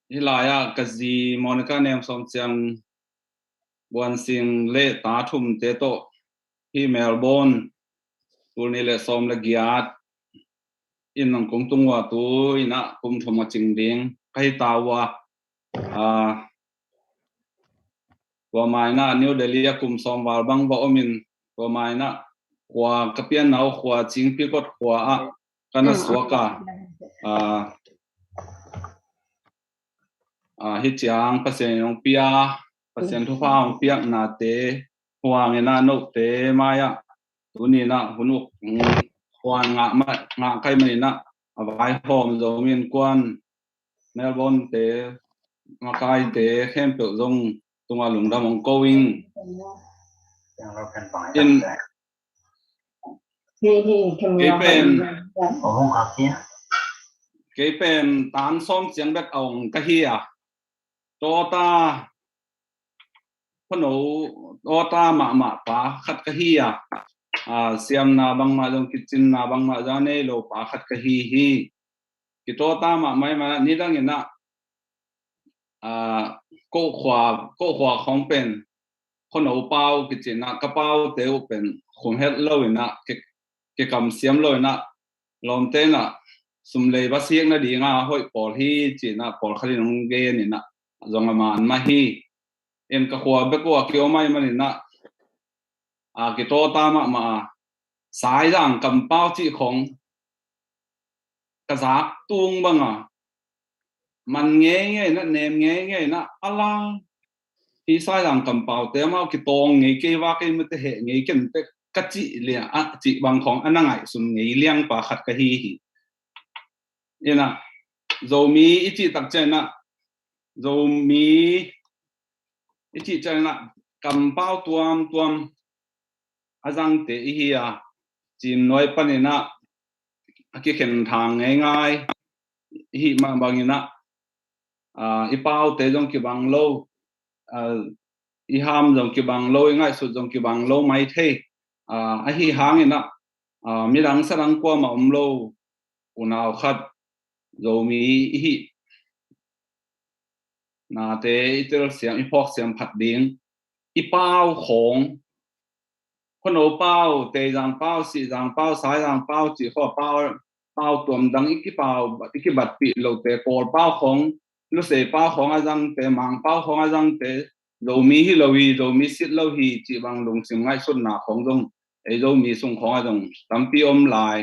hilaya kazi Monica nem som chang buan sing le ta thum te to hi Melbourne tur ni le som le giat in nang kong tungwa tu ina kum thoma chingding kai tawa wa mai na New Delhi kum som wal bang ba omin wa mai na kwa kapian nau kwa ching pi kot kwa a kana swaka hi chiang pasien yong pia pasien thu fa ong piak na te huang ena no te maya tuni na hunu huan nga kai mani na avai hom zo min kwan Melbourne te makai te khem pe zong tunga lungdam ong going in cái pen tan som chiang bek ong ka hi tota phano tota ma pa khat ka hi siam na bang ma jong kitchen na bang ma jane lo pa khat ka hi ki tota ma mai ma ni dang ina ko khwa khong pen phano pau kitchen na ka pau te pen khum het lo ina ke kam siam lo ina lom te na sum le ba siang na di nga hoi por hi chi na por khali nong ge ni na zong ma an ma hi em ka khwa be ko ki o mai mani na ki to ta ma sai rang kam pao chi khong ka za tung banga man nge na nem nge na ala hi sai rang kam pao te ma ki tong nge ke wa ke mu te he nge ken te ka chi le a chi bang khong anangai sum nge liang pa khat ka hi ina zomi ichi tak chena zomi ichi chena kam pao tuam azang te hi chim noi panina ki khen thang ngai hi ma bangina i pao te jong ki bang lo i ham jong ki bang lo ngai su jong ki bang lo mai the a hi hangina mi rang sarang kwa ma lo unaw khat zomi hi na te itel siam i phok siam phat ding i pao khong khono pao te jang pao si jang pao sai jang pao chi kho pao tuam dang iki bat pi lo te kor pao khong lu se pao khong ajang te mang pao khong ajang te lo mi hi lo mi sit lo hi chi bang lung sim ngai sun na khong jong e lo mi sung khong ajang tampi om lai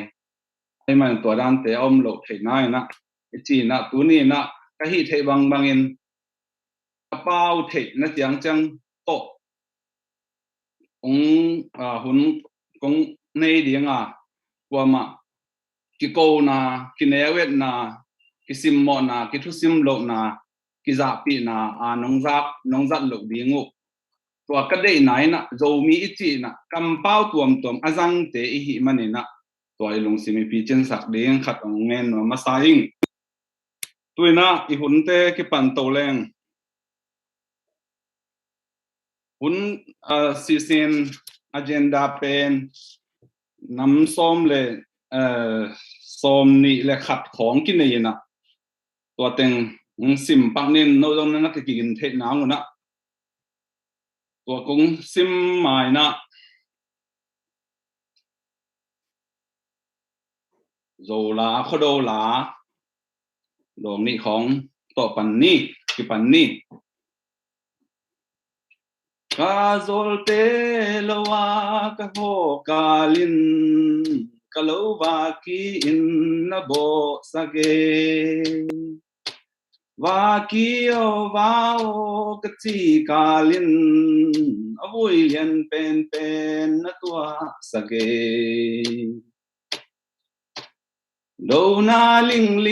ai man to dan te om lo thei nai na chi na tu ni na ka hi thei bang in pao thei na tiang chang to hun kong nei diang wa ma ki ko na ki newet na ki sim mo na ki thu sim lo na ki za pi na nong zat lo dingu to ka dei nai na zo mi ichi na kam pau tuam azang te i hi mani na to ai lung simi pi chen sak ding khat ong men ma saing tuina i hun te ki pan to leng hun season agenda pen nam som le som ni le khat khong ki nei na to teng sim pak nin no dong na ki gin the na nguna to kung sim mai na zo la khodo la dong ni khong to pan ni ki pan ni ka zol te lowa ka ho kalin kalowa ki in na bo sage wa ki o ka chi kalin avui yan pen na tua sage do na ling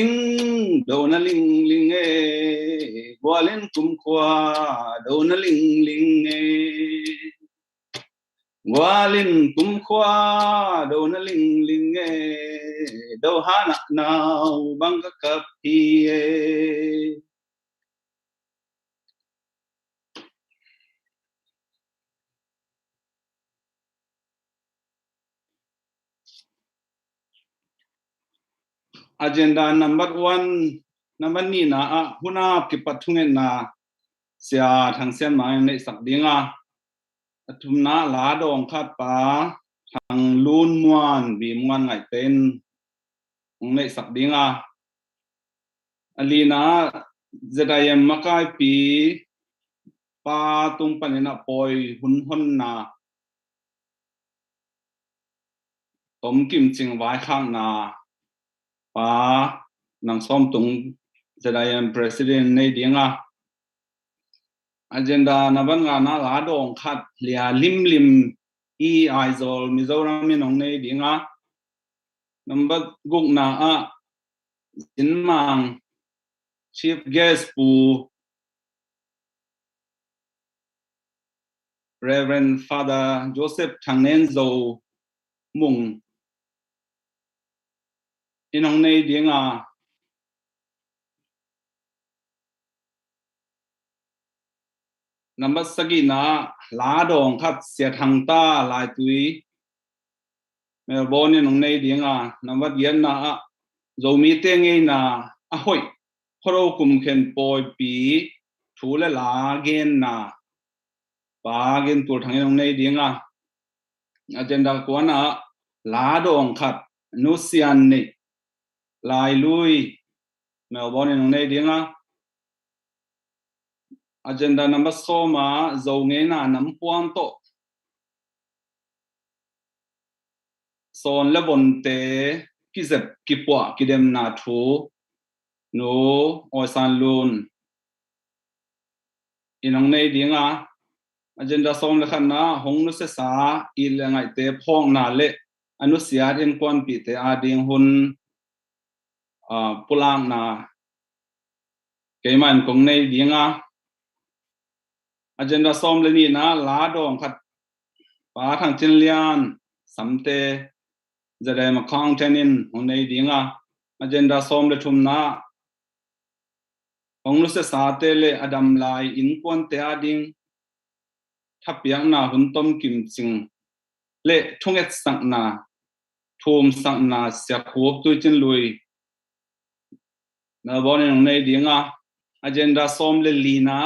gwalen kum kwa do na ling gwalin kum kwa do na ling do hana now bang ka pi agenda number 1 naman ni na hunap ki pathungen na sia thang sian ma nei sak dinga athum na la dong khat pa thang lun muan bi muan ngai ten nei sak dinga alina zedayem makai pi pa tung panina poi hun hon na tom kim ching vai khang na pa nang som tung zedayem president nei dinga agenda naban nga na la dong khat lia lim e aizol mizoram mi nong nei dinga number guk na in mang chief guest pu Reverend Father Joseph Thangnen zo mung inong nei dinga number sagi na la dong khat sia thang ta lai tui Melbourne nong nei dinga number yen na zo mi te ngei na hoi khoro kum khen poi pi thule la gen na pa gen tur thang nong nei dinga agenda ko na la dong khat nu sian nei lai lui Melbourne nong nei dinga agenda number soma zo nge na nam puan to son lebon te kizep kipwa kidem na thu no oisan lun inong nei dinga agenda som le khan na hong nu se sa i le ngai te phong na le anu sia in kon pi te a ding hun pulang na keiman kong nei dinga agenda som le ni na la dong khat pa thang chin lian samte zare ma khang tenin hong nei dinga agenda som le thum na hong nu se sa te le adam lai in kon te a ding thapiang na hun tom kim ching le thunget sang na thum sang na sia khup tu chin lui na bon nong nei dinga agenda som le lina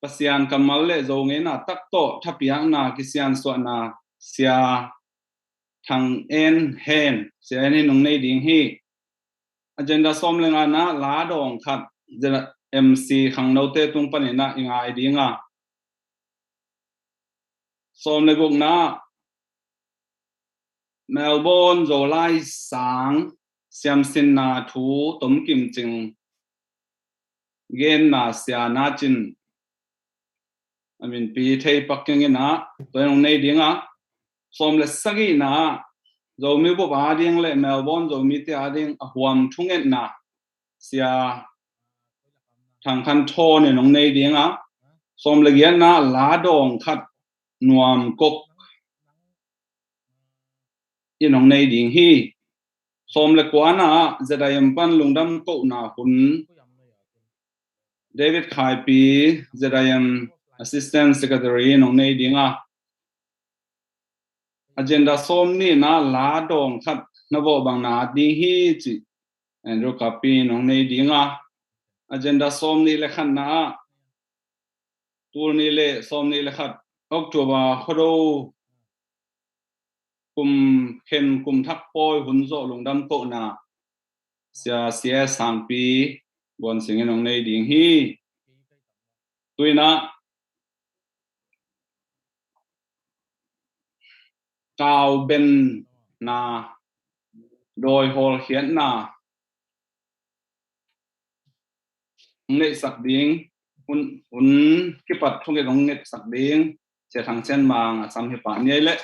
pasian kamal le zo nge na tak to thapiang na kisian so na sia thang en hen sia ni nong nei ding hi agenda som le nga na la dong khat MC khang no te tung panina ingai dinga som le guk na Melbourne zo lai sang siam sin na thu tom kim ching gen na sia na chin I mean pi thei pakking na toyong nei dinga som le sagi na zo mi bo ba ding le Melbourne zo mi te ading huam thunget na sia thang khan tho ne nong nei dinga som le gian na la dong khat nuam kok inong nei ding hi som le kwana zedayem pan lungdam ko na hun David Khai pi zedayem assistant secretary nong nei dinga agenda som ni na la dong khat na bo bang na ding hi chi Andrew Kapi nong nei dinga agenda som ni le khan na tur ni le som ni le khat October khodo kum khen kum thak poi hun zo lungdam ko na sia sang pi bon sing nong nei ding hi tuina kaw ben na doi hol hian na nei sak ding hun ki pat thung ke dong net sak ding se thang chen mang sam hi pa ni le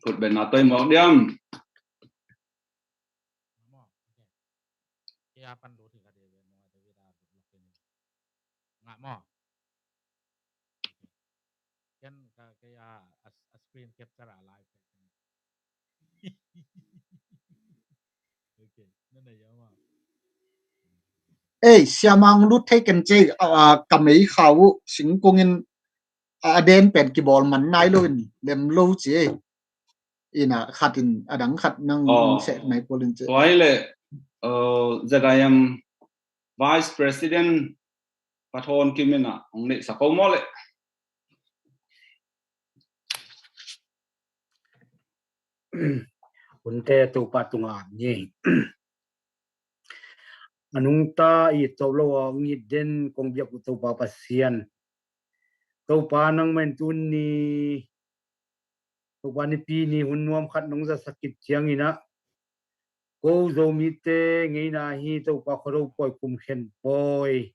thut ben na toi mo diam ya pan do thika de mo de vida nga mo ken ka ya screen capture live okay nên là giống mà siamang lu taken che kamei khaw singkungin aden pen ki bol man nai loin lem lo che ina khatin adang khat nang se mai polin che toy le ZIM Vice President Pathon Kimina ông này sao câu mole unte tu patunga ni anung ta I tolo ngi den kong biak tu pa pasian to pa nang men tun ni to pa ni pi ni hunwam khat nong za sakit chiang ina ko zo mi te ngi na hi to pa khoro poi kum khen poi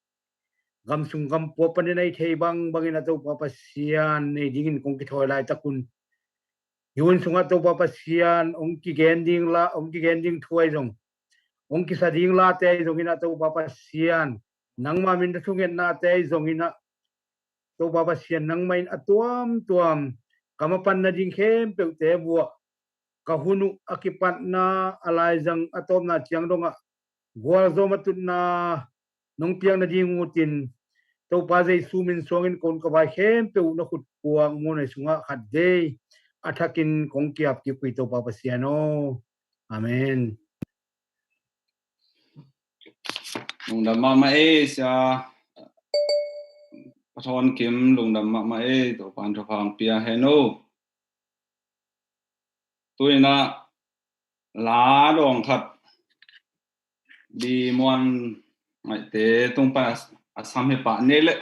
gam sung gam po pan nei thei bang bangina to pa pasian nei dingin kong ki thoi lai takun yun sunga to pa pasian ong ki gending thuai jong ong ki sading la te zongina to pa pasian nang ma min thungen na te zongina to pa pasian nang main atuam tuam kamapan na ding khem pe te bua kahunu akipat na alai jang atom na chiang donga gwal zo matut na nong piang na ding ngutin to pa jai sumin songin kon ka bai khem pe na khut puang mo na sunga khat de athakin kong kiap ki pui to pa pasiano amen lùng đầm ma sa Pathon Kim lùng đầm ma tổ pan cho phang pia heno tôi na lá đòn khát đi muan mày té tung pa asam he pa nele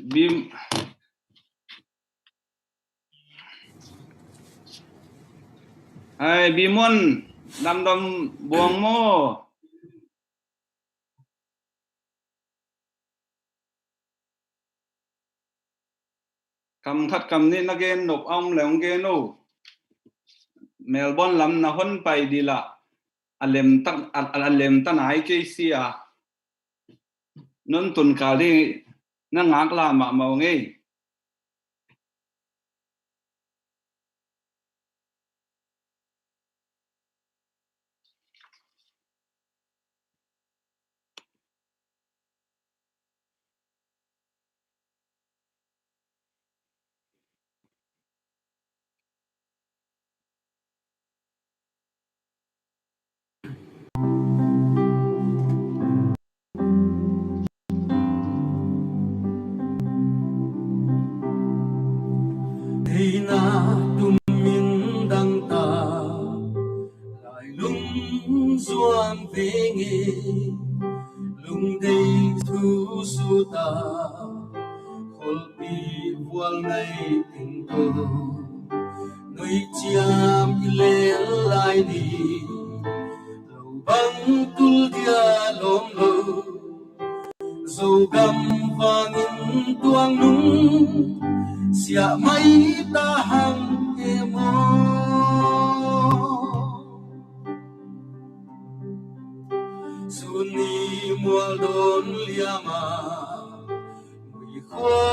bim ai bi muan đam buông mo cầm khát cầm nên là gen nộp ông lẻng gen ô Melbourne lắm na hôn bay đi là alem ta nai cái gì à non tuần cả đi na ngạc là mà màu nghe lung đầy thu su ta khol pi vual ngay tình cô nơi chiam ile lai đi lâu băng tul dia lom lo dầu gam vàng in tuang nung sia mai ta hang emo Suni mual don liama mui khua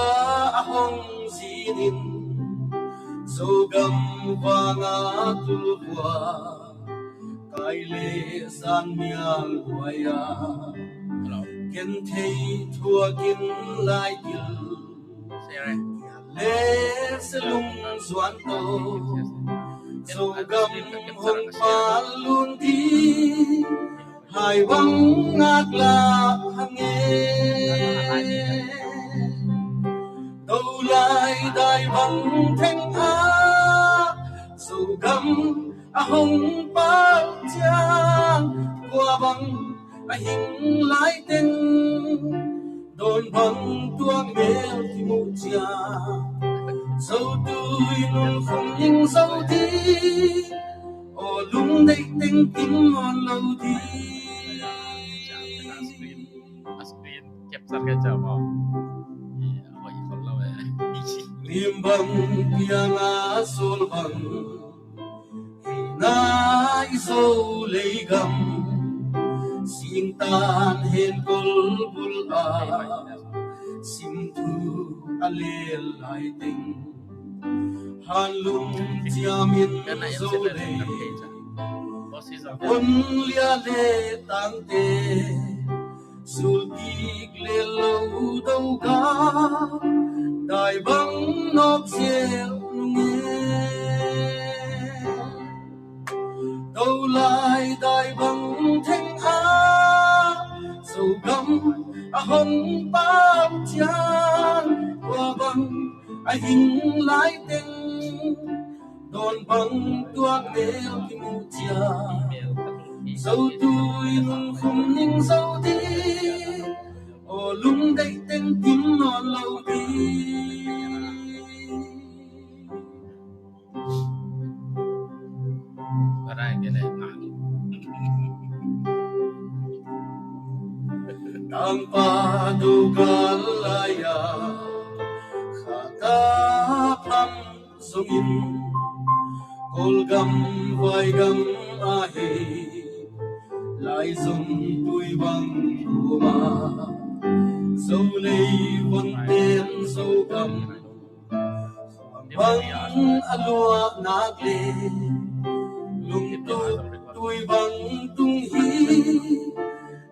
hong zinin sogam vanga tulwa kaile san mial huaya ken thei thua kin lai til le selung suan to sogam hong palun di hai băng ngát la hange đâu lại đại băng thanh á dù gầm hồng bao trang qua băng hình lái tên đồn băng tuang bèo thì một cha dâu tươi luôn không nhưng dâu đi ô lung đây tinh kim ngon lâu đi Sarga jawab. Iya, apa kalau limbang pianga solbang na iso leigam sintan hen kol bul a simtu alel lai ting halum jamin zo le on lia le tang te sultik le lo đâu ga đại băng nóc xeo nghe đâu lại đại băng thanh á hồng bao trang qua bằng ai hình lại tên đồn bằng tua mèo kim chia dâu tôi nung không nhưng dâu đi ô lung đây tên tím non lâu đi Barai cái này tanpa dugalaya khata pam sungin kolgam vai gam ahe lai zum tui bang uma so lei von ten so gam bang alua nagle lung tu tui bang tung hi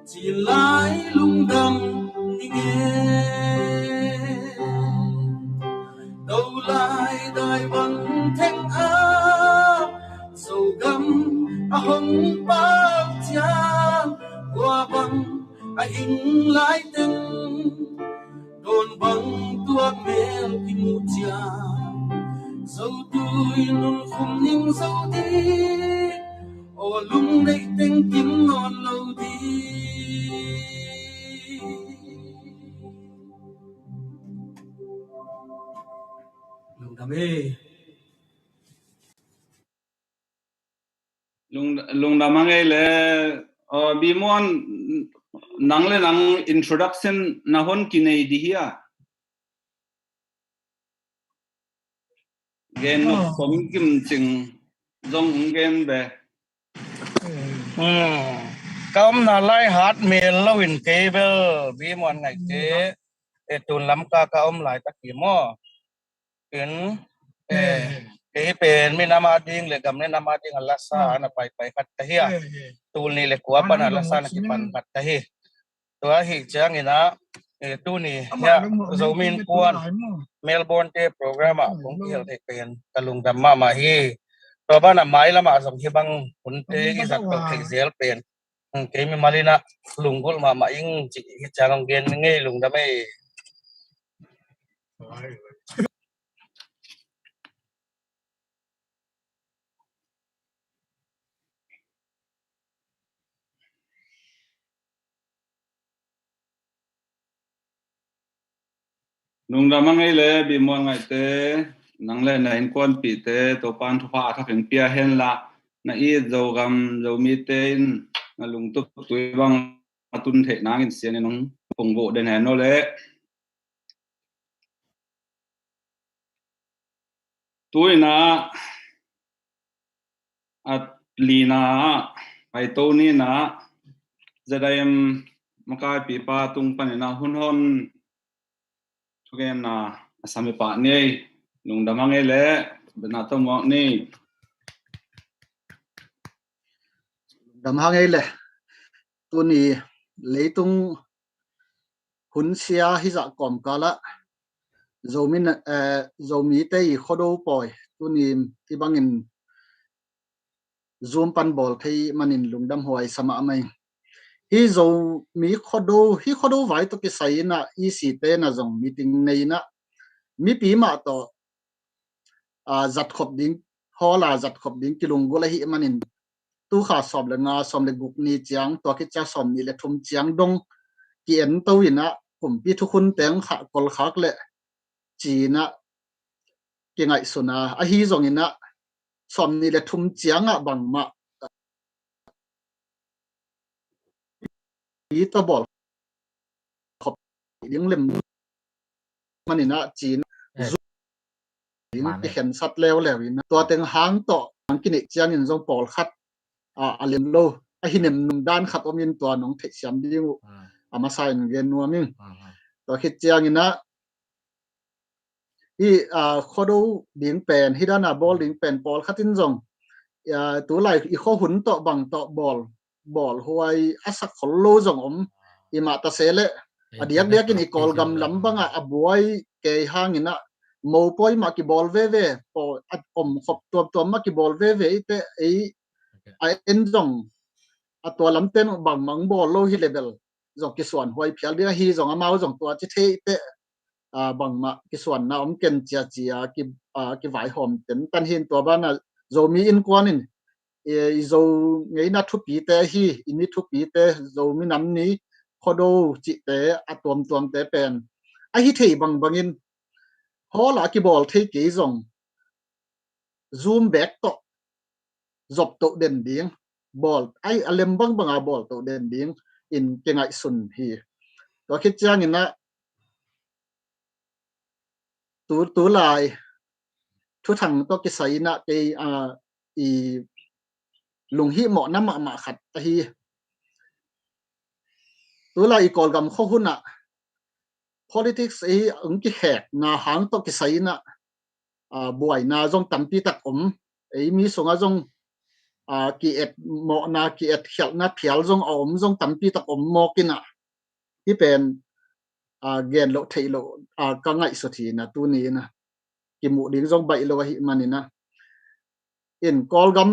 chỉ lại lung đâm nghe đâu lại đại bằng thanh áp sầu găm hồng bao cha qua bằng hình lại từng đồn bằng tua mèo kim chia dâu tôi luôn không nhưng dâu đi ô lung đây tên kiếm ngon lâu đi lung đam mê lung da mangai le bi mon nang le nang introduction na hon ki nei di hia gen no kom kim ching dong gen be Kaum na lai hat mel lawin cable bi mon ngai ke e tun lam ka kaum lai ta ki mo in e pen mi nama ding le gam ne nama ding Allah sa na pai pai khat ta hia tul ni le kwa pan Allah sa na ki pan khat ta hi to hi chang ina e tu ni ya zomin kuan Melbourne te program a kong hel te pen kalung dam ma hi to ba na mai lama som hi bang hun te ki zat ko thei zel pen ke mi malina lungol ma ing chi chang gen nge lung da mai lung da mangai le bi mon ngai te nang le na in kon pi te to pan thu pha tha pen pia hen la na i zo gam zo mi te in na lung tu tui bang atun the nang in sian nong pong bo den han no le tui na at lina ai to ni na zadaim makai pi pa tung pan na hun hon thugen na asami pa nei lung da mangai le bena to mo ni đam hangai le tu ni leitung hun sia hi za kom kala zomin zomi te i khodo poi tu ni ti bangin zoom pan bol thei manin lungdam hoi sama mai hi zo mi khodo vai to ki sai na i si te na zong meeting nei na mi pi ma to zat khop ding hola zat khop ding kilung gola hi manin tu kha sob le nga som le guk ni chiang to ki cha som ni le thum chiang dong ki en to ina kum pi thu khun teng kha kol khak le chi na ki ngai suna a hi zong ina som ni le thum chiang a bang ma pi to bol khop ding lem manina chi ki khen sat lew ina to teng hang to ang ki ne chiang in zong pol khat alem lo a hinem num dan khat omin to nong the siam ding ama sain gen nuaming to khit chiang ina hi khodo ding pen hidana ball ding pen pol khatin zong tu lai i kho hun to bang to ball huai asak kholo zong om ima ta sele adiak diak ni kol gam lambanga abuai ke hangina mo poi ma ki ball ve po at om khop tom ma ki ball ve te ai en zong atwa lamten bang mang ball lo hi level zong ki suan hoi phial dia hi zong amau zong tua chi the te bang ma ki suan na ken chia ki vai hom ten tan hin to ba na zo mi in kwanin zo ngei na thu pi te hi ini thu pi te zo mi nam ni khodo chi te atom te pen a hi thei bangin hola ki bol thei ki zong zoom back to zop to den ding bol ai alem banga bol to den ding in kengai sun hi to khit chang ina tu lai thu thang to ki sai na ke i lung hi mo na ma khat ta hi tu lai kol gam kho huna politics e ung ki hek na hang to ki sai na buai na jong tampi tak ei mi songa jong ki et mo na ki et khel na phial jong jong tampi tak mo kina hi pen gen lo thei lo ka ngai so thi na tu ni na ki mu ding jong bai lo hi manina in kol gam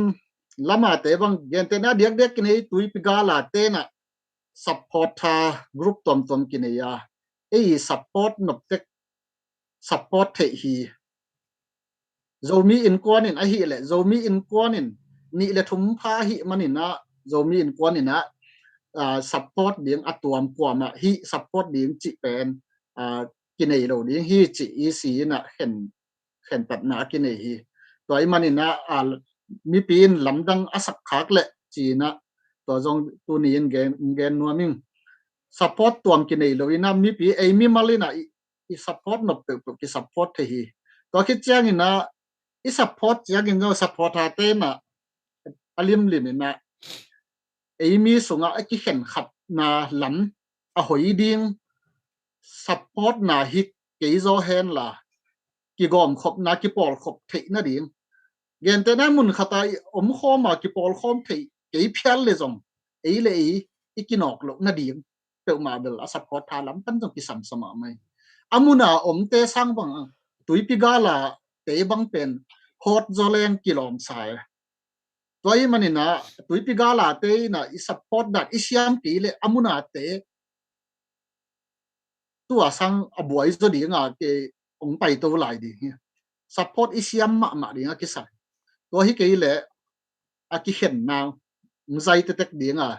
lama te bang gen te na dek ni tui piga la te na supporter group tom kini ya ei support nop tek support thei hi zomi in kwanin a hi le zomi in kwanin ni le thum pha hi manina zomi in kwanina support ding atuam kwama hi support ding chi pen kinai lo ding hi chi i si na hen pat na kinai hi toy manina mi pin lamdang asak khak le chi na to jong tu ni in gen nuaming support tuam kinai lo ina mi pi ei mi malina i support no pe ki support the hi to ki chang ina i support yang no support ha te na alim limina ei mi sunga ki hen khat na lam a hoi ding support na hit ke zo hen la ki gom khop na ki pol khop thei na ding gen te na mun khata khoma ki pol khom thei ke phial le zong ei le ei ki nok lo na ding pe ma bel a support tha lam tan jong ki sam sama mai amuna te sang bang tui pi gala te bang pen hot zoleng kilom sai toy manina tui pi gala te na i support that isiam ti le amuna te tua sang abuai zo di nga ke ong pai to lai di support isiam ma di nga ki sa to hi ke le a ki hen na mzai te tek di nga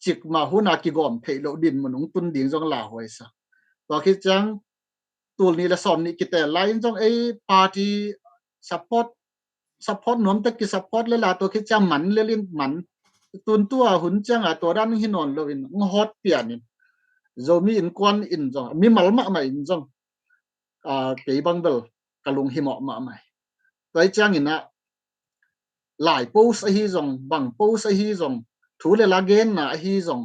chik ma huna ki gom thei lo din munung tun ding jong la hoi sa to khi chang tul ni la som ni ki te line jong ei party support nom te ki support le la to khi chang man le lin man tun tua hun chang to ran hi non lo in hot pian ni zomi in kwan in jong mi mal ma mai in jong ke bang bel kalung hi mo ma mai toi chang ina lai post hi jong bang post hi jong thu le la gen na hi jong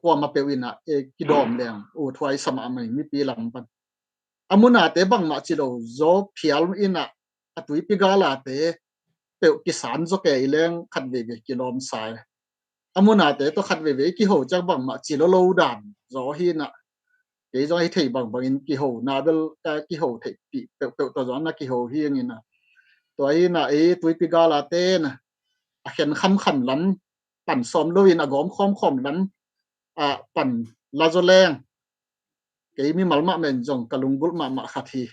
kwa ma pe wina ki dom leng u thwai sama mai mi pi lam pan amuna te bang ma chi lo zo phial ina atui pi gala te pe ki san zo ke leng khat ve ve kilom sai amuna te to khat ve ve ki ho chang bang ma chi lo dan zo hi na ke zo hi thei bang in ki ho na bel ki ho thei pi pe to zo na ki ho hi ni na to ai na tui pi gala te na a khen kham lam pan som lo in a gom khom lam pan la zo leng ke mi mal ma men jong kalung gul ma khathi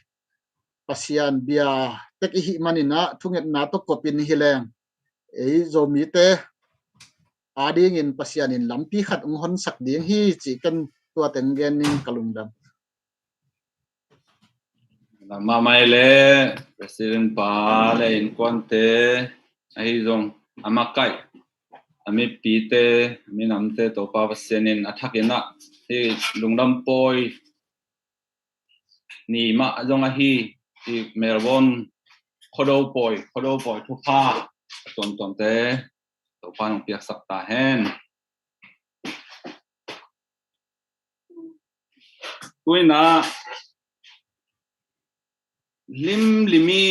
pasian bia tek hi manina thunget na to kopin hi leng zo mi te ading in pasian in lampi khat hon sak ding hi chi kan tua ten gen ning kalung dam ma mai le president pa le in kwante ai zong amakai ami pi te mi nam te to pa senin athakena hi lungdam poi ni ma zong a hi melbourne khodo poi thu pha ton te to pa nong piak sak ta hen tuina lim limi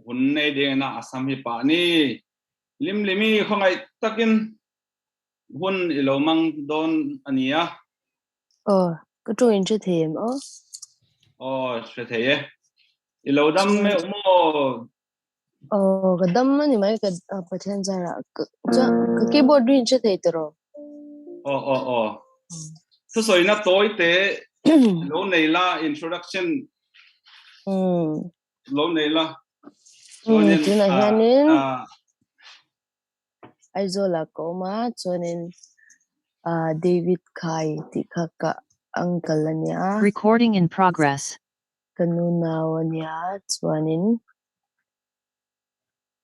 hun nei de na asam hi pa ni lim limi khongai takin hun ilomang don ania cái trôi in chưa thèm sẽ thế ilodam me mo cái đâm mà ni mai cái bắt hen ra cái keyboard rin che thấy tro so so ina toy te lo nei la introduction lo nei la chuanin tu na hianin aizola ko ma chuanin David Khai ti kha uncle ania Recording in progress. kanuna wania chuanin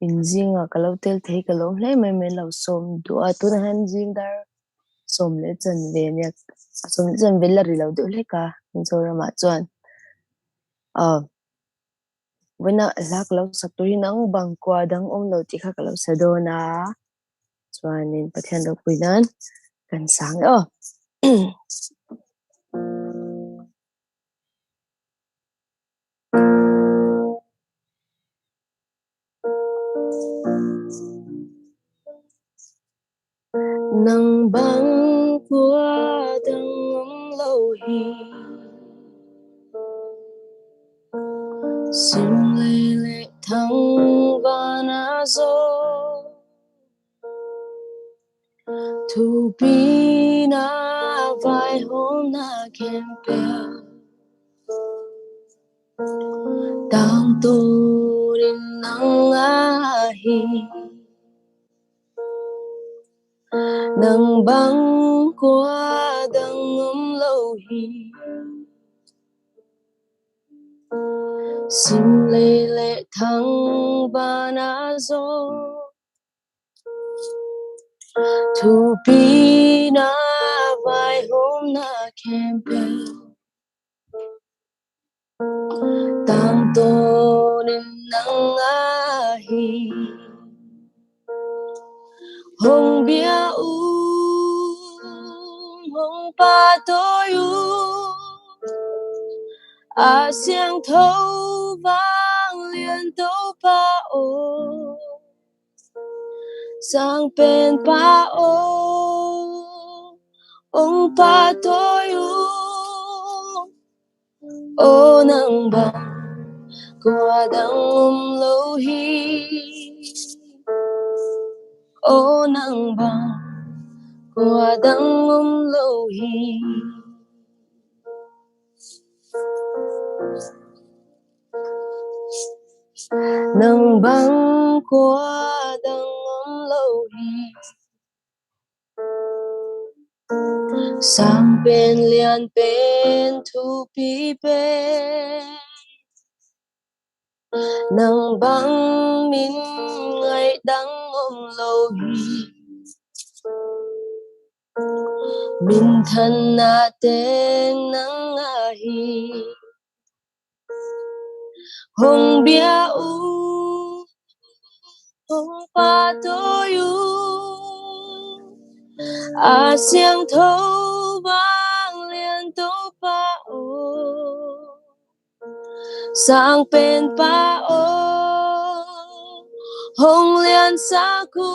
injinga kalau tel thei kalau hle mai lo som du tu na han jing dar som le chan ve nya som chan ve la ri lo du hle ka inzora ma chuan wena lak lo sak tu nang bang kwa dang om lo ti kha kalau sadona chuanin pathian lo puinan kan sang nang bang kwa dang om lo hi sim le le thang vana zo thu pi na vai hôm na kem pe tang tu rin nang a hi nang bang qua dang om lo hi sim le le thang vana zo thu pi na vai hôm na kem pe tang to rin nang a hi hong bia u hong pa to yu a xiang thâu vang liên tấu pa ô sang pen pa ô ông pa to yu ô nang bang qua dang lâu hi ô nang bang qua dang lâu hi nang bang qua dang lâu hi sang bên lian bên thu pi bên nang bang min ngày đắng lâu hi min thân na tên nang a hi hong bia u hong pa to yu a xiang thâu vang liên tấu pa ô sang pen pa ô hong liên sa ku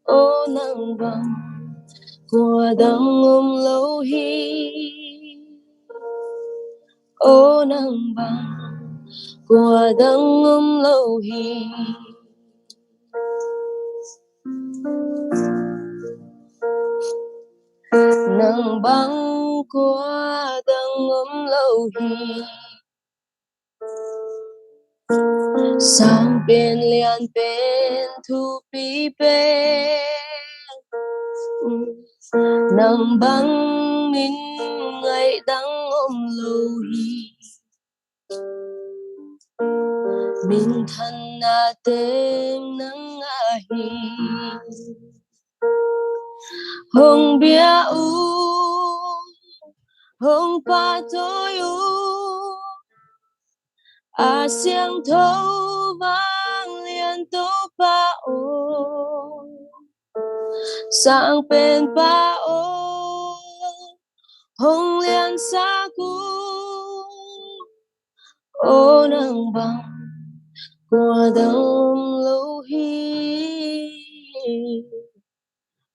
ô nang bang qua dang lâu hi ô nang bang qua dang lâu hi nang bang qua dang lâu hi sang bên lian bên thu pi bên nang bang min ngày đắng lâu hi min thân na tên nang a hi hong bia u hong pa to yu a xiang thâu vang liên tấu pa ô sang bên pa ô hong liên sa ku ô nang bang qua dang lâu hi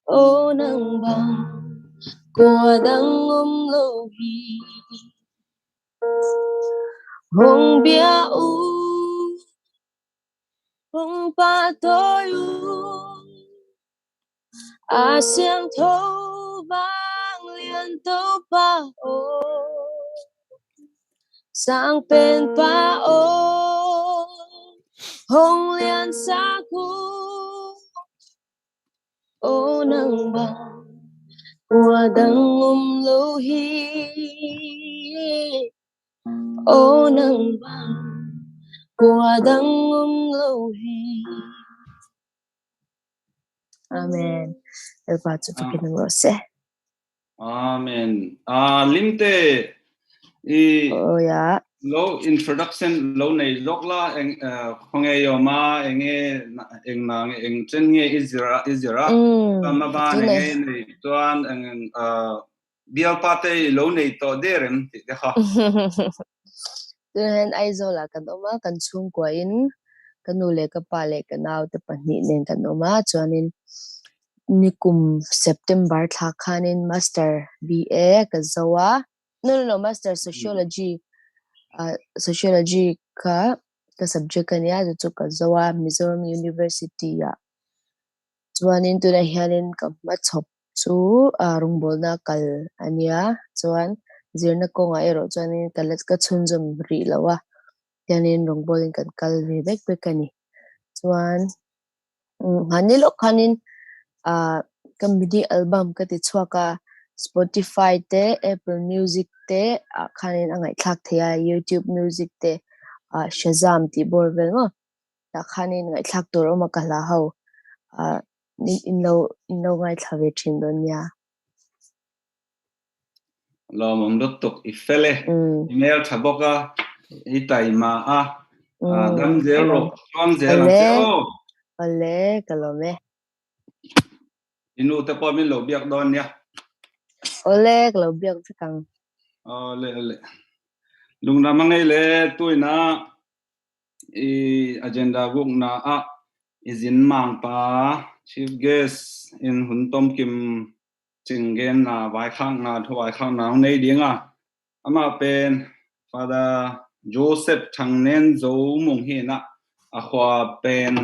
ô nang bang qua dang lâu hi hong bia u hùng ba tôi xiang thâu vang liền tâu ba ô sang bên ba ô hồng liền xa cu ô nâng bằng qua đằng lâu hi ô nâng bằng qua đằng lâu hi. Amen. El Pacho Pequeño Rose. Amen. Limte Oh ya. low introduction low nei lokla khonge yoma eng chen nge izira kama ba nge nei tuan bial pate low nei to derem ti kha Tuhan aizola kanoma kan chung kwa in kanule ka pale kanaw te pani nen kanoma chuanin nikum September thakhanin master BA ka zawa no master sociology ka subject kanya chu ka zawa Mizoram University ya chuanin tuna hianin ka machop chu rungbol na kal ania chuan zirna konga ero chuanin kalat ka chunjum ri lawa hianin rungbol in kan kal ve bek bekani chuan hanilo khanin comedy album ka ti chhuaka Spotify te Apple Music te khanin angai thak thea YouTube Music te Shazam ti borvel ngo ta khanin ngai thak tur oma kala ho in lo ngai thave thin don ya lo mom tok ifele email thaboka itai ma dam zero from zero ole kalome inu te po min lo biak don ya ole kalo biak sakang le lungna mangai le tuina agenda guk na izin mang pa chief guest in huntom kim chingen na vai khang na thwai khang na nei dinga ama pen Father Joseph Thangnen zo mung hi na khwa pen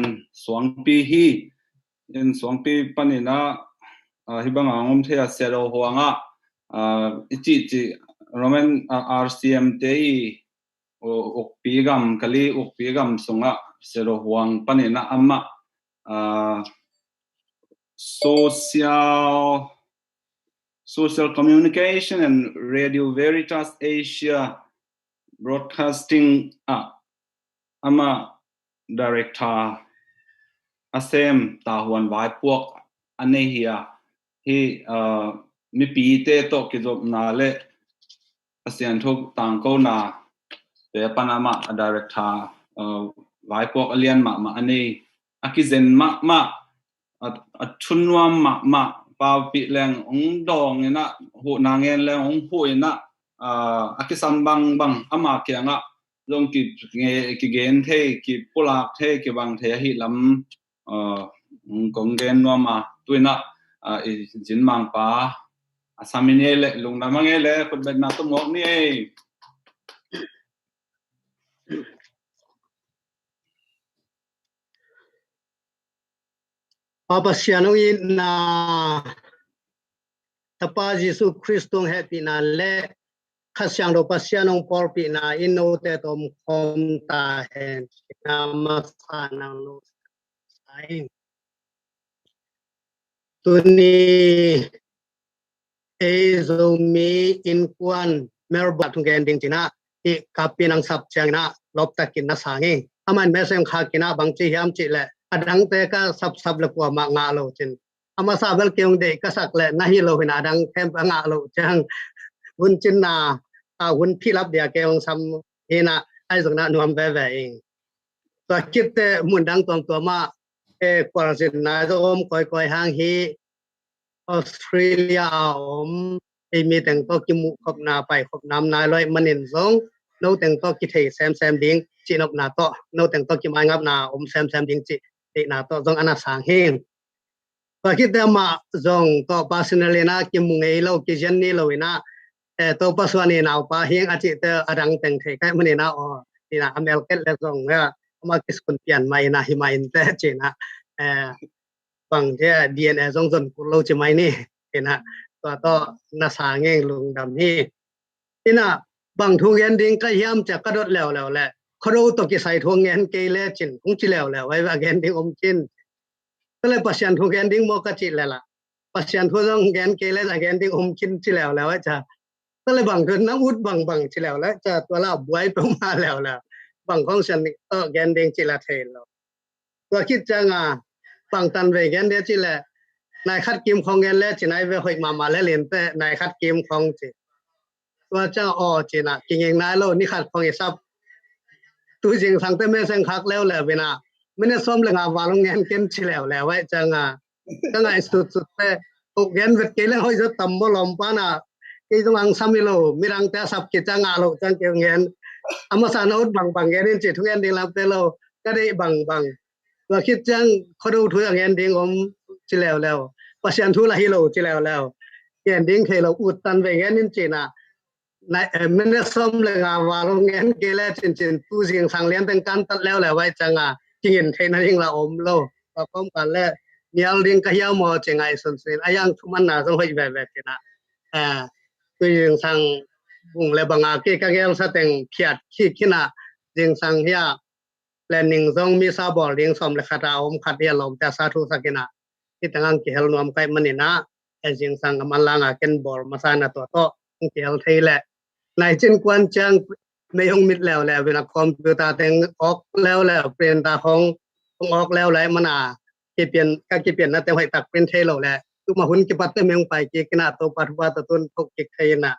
swangpi hi in swangpi panina hibanga ngom thea sero huanga ichi Roman RCM te ukpigam kali ukpigam sunga sero huang panina amma social communication and Radio Veritas Asia Broadcasting ama director asem tahwan vai puak anehia hi mi pi te to kizop na le asian thok tang ko na te panama director vai puak alian ma ane akizen ma athunwa ma pa pi leng ong dong ina hu na ngen leng ong hu ina akisam bang ama kyanga long ki gen the ki pulak the ki bang the hi lam kong gen no ma tuina jin mang pa asamine le lungna mangele khut bet na to mok ni Papa siano na tapa Yesu Kristong happy na le khasyang do pasianong porpi na inote tom kom ta hen na masanang no sain tuni ezo mi in kwan merbat ngending tina kapinang sapchang na loptakin na sangi aman mesem khakina bangchi hiam chi le adang te ka sab le kwa ma nga lo chin ama sabel kyong de ka sak le na hi lo hina adang kem nga lo chang hun chin na hun phi lap dia kyong sam hina ai zong na nuam ve ve ing to kit te mun dang tong to ma kwa sin na zo om koi hang hi Australia mi teng to ki mu khop na pai khop nam na loi manin zong no teng to ki thei sam ding chi nop na to no teng to ki mai ngap na sam ding chi te na to zong ana sang hen pa ki te ma zong to personally na ki mu ngei lo ki jen ni lo ina to paswani na pa heng a chi te adang teng thei kai mani na o ina amel ket le zong ya ma kis kun pian mai na hi mai te china bang je DNA jong jon ku lo che mai ni china to na sa nge lung dam hi ina bang thu gen ding ka hiam cha ka dot lew le kharo to ki sai thu ngen ke le chin kung chi lew wai wa gen ding chin le pasian thu gen ding mo ka chi le la pasian thu jong gen ke le ja gen ding chin chi lew cha le bang thu na ut bang chi lew cha to la buai to ma lewบางของฉันแกนเด้งจิละเทนแล้วตัวคิดจังบางตันเวแกนเดียจิละนายคัดเกมของแกนแล้วจินายเวหอยมาแล้วเล่นแต่นายคัดเกมของจิตัวเจ้าจินะจริงๆนายโลนี่คัดของไอ้ซับตัวจริงสังเตไม่สังคักแล้วแหละเวนะไม่ได้ซ้อมเลยวาลงแกนเกนจิแล้วไว้จังจังไอ้สุดแต่ตกแกนเวทเกลหอยจะต่ำบ่ลมปานะที่ตรงอังซามิโลมีรังแต่สับกิจจังโลจังเกี่ยวเงินอามาสานอุดบางแกนจิทุกแกนเดลับเตโลก็ได้บางว่าคิดจังเขาดูทุกแกนเดงอมจิแล้วปัจจัยทุละฮิโลจิแล้วแกนเดงเคเราอุดตันเวแกนจินะในมันได้ซ้อมเลยวาลงแกนเกลจินตู้เสียงสังเลียนตั้งการตัดแล้วไว้จังจริงเทนยิงละอมโลก็พร้อมกันแล้วเนี่ยเรียนก็ยาวมอจังไงสนเสนอายังทุมันน่าสงสัยแบบจินะตัวยิงสังบุงเลยบางอาเกะเกลสะเต็งเขียดขี้น่ะยิงสังเฮียแลนิ่งซองมีซาบอลเลี้ยงสมเลขาตาอมขัดเดียลมแต่สาธุสักินะที่ตั้งกี่เฮลนวมไกมันนี่นะไอ้ยิงสังมันลางเก็นบอลมาสานะตัวโตตั้งกี่เฮลไทยแหละในจินกวนจังไม่ยงมิดแล้วเวลาคอมพิวเตอร์แต่งออกแล้วเปลี่ยนตาของออกแล้วมันเปลี่ยนก็เปลี่ยนนะแต่ให้ตักเป็นเทโลแหละทุกมาหุ่นกี่ปัตเตอร์เมืองไปกี่ขนาดตัวปัจจุบันตัวต้นทุกกี่ใครนะ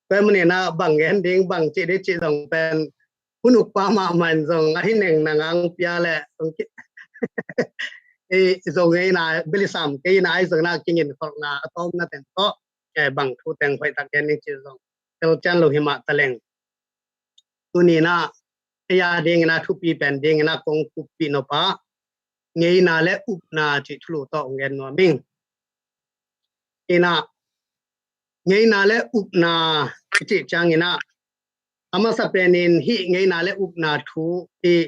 เป็นมันนี่นะบางแกนดิ้งบางจีได้จีส่งเป็นผู้นุกปามามันส่งให้หนึ่งนางเปียแหละส่งส่งไงนะเบลิซัมไงนะไอ้ส่งนะกินของนะต้มนะแต่งก็แกบางทุแต่งไปตักแกนดิ้งจีส่งเจ้าจันโลหิมะตะเลงตัวนี้นะยาดิ้งนะทุปีเป็นดิ้งนะกงกุปีนปะไงนะและอุปนาจิทุลุต่อองเงินนัวมิงนะไงนาเลอุปนาจิจังนะอามาสเปนินฮิไงนาเลอุปนาทูที่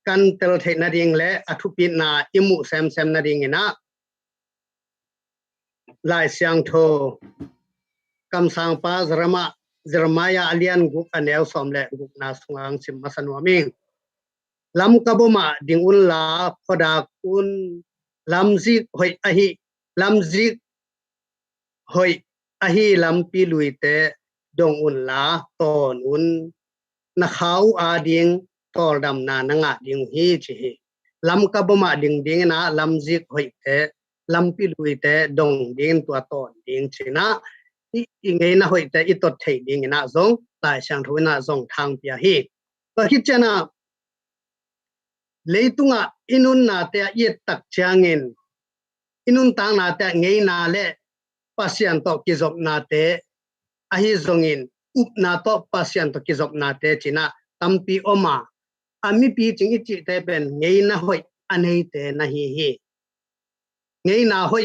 กันเตลเทนาดิงและอทุปินาอิมุแซมนาดิงนะลายเสียงโทคำสั่งป้าจรมายาอเลียนกุกอันเอลสอมและกุกนาสงางสิมมาสนวมิงลำกบมาดิงอุลลาพดากุนลำซิกหอยอหิลำซิกหอยahi lampi luite dong un la ton un na khau ading tol dam na nanga ding hi chi lam ka boma ding na lam zik hoite lampi luite dong ding tua ton ding china i ngei na hoite i tot thei ding na zong tai sang thu na zong thang pia hi to hi chana leitunga inun na te ye tak changin inun tang na te ngei na le pasien to kizop na te ahi zongin up na to pasien to kizop na te china tampi oma ami pi ching ichi te ben ngei na hoi anei te na hi ngei na hoi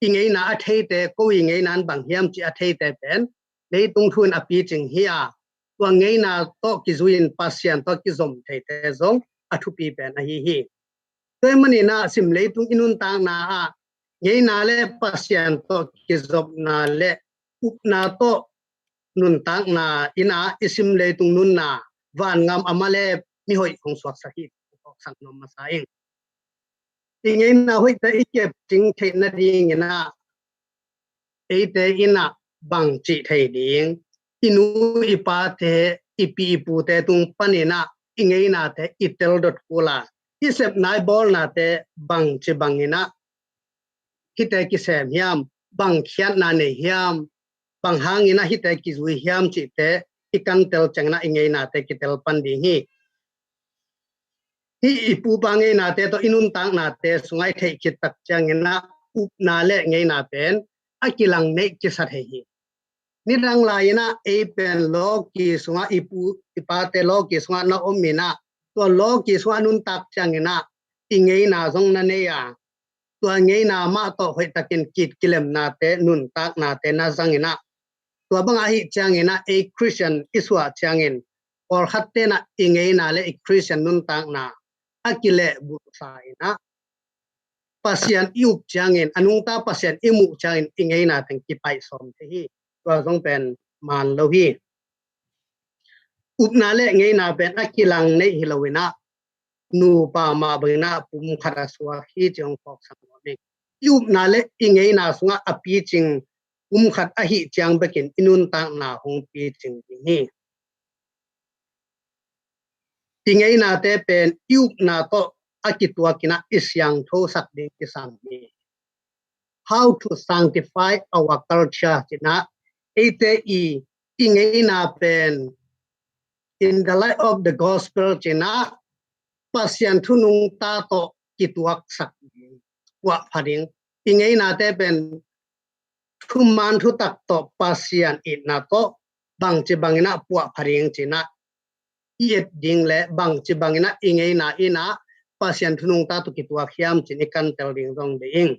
i ngei na athei te ko i ngei nan bang hiam chi athei te ben nei tung thun api ching hi to ngei na to kizuin pasien to kizom thei te zong athu pi ben a hi toy mani na sim lei tung inun tang na ngei na le pasien to kizop na le up na to nun tang na ina isim le tung nun na van ngam amale mi hoi khong swak sahi ko sang nom ma saing ngei na hoi ta ikep ting the na ding na e te ina bang chi thei ding inu ipa te ipi pu te tung panina ngei na te itel.kula isep nai bol na te bang chi bangina hite ki sem hiam bang khian na ne hiam bang hangina hite ki zui hiam chi te ikan tel changna ingei na te ki tel pan ding hi ipu bangai na te to inun tang na te sungai thei ki tak changina up na le ngei na pen akilang ne ki sa thei hi ni rang la ina e pen lo ki sunga ipu ipa te lo ki sunga na omina to lo ki sunga nun tak changina ingei na zong na ne yaตัวไงนามาต่อหอยตะกินกิดกิเลมนาเตนุนตักนาเตนาจังอินะตัวบางอาหิจางอินะคริสเตียนอิสวาจางอิน or khatte na ingei na le Christian nun tang na akile bu sai na pasian iup changin anung ta pasian imu changin ingei na teng ki pai som te hi to zong pen man lo hi up na le ngei na pen akilang nei hilowina nu pa ma bina pum khara suwa hi jong kok sang ni iup na le ingei na sunga api ching khat a hi chang bekin inun tang na hong pi ching ni ingei na te pen iup na to akitwa kina isyang tho sak ding ki sam ni how to sanctify our culture kina ate ingei na pen in the light of the gospel kina pasian thunung ta to kituak sak wa phading ingei na te pen thuman thu tak to pasian it na to bang che bangina puwa phading china iet ding le bang chi bangina ingei na ina pasian thunung ta to kitwa khiam chini kan tel ding dong de ing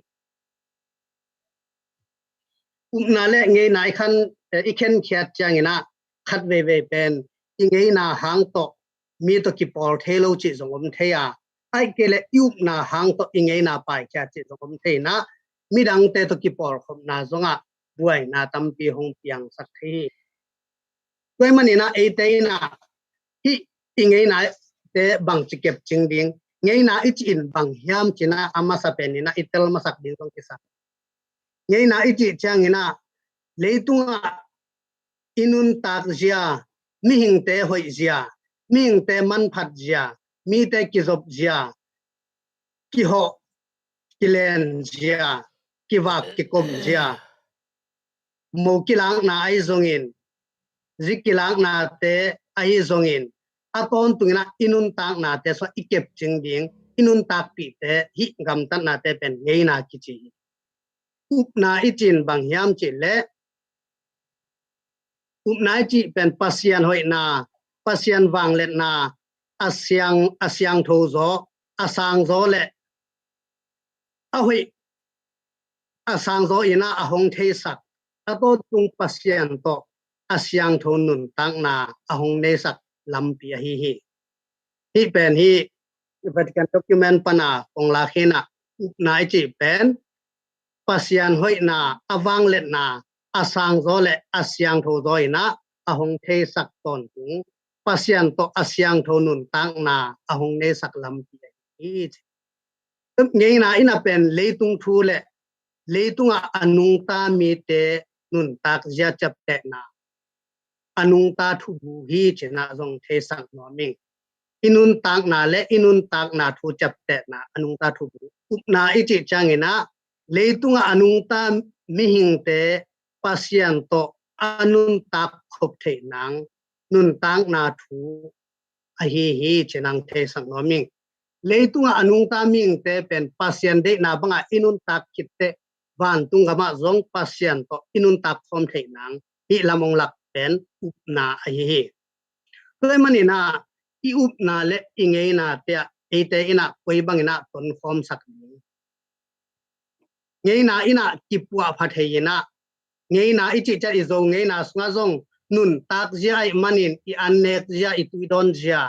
na le ngei na khan ikhen khiat changina khat ve pen ingei na hang to mi to ki por thelo chi zongom theya ai kele yup na hang to ingei na pai kha chi zongom the na mi dang te to ki por khom na zonga buai na tampi hong piang sak thi toy mani na e te na hi ingei na te bang chi kep ching ding ngei na ich in bang hiam china ama sa pen na itel masak ding tong kisa ngei na ichi chang ina leitunga inun tak zia mi hing te hoi zia mi hing te man phat zia mi te ki zop zia ki ho kilen zia ki wak ki kom zia mo kilang na ai zongin zikilang na te ai zongin aton tungina inun tak na te so ikep ching ding inun tak pi te hi gam tan na te pen ngei na ki chi up na ichin bang hiam chi le up na chi pen pasian hoi na pasian wang let na asyang tho zo asang zo le a hoi asang zo ina a hong thei sak ato tung pasian to asyang tho nun tang na a hong nei sak lampi hi pen hi Vatican document pana ong la khena up na chi pen pasian hoi na awang let na asang zo le asyang tho zo ina a hong thei sak ton tung pasian to asyang tho nun tang na a hong nei sak lampi hi ngei na ina pen leitung thu le leitunga anung ta mi te nun tak zia chap te na anung ta thu bu hi chena zong thei sak no ming inun tak na le inun tak na thu chap te na anung ta thu bu up na ichi changina leitunga anung ta mi hing te pasian to anun tak khop the nang nun tang na thu a hi chenang the sang no ming leitunga anung ta ming te pen pasian de na banga inun tak kit te van tunga ma zong pasian to inun tak khom the nang hi lamong lak pen up na a hi toy mani na i up na le ingei na te ate ina koi bangina ton form sak ngei na ina kipua phatheina ngei na ichi cha izo ngei na sunga zong nun tak zia ai manin I annek zia I tuidon zia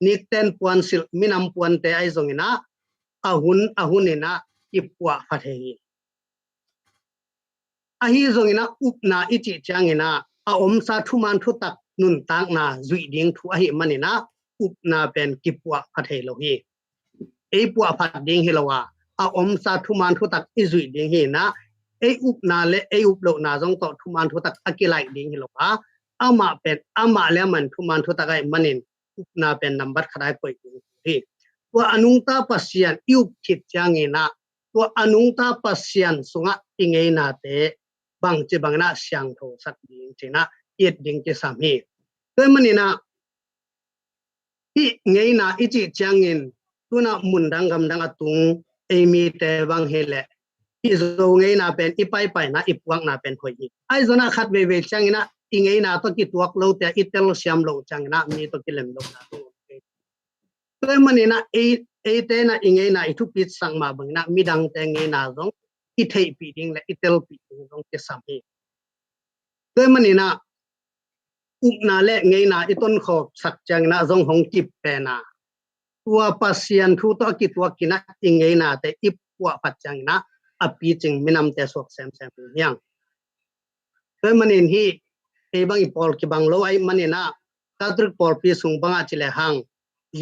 nikten puan sil minam puan te ai zong ina ahun ina kipua phathei ahi zong ina up na ichi chang ina a om sa thuman thu tak nun tak na zui ding thu ahi manina up na pen kipua phathei lo hi ei puwa phat ding hilawa a om sa thuman thu tak izui ding hi na ei up na le ei up lo na jong to thuman thu tak akilai ding hilawa ama pen ama le man thuman thu tak ai manin up na pen number khadai poi hi wa anung ta pasian iup khit changina wa anung ta pasian sunga ingei na te bang che bangna syang tho sak ding china yet ding che sam hi toy manina hi ngei na ichi changin tuna mundang gamdang atung emi te wang hele izo ngei na pen ipai na ipuang na pen khoi ai zona khat ve changina ingei na to ki tuak lo te itel siam lo changina mi to kilem lo na toy manina e te na ingei na ithu pit sang ma bangna midang te ngei na zong I thei pi ding le itel pi ding zong ke sam hi toy manina อุปนาและไงนาอีต้นขอบสักจังนะทรงหงจิบเปนาตัวปัสยันทุตกิตัวกินะอิงไงนาแต่อิบปัวปัจจังนะอปีจึงไม่นำแต่สวกแซมยังเพื่อมันเห็นที่ไอ้บางอีปอลกีบางโลไอ้มันเห็นนะกาตรึกปอลปีสุงบางอาจิเลหัง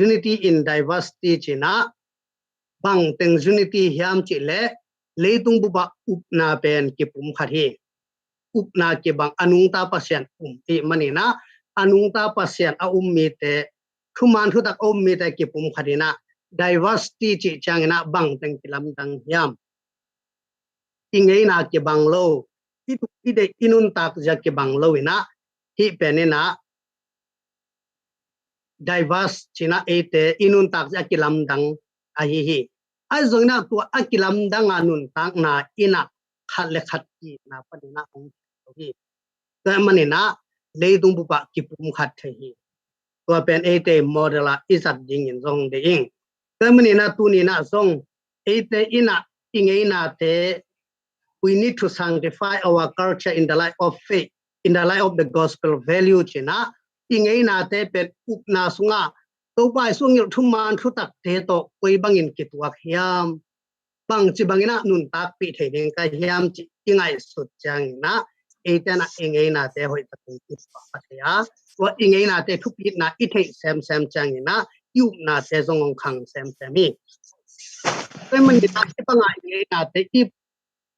unity in diversity จีนะบางเต็ง unity ยามจิเลเลยตุงบุบะอุปนาเป็นกิปุ่มขัดเหอุปนาเก็บบางอนุงตาปัสยันที่มันเห็นนะอนุงตาปัสยันอามีแต่ทุมันทุตักมีแต่กิปุ่มขัดนะ diversity จีจังนะบางเต็งกิลำดังยามอิงไงนาเก็บบางโลที่ได้อินุนตักจะเก็บบางโลวินะที่เป็นนะ diverse จีนะเอเตอินุนตักจะกิลำดังอาฮีไอ้ตรงนั้นตัวกิลำดังอนุนตักนาอินะขัดเล็กขัดกีนะปนินะของที่แต่มันนะเลยตุงบุปะกิปุ่มขัดเทีตัวเป็นเอเตโมเดลอิสัดยิงยินทรงเดียงแต่มันนะตัวนี้นะทรงเอเตอินะอิงไงนาเตwe need to sanctify our culture in the light of faith, in the light of the gospel value. China, ingay nate pet up na sunga. To pa sungil thuman thutak teto koi bangin kitwak hiam. Bang chibangina nun tak pi theding ka hiam chi ingay sut chang na. Etana ingay nate hoy takin kitwa pathya. Wa ingay nate thupit na ithay sem chang na. Yup na te zongong khang sem mi. Kaya man ipangay ingay nate ip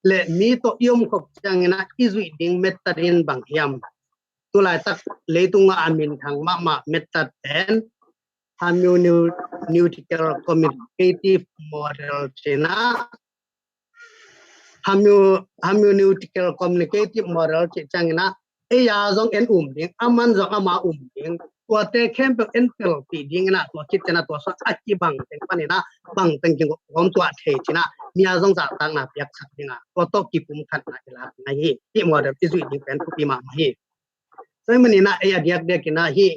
le mi to yom khop chang na izui ding metarin bang hiam tulai tak leitunga amin thang ma metat and hermeneutical communicative model chena hermeneutical communicative model chang na e ya zong en ding aman zong ama dingตัวเตเข้มเป็นเปลปีดิ้งนะตัวคิดจะนะตัวสักอักบังเป็นปนินะบังเป็นกิงผมตัวเทจินะมีอาจงจากต่างนะเปียกสักดิ้งนะตัวโตกิปุ่มขัดนะอีลาในฮีที่โมเดลที่สุดดิ้งเป็นผู้ปีมาฮีซึ่งมันนี่นะเดียกกินะฮี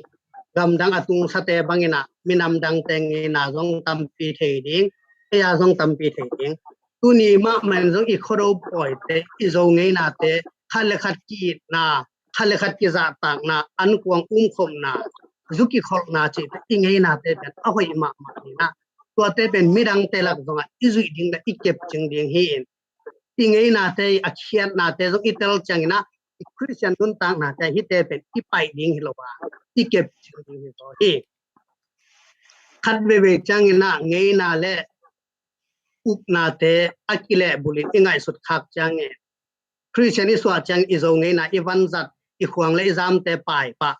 กำดังอตุงสเตบังนะมีนำดังเตงนะจงตำปีเทดิ้งอาจงตำปีเทดิ้งตัวนี้มามันจงอีกคนเราปล่อยเตอีจงไงนะเตขัดเลขัดกีนะขัดเลขัดกีจากต่างนะอันกวงคมนะzuki khol na che ingei na te ben a hoi ma ni na to te ben mirang te lak zonga izui ding da ikep ching ding hi ingei na te akhiat na te zo itel chang na christian dun tang na te hi te ben ipai ding hi lo ba ikep ching ding hi so hi khat be chang na ngei na le up na te akile bulin ingai sut khak chang e christian is wa chang izo ngei na iwan zat I khuang le exam te pai pa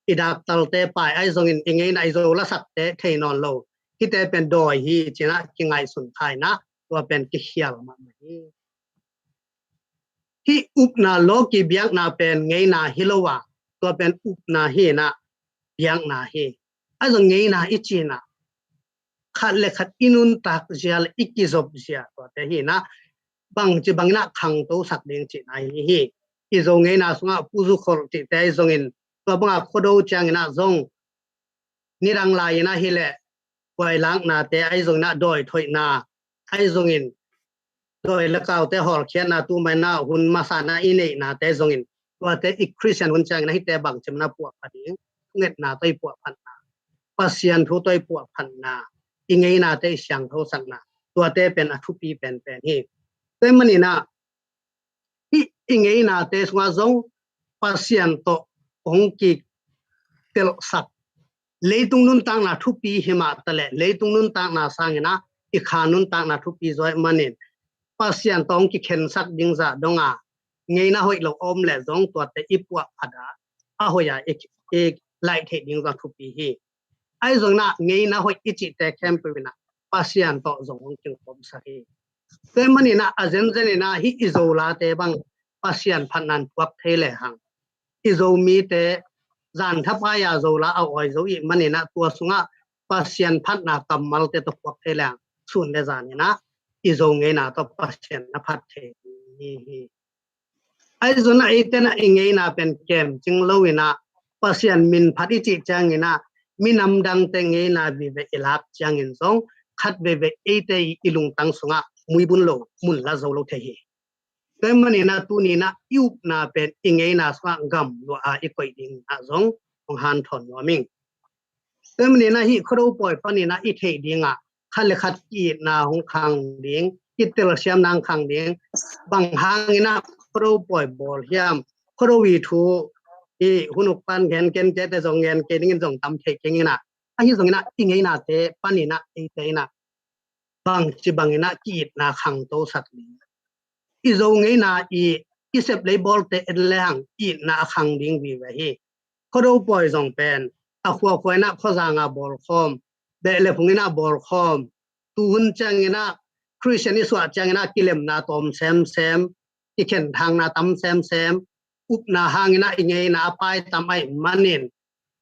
idak tal te pai ai zong in ingei na izo la sak te theinon lo ki te pen doi hi china ki ngai sun thai na to pen ki hial ma hi up na lo ki biak na pen ngei na hilowa to pen up na hi na biak na hi ai zong ngei na ichina khat le khat inun tak jial ikizop sia to te hi na bang chi bang na khang to sak ding chi nai hi izo ngei na sunga puzu khol ti te zong in to banga khodo chang na zong nirang lai na hi le poi lang na te ai zong na doi thoi na ai zong in doi la kaw te hol khian na tu mai na hun ma sa na i nei na te zong in to te ik christian hun chang na hi te bang chim na pu phading nget na toi pu phan na pasian thu toi pu phan na ingei na te siang tho sak na to te pen a thu pi pen hi te mani na hi ingei na te sunga zong pasian to ong ki tel sak leitung nun tang na thu pi hima tale leitung nun tang na sang na I khanun tang na thu pi zoi manin pasian tong ki khen sak ding za donga ngei na hoi lo om le zong to te ipwa phada a hoya ek lai the ding za thu pi hi ai zong na ngei na hoi ichi te kem pe na pasian to zong king pom sa hi te mani na azen zen na hi izola te bang pasian phanan puak thele hang izo mi te zan thapa ya zola a oi zo I mani na tua sunga pasian phat na kamal te to puak thele sun le zan na izo ngei na to pasian na phat the hi ai zona itena ingei na pen kem ching lowina pasian min phat ichi chang ina minam dang te ngei na bi be ilap chang in song khat be be ate ilung tang sunga muibun lo mun la zo lo the hi cái mà này na tu này na yêu na bên in ấy na sang gam lo à ít quậy đình na giống ông han thon lo mình cái mà này na hi khâu bồi phân này na ít hệ đình à khát lệ khát ít na hong khang đình ít tel xiêm nang khang đình bằng hàng na khâu bồi bồi hiam khâu vi thu ý hunuk pan gen cái te giống gen cái đình giống tâm thể cái na anh giống na in ấy na te pan này na ít te na bằng chỉ bằng na ít na khang to sát izo ngei na i sep le bol te edlang i na khang ding vi wa hi khodo poi zong pen a khwa na khozanga bol khom de le phungina bol khom tu hun changina christian iswa changina kilem na tom sem ki khen thang na tam sem up na hangina ingei na pai tamai manin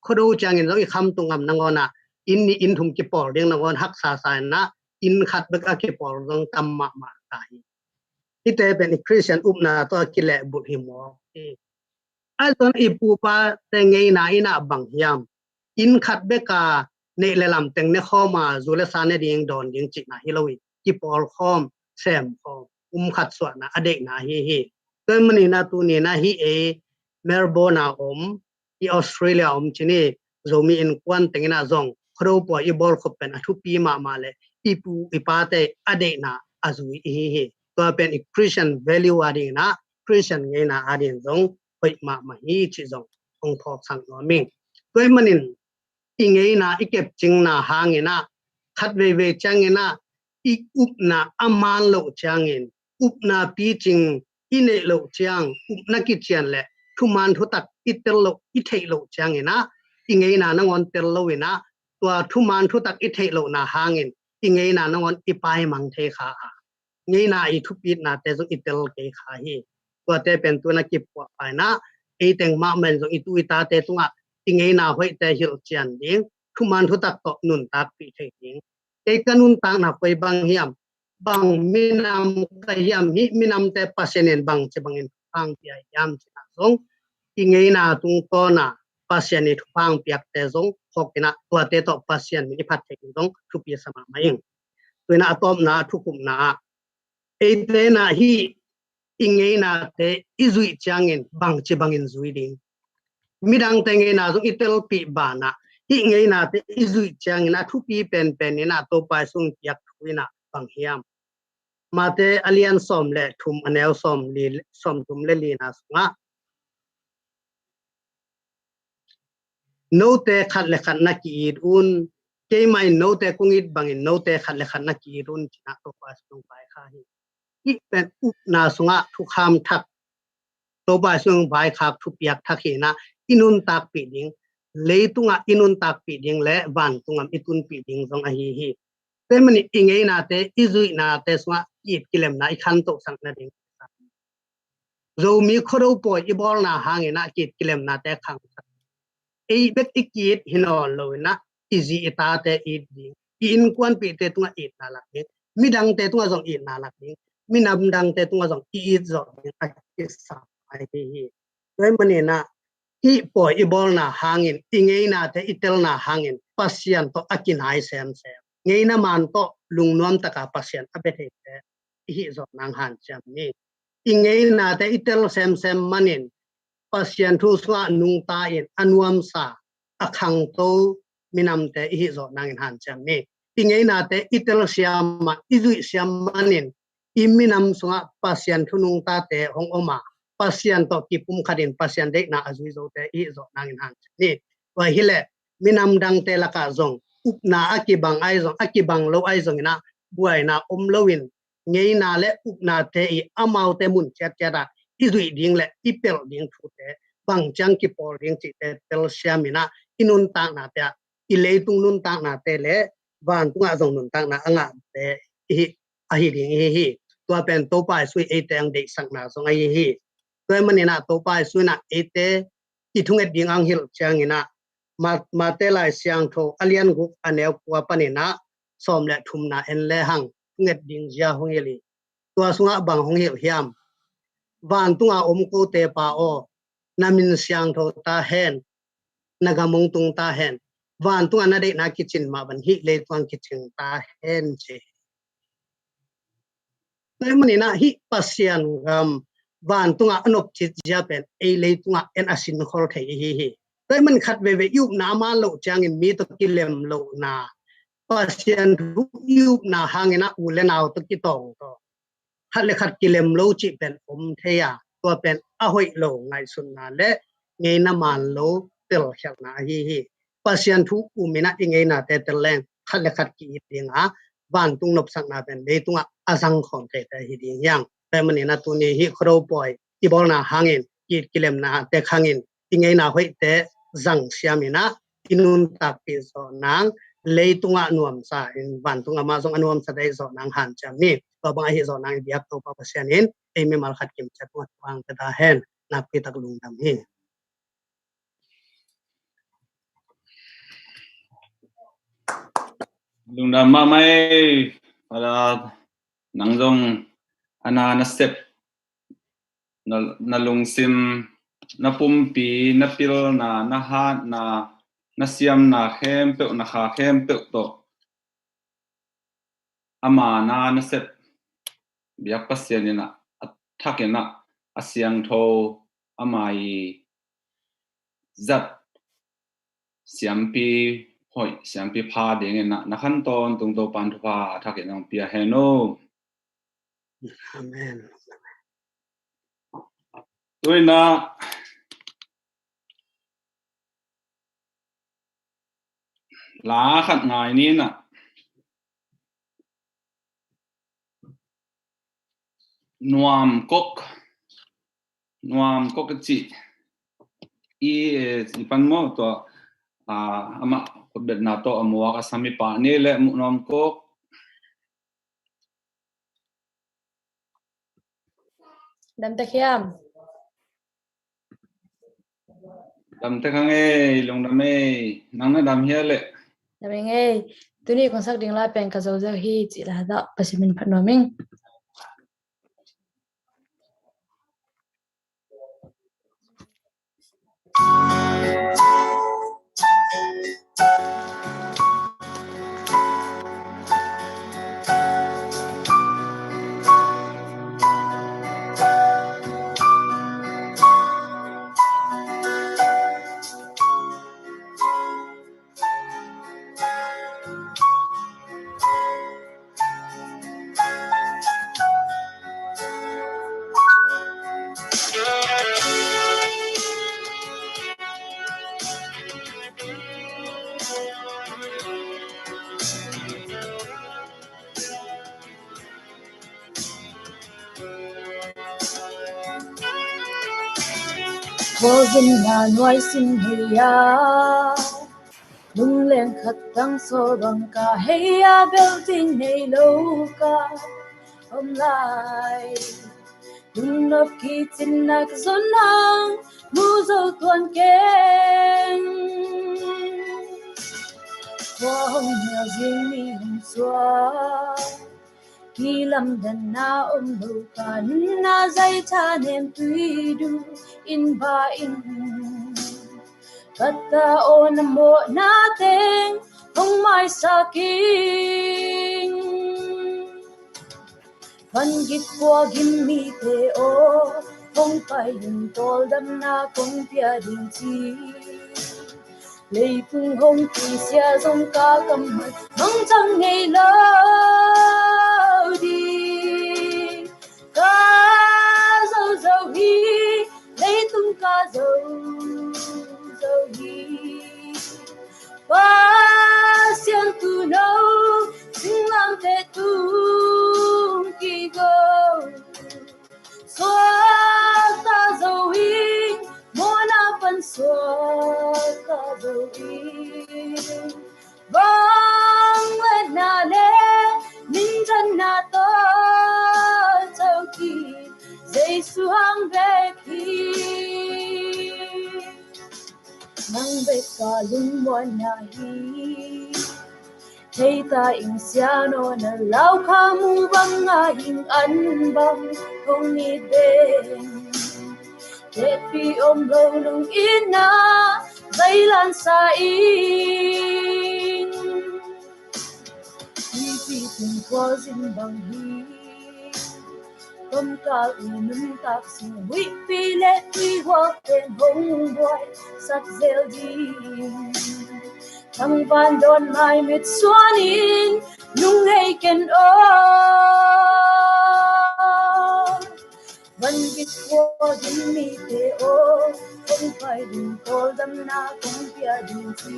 khodo changin zo i kham tungam nangona in thum ki por ding nangon hak sa sa na in khat bek a ki por zong tam ma tai ite ben Christian upna to kile but himo alton ipupa tengei na ina bang hiam in khat beka ne lelam teng ne khoma zule sane ding don ding chi na hilowi ki pol khom sem khom khat swa na ade na hi temani na tu ni na hi e Melbourne i Australia chini zomi in kwan tengina zong khro po i bol khopen athu pi ma le ipu ipate ade na azui hi to pen Christian value ading na Christian ngai na ading zong hoi ma hi chi zong ong thok sang no ming toi manin ingei na ikep ching na hangina khat ve changina ik up na aman lo changin up na pi ching ine lo chang up na ki chian le thuman thu tak itel lo i thei lo changina ingei na nangon tel lo ina to thuman thu tak i thei lo na hangin ingei na nangon ipai mang the kha ngei na i thupit na te zo itel ke kha hi to te pen tu na ki po pa na e teng ma men zo itu ita te tunga ngei na hoi te hil chian ding thuman thu tak to nun tak pi the ding te kanun ta na poi bang hiam bang minam ka hiam hi minam te pasenen bang che bangin phang pi yam china zong ngei na tung to na pasien ni phang piak te zong khokina to te to pasien mi phat the zong thu pi sama mai tuina atom na thukum na ete na hi ingei na te izui changin bang che bangin zui ding midang tenge na zo itel pi bana hi ngei na te izui changin na thu pi pen na to pa sung yak thuina bang hiam mate alian som le thum anel som tum le li na sunga no te khat le khat na ki un ke mai no te kungit bangin no te khat le khat na ki run china to pa sung pai kha hi i pen up na sunga thu kham thak to ba sung bai khak thu piak thak hi na inun tak pi ding leitunga inun tak pi ding le van tungam itun pi ding zong a hi temani ingei na te izui na te sunga it kilem na i khan to sang na ding zo mi khoro po i bol na hangena kit kilem na te khang ei bek ikit hinon lo na izi ita te it ding in kwan pi te tunga it na lak ding midang te tunga zong it na lak ding minam dang te tunga zong it zong sa ai hi toy mani na hi po i bol na hangin ingei na te itel na hangin pasian to akin hai sem ngei na man to lungnom taka pasian abethe te hi zo nang han cham ni ingei na te itel sem manin pasian thu swa nung ta in anuam sa akhang to minam te hi zo nang han cham ni ingei na te itel siam izui siam manin iminam sunga pasian thu nung ta te hong oma pasian to ki pum khadin pasian de na azui zo te hi zo nang han ni wa hile minam dang te laka zong up na akibang ai zong akibang lo ai zong na buai na lowin ngei na le up na te i amau te mun chat da izui ding le ipel ding thu te bang chang ki por ding chi te tel siamina inun ta na te i leitung nun ta na te le van tunga zong nun ta na anga te hi a hi ding hi to pen to pai sui e tang de sang na zong ai hi toy mani na to pai sui na e te ki thung e ding ang hil chang ina ma te lai siang tho alian group anel kwa panina som le thum na en le hang nget ding ja hong yeli to sunga bang hong hil hiam van tunga ko te pa o namin siang tho ta hen nagamong tung ta hen van tunga na de na kitchen ma ban hi le tuang kitchen ta hen che tới mình na hi pasian van tunga anop chit japan a le tunga en asin khol thei hi tới mình khát về yup na ma lo chang in mi to kilem lo na pasian yup na hangena ulenau to kitong to khát le khát kilem lo chi pen theya to pen a hoi lo ngai sun na le ngei na man lo tel khak na hi pasian thu umina ingei na te teleng khát le khát ki dinga van tung nop sak na pen le tunga azang khom te hi ding yang te mani na tu ni hi khro poi ti bol na hangin ki kilem na te khangin ingei na hoi te zang siamina inun tak pi so nang le tunga nuam sa in van tunga ma zong anuam sa dai so nang han cham ni to bang hi so nang biak to pa pasian in e me mal khat kim chat wat wang ta da hen na pi tak lung dam hi lung dam ma mai ala nang zong ana na step na lung sim na pumpi na pil na ha na siam na khem pe na kha khem pe to ama na step biak pasian ina thakena asiang tho amai zat siampi hoi siampi pha ding na khan ton tung to pan thu pha thakena pia heno amen tôi na lá khát ngài ní nè nuam cốc cái chị i pan mo to ama ko bet na to amwa ka sami pa ni le nuam cốc đam ta khiam đam te khang e long đam e nang na đam hia le đam nghe tu ni con sắc ding la pen ka zo zo hi chi la da pasimin phanoming vô dinh là nuôi sinh hiya lung lên khát tăng so bằng cả hiya building này lâu cả hôm nay lung nộp kỳ tin nạc zon nang mu dâu tuan keng hoa hồng nhà riêng mi hồng xóa kỳ lâm đàn na lâu cả na dây cha nem tuy du in ba in kata o namo natin kung may saking panggit ko gimmi te o kung payin tol dam na kung pia din chi lấy phung hồng kỳ xia dòng ca cầm mật mong chẳng ngày lâu đi ca dâu dâu hi lấy tung ca dâu dâu hi qua xiang tu nâu xin làm thế tung kỳ go xóa ta dâu hi muốn upon swata dogi bang na le ninjan na to chauki jesu hang beki nang be ka lung mo na hi thấy ta in siano na lau kha mu bang nga hing an bang không ni bên Tepi om lâu nung ina dây lan sa in Hi pi tung qua zin bang hi Công ca nâng tạc sinh quý phí lệ quý hoa tên hồng boy sắc rêu đi thằng van đồn mai mệt xuân in nung hay ken o văn viết qua din mi te o không phải đừng có đâm na không bia đừng chi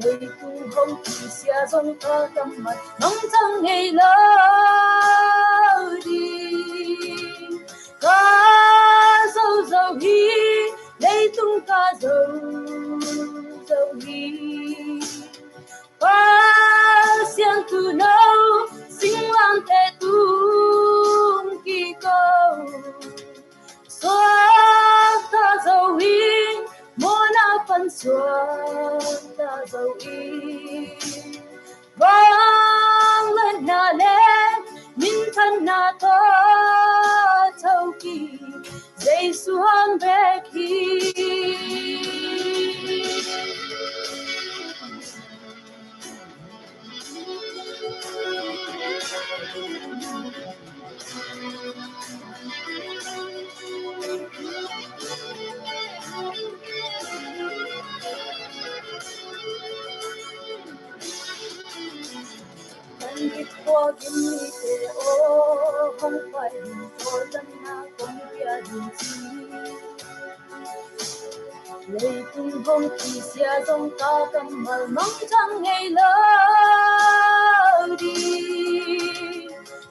lời tu hồng kỳ xia dòng ta tâm mặt nóng trăng ngày lâu đi ca dâu dâu hi lấy tung ca dâu dâu hi ca xiang tu nâu sinh lang te tung kỳ câu xóa ta dâu hi mona pan xóa ta dâu hi vang lên na lên min thân na to thâu kỳ dây xuống về khi anh biết qua kim mi te o không phải đừng có đâm na không bia đừng chi lời tung hồng kỳ xia dòng ta tâm mờ mong trăng ngày lâu đi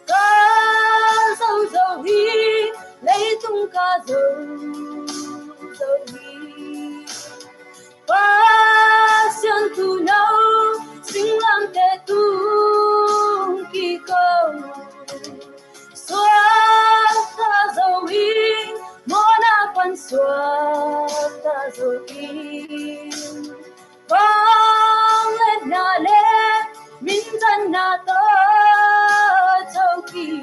ca dâu dâu hi lấy tung ca dâu dâu hi ca xiang tu nâu sinh lang te tung kỳ câu xóa ta dâu hi mona pan xóa ta dâu hi vang lên na lên min thân na to thâu kỳ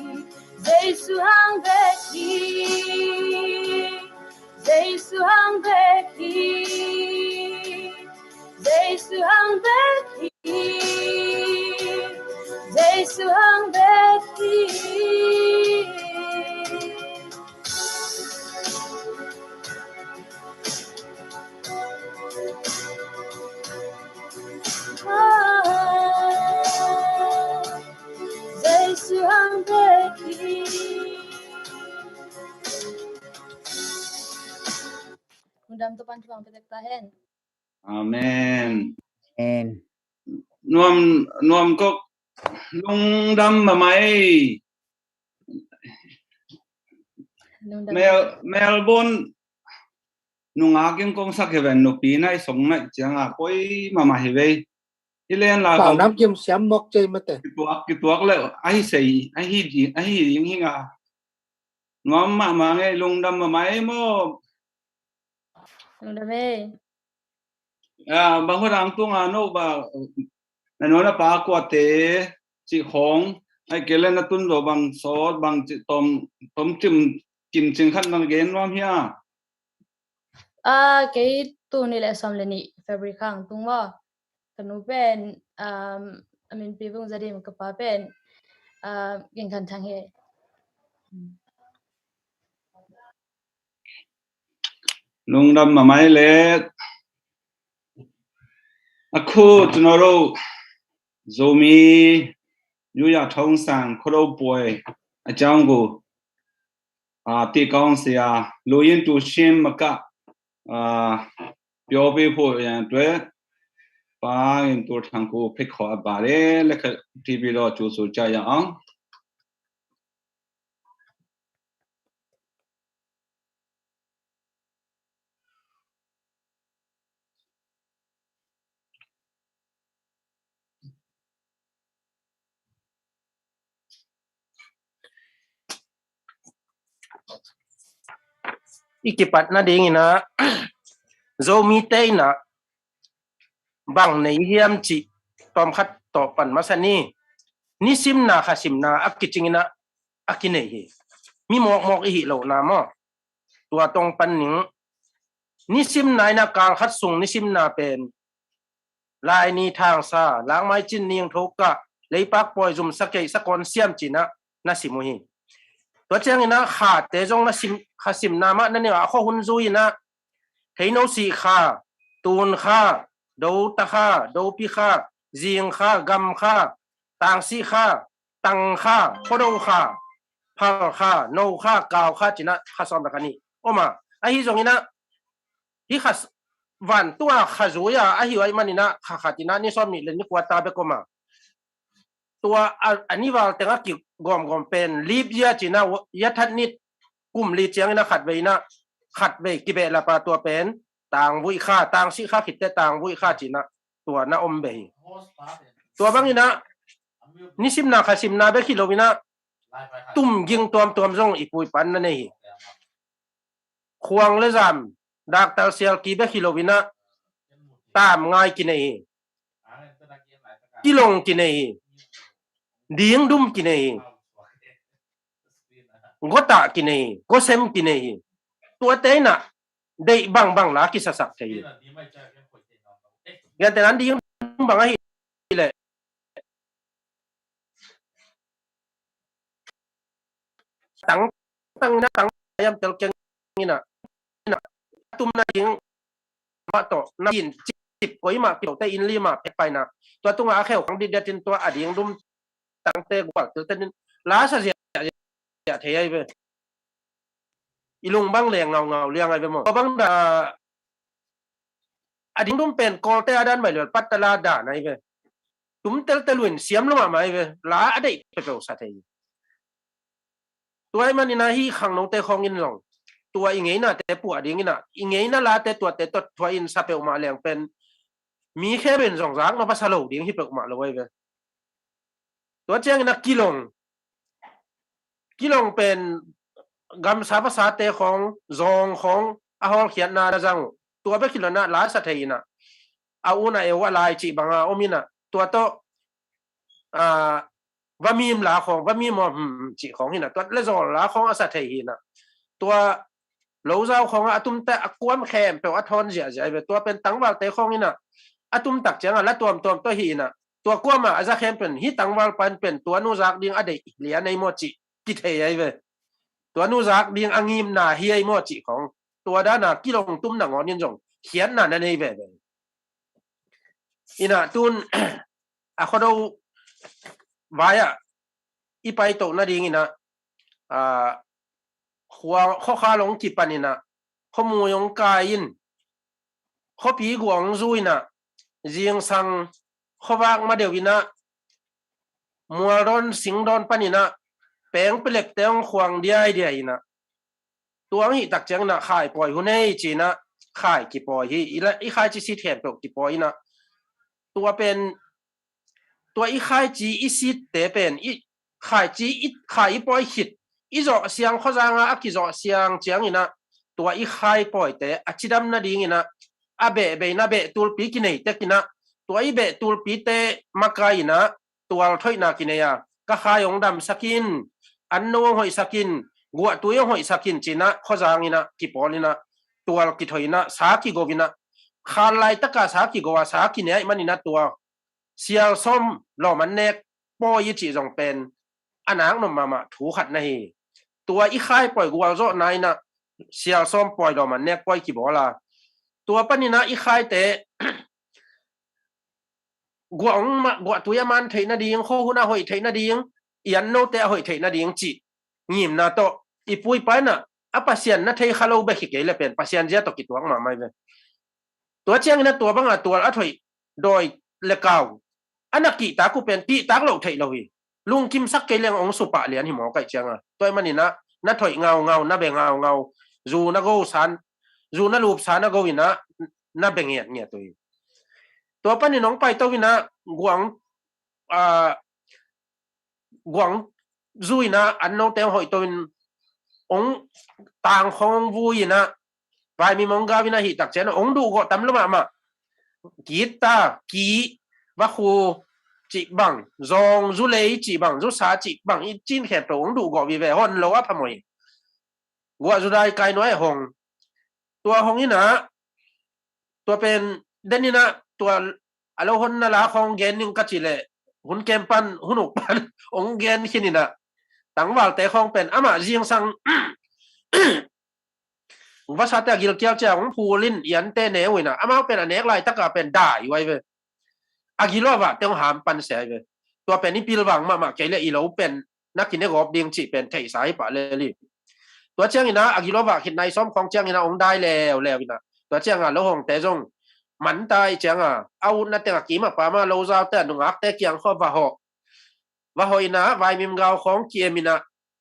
dây xuống về khi dây xuống về khi dây xuống về khi dây xuống về khi dây xuống về khi Undang tu pan tuang petek tahen. Amen. And Nuam kok lung dam mà mày Melbourne nung aking kong sa heaven no pinay song na chang a koi mama heve ilen la bảo nam kim xem mok chơi mà te kituak le ai sei ai hi yung hinga ngom ma nge lung dam mà mày mo Undang me. bang horang tung ano ba ano na pa ko te chi hong ai kelen na tun lo bang sot bang tom chim kim ching khan nang gen wam hia Cái tu ni lại xong lên nhỉ fabric hàng tung mà kanu pen amin pibung jadi makapa pen gen kan thang he lung dam mà mày le aku tunoro zomi yuya thong sang khoro boy a jangu ti kaung sia loyin tu shin maka pyo be pho yan twe pa in tu thang ko phik kho ba le le tv lo chu su cha ya ang ikipat na ding ina zomi te na bang nei hiam chi tom khat to pan masani ni sim na khasim na akiching ina akine hi mi mok hi lo na mo tua tong pan ning ni sim nai na kang khat sung ni sim na pen lai ni thang sa lang mai chin ning thoka leipak poi zum sakai sakon siam china na simu hi ตัวเจ้านี่นะขาดแต่จงละสิมนามะนั่นเนี่ยข้อหุ่นซุยนะเทโนสีขาตูนขาดูตะขาดูปีขาเจียงขากำขาต่างสีขาตังขาโคโดขาพาขาโนขากาวขาจินะข้าซ้อมแบบนี้โอมาไอ้ที่ตรงนี้นะที่ข้าวันตัวข้าจุยไอ้ที่ไว้มันนี่นะข้าจินะนี่ซ้อมนี่เลยนี่กว่าตาเบกมาตัวอันนี้ว่าแต่งกิกอมเป็นลีบยาจินะยะทัดนิดกลุ่มลีเจียงนะขัดไว้นะขัดไว้กิเบละปาตัวเป็นต่างวุ้ยค่าต่างสิค่าขิดแต่ต่างวุ้ยค่าจินะตัวนะอมเบยตัวบางนี่นะนิสิมนาขาสิมนาเบคิโลวินะตุ่มยิงตัวจงอีปุยปันนั่นเองควงเลจามดักตาเซียลกีเบคิโลวินะตามง่ายกินเองกิลงกินเองดีงดุมกินเองกตากินเองกเซมกินเองตัวเตน่ะได้บางลากิสักใจงั้นแต่นั้นดีงดุมบางอะไรเลยตั้งยามเตลเกงนี่นะตุ้มนั่นยิงมาต่อนั่นยินจิบไว้มาเกี่ยวแต่อินลีมาไปนะตัวตุ้งอาแค่ของดิเดตินตัวอดีงดุมตั้งแต่กว่าตัวนั้นล้าเสียเทียไปอีลุงบังแรงเงาเรียงอะไรไปหมดบังดาอดีงดุมเป็นกอแต่อดันไปเลยปัตตลาด่าไหนไปตุ้มเตลุนเสียมลงมาไหมไปล้าอะไรไปเป็นสัตย์ตัวไอ้มันนี่นะที่ขังน้องเตะของอินหลงตัวอิงเงินน่ะแต่ปวดอิงน่ะอิงเงินน่ะลาแต่ตัวอินซาเปออกมาแรงเป็นมีแค่เป็นสองสางมาพัสดุดิ้งที่เปิดออกมาเลยเว้ยตัวเจ้านี่นะกิลงเป็นกำสาภาษาเตะของจงของอาหารเขียนนาดจังตัวเบกิโลน่ะลาสัตย์น่ะเอาอุณาเอวลายจีบังอาอมิน่ะตัวโตว่ามีมลาของว่ามีมอจีของหินะตัวเลจอลาของอาศัยหินะตัวโลเจ้าของอาตุมแต่อกวมแคมเป็นอัทอนเสียใจไปตัวเป็นตังวาลเตของหินะอาตุมตักเจียงและตัวหินะตัวกวมอาจจะแคมเป็นฮิตังวาลเป็นตัวนูจักดิ้งอเดกเหลียในโมจิกิเทยไปตัวนูจักดิ้งอังิมนาเฮียโมจิของตัวด้านน่ะกิลงตุ้มหนังอ่อนยินจงเขียนน่ะนั่นเองแบบอินะตุนเขาดูวายอีไปโตนาดีงี้นะหัวข้อขาลงจิปันนี่นะข้อมูยงกายินข้อผีกวงซุยนะเจียงสังข้อวางมาเดียววินะมัวร้อนสิงร้อนปันนี่นะแปลงเปล็กเตียงขวางเดียนะตัวนี้ตักเจียงนะขายปล่อยหุ่นให้จีนะขายกี่ปล่อยฮีอีขายจีซีเทียนตกกี่ปล่อยนะตัวเป็นตัวอีขายจีอีซีเตเป็นอีขายจีอีขายปล่อยหิดอีจ่อเสียงข้อจางอ่ะกี่จ่อเสียงเจียงนี่นะตัวอีขายปล่อยเตอจิดำนาดีนี่นะอาเบนะเบตูลปีกินเนตกินะตัวอีเบตูลปีเตมากายนะตัวถอยนากินเนี่ยก็ขายองดำสกินอันโน้หอยสกินกัวตัวยหอยสกินจีนะข้อจางนี่นะกี่ปอนี่นะตัวกี่ถอยนะสากิโกวินะขาลายตะกาสากิโกวาสากิเนี่ยมันนี่นะตัวเสียลส้มหล่อมันเนกปอยจีจงเป็นอันนังนมาถูขัดในตัวอีค่ายปล่อยกัวโจนายนะเสียลส้มปล่อยหล่อมันเนกปล่อยกี่บ่ละตัวปนินะอีค่ายเตะกัวตัวยมันเทนดีงโคหุนาหอยเทนดีงยันโนเตะหอยเทนดีงจีงิมนาโตอีปุยไปนะอ่ะปัสยันนะเทคาโลเบกิเกลเป็นปัสยันเจ้าตกิตัวมาไม่เป็นตัวเชียงนะตัวบังอ่ะตัวอัฐอยโดยเลกาวอันนักกีตากูเป็นกีตาเราเทเราฮีลุงคิมสักเกลียงองสุปะเลียนหิมอไก่เชียงอ่ะตัวมันนี่นะนัดถอยเงานับเบงเงาจูนักโกสันจูนักลูบสันนักโกวินะนับเบงเงียตัวปันนี่น้องไปตัววินะกวางจูวินะอันน้องเต้าหอยตัววินองต่างของวูยนะไปมีมองกาวินะหิตักเจนองดูก็ตำละมากีตากีว่าคูจีบังจงจุเลยจีบังจุสาจีบังอีจีนแขกตัวองดูก็วิเวฮอนโลว่าพมวยวัวจุได้ไกลน้อยหงตัวหงนี่นะตัวเป็นเดนนี่นะตัวอโลหนนาลาของเกนนึงกัจจิเลหุ่นเกมปันหุ่นอุกปันองเกนขี้นี่นะ ตังวัลเตะของเป็นอามาเจียงสังภาษาแต่กิลเกียวเจ้าของพูลินยันเตเนวินะอามาเป็นอันเอกไรตะกะเป็นได้ไว้เว้อากิโลวะเตงหามปันเสียเว้ตัวเป็นนี่พิลวังมาเกลอีโลเป็นนักกินเนกอบเดียงจีเป็นไทยสายปะเลยตัวเจ้านี่นะอากิโลวะคิดในซ้อมของเจ้านี่นะองได้แล้ววินะตัวเจ้าอ่ะโลหงเตจงมันตายเจ้าอ่ะเอานัดเตงกีมาปามาโลซาเตนุงักเตเกียงข้อวะหอยนะวายมิมกาวของเกียมินะ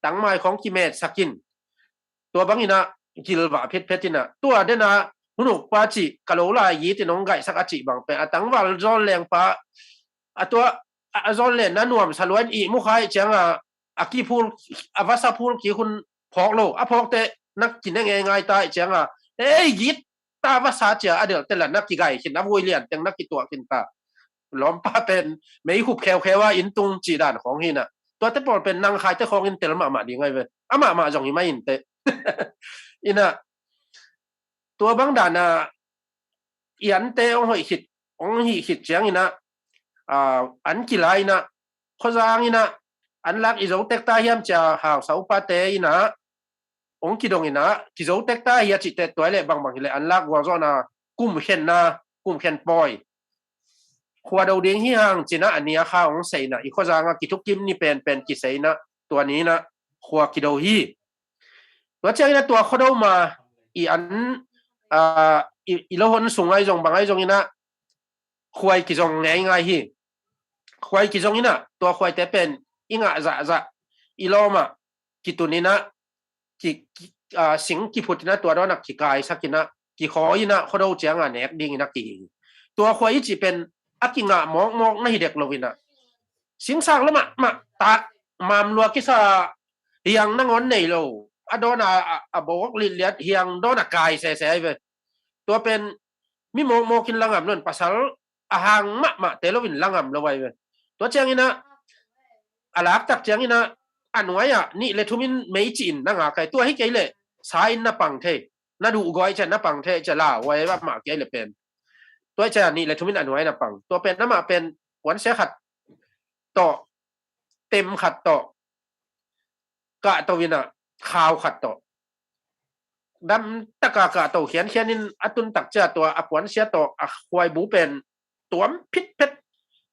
ตั้งไม้ของกิเมตสกินตัวบังอินะกิลวะเพชรนะตัวเดนะหุนุปาจิกะโลลายีตินงไก่สักอจิบังเป็นตั้งวัลจอนแรงปะตัวจอนเลนนั้นนวมสลวนอีมุขายเจ้าอากีพูลอวสาพูลกี่คุณพอกโลพอกเตนักกินได้ง่ายๆตายเจ้ายีตตาวสาเจ้าเดี๋ยวแต่ละนักกิไก่ขินนับวุยเลียนแต่นักกิตัวกินตาล้อมป้าเป็นไม่ขุบแควว่าอินตุงจีด่านของหินะตัวเตปอลเป็นนางขายเตของอินเตลมาดีไงเว้ยมาจงอีไม่อินเตอินะตัวบางด่านยันเตองหอยขิดเจียงอินะอันกีฬาอินะข้อจางอินะอันลักอิโจเตกตาเฮียมจะหาวสาวปาเตอินะองกิดงอินะกิโจเตกตาเฮียจิตเตตัวเล่บางเลยอันลักวางจอนะกุมเข็นปอยขวดเอาเดียงที่ห่างจีน่าอันนี้ข้าวของใส่นะอีกข้อจางกิทุกกิมนี่เป็นกิใส่นะตัวนี้นะขวดกิโดฮีตัวเจ้านี่ตัวข้อเดามาอีอันอีโลหนสูงไอ้จงบางไอ้จงนี่นะควายกิจงง่ายฮีควายกิจงนี่นะตัวควายแต่เป็นอิงะจะอีโลมากิตุนี่นะกิสิงกิพุทธนะตัวเรานักกิกายสักกินะกิขอยินะข้อเดาเจียงเนกดิ้งนักกิตัวควายจีเป็นอากิงะมองไม่เด็กโลวินะสิงสังแล้วมาตัดมามลัวกิซาเฮียงนั่งอ่อนในโลอโดนาบอกลิเลียดเฮียงโดนกายเสียไปตัวเป็นมิโมกินลังอ่ำนั่นภาษาอาหางมาเตลวินลังอ่ำเราไว้ตัวเจียงนี่นะอาลักตักเจียงนี่นะอันไว้นี่เลทุมินไม่จีนนั่งไก่ตัวให้ไก่เลยสายนับปังเทน่าดูก้อยจะนับปังเทจะล่าไว้ว่ามาไก่เลยเป็นตัวเจ้านี่เลยทุมินอันไว้นับปังตัวเป็นน้ำมาเป็นวันเสียขัดต่อเต็มขัดต่อกะตัววินะข่าวขัดต่อดำตะกากะตัวเขียนนินอตุนตักเจ้าตัวอปวนเสียต่อควายบูเป็นตัวพิษเพชร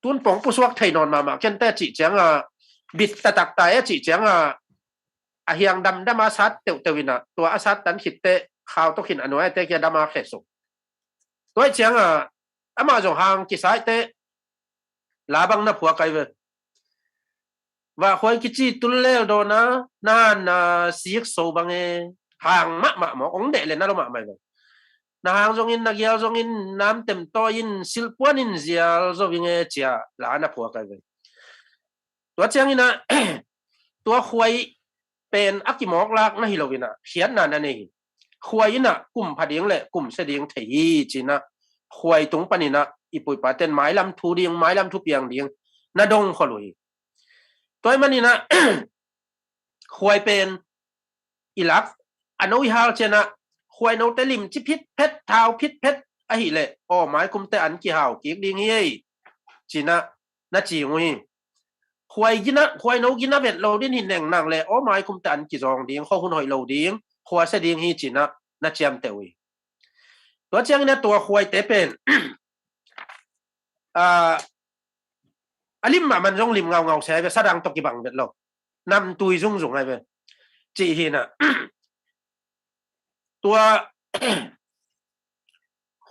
ตุนปองผู้สวักไทยนอนมาเช่นแต่จีเจียงบิดตะตักตายจีเจียงเฮียงดำมาซัดเตวินะตัวอาซัดตันขิดเตะข่าวต้องขินอันไว้เตะเกียดำมาเขสุตัวเจียงมาจงหางกิสายเตะลาบังนับหัวไกเวว่าควายกิจิตุลเลวโดนะนานสีกโซบังห่างมะหมอองเดเลยนะเราไม่เลยนะห่างจงอินนักยาวจงอินน้ำเต็มตัวอินสิลปวนินเสียจงอินเจียลานับหัวไกเวตัวเจียงนี่นะตัวควายเป็นอักกิมอกลากนะฮิโลวินะเขียนนานนั่นเองควายน่ะกลุ่มผดเดียงเลยกลุ่มเสดียงไทยจีนะควายตรงปนินะอีปุยปาเต้นไม้ลำทูเดียงไม้ลำทูเปียงเดียงนาดงขลุยตัวมันนี่นะควายเป็นอีลักอันนู้ยฮาลเจนะควายโนเตลิมจิพิษเพชรเท้าพิษเพชรอะหิเลยโอ้หมายคุมแต่อันกี่ฮาวกี่ดิ้งเฮ้ยจีนะน่าจีงวยควายกินนะควายโนกินนะเบ็ดเราดิ้นหินแหน่งนั่งเลยโอ้หมายคุมแต่อันกี่จองดิ้งข้อคุณหอยเราดิ้งควายเสดิ้งฮีจีนะน่าเจียมเตวีตัวเจียงเนี่ยตัวควายเตเป็นลิมมันจงลิมเงาใช่ไหมสะดังตกิบังเบ็ดเรานำตุยซุ่งไงไปจีฮีน่ะตัว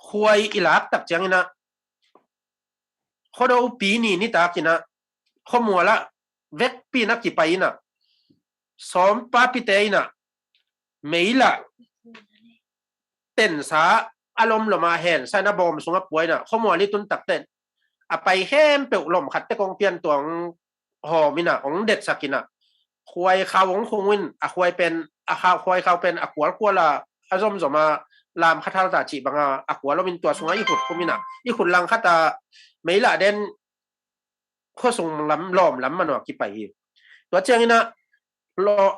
ควายอีหลักตักจังนะเขาดูปีนี่ตากินะข้อมัวละเวกปีนักกี่ไปนะซ้อมป้าพิเตยนะไม่ละเต้นสาอารมณ์ลงมาเห็นใส่หน้าบอมสงบป่วยนะข้อมัวนี่ตุนตักเต้นไปแค่เปลวลมขัดตะกองเปลี่ยนตัวหอมินะของเด็ดสักกินะควายข้าวของคงวินควายเป็นข้าวควายข้าวเป็นขวดละอารมณ์สมาลามคาทาตาจีบางขวดเราเป็นตัวสงฆ์อีขุดคุมินะอีขุดลังคาตาไม่ละเด่นข้อส่งล้อมมันว่ากี่ไปตัวเจ้านี่นะ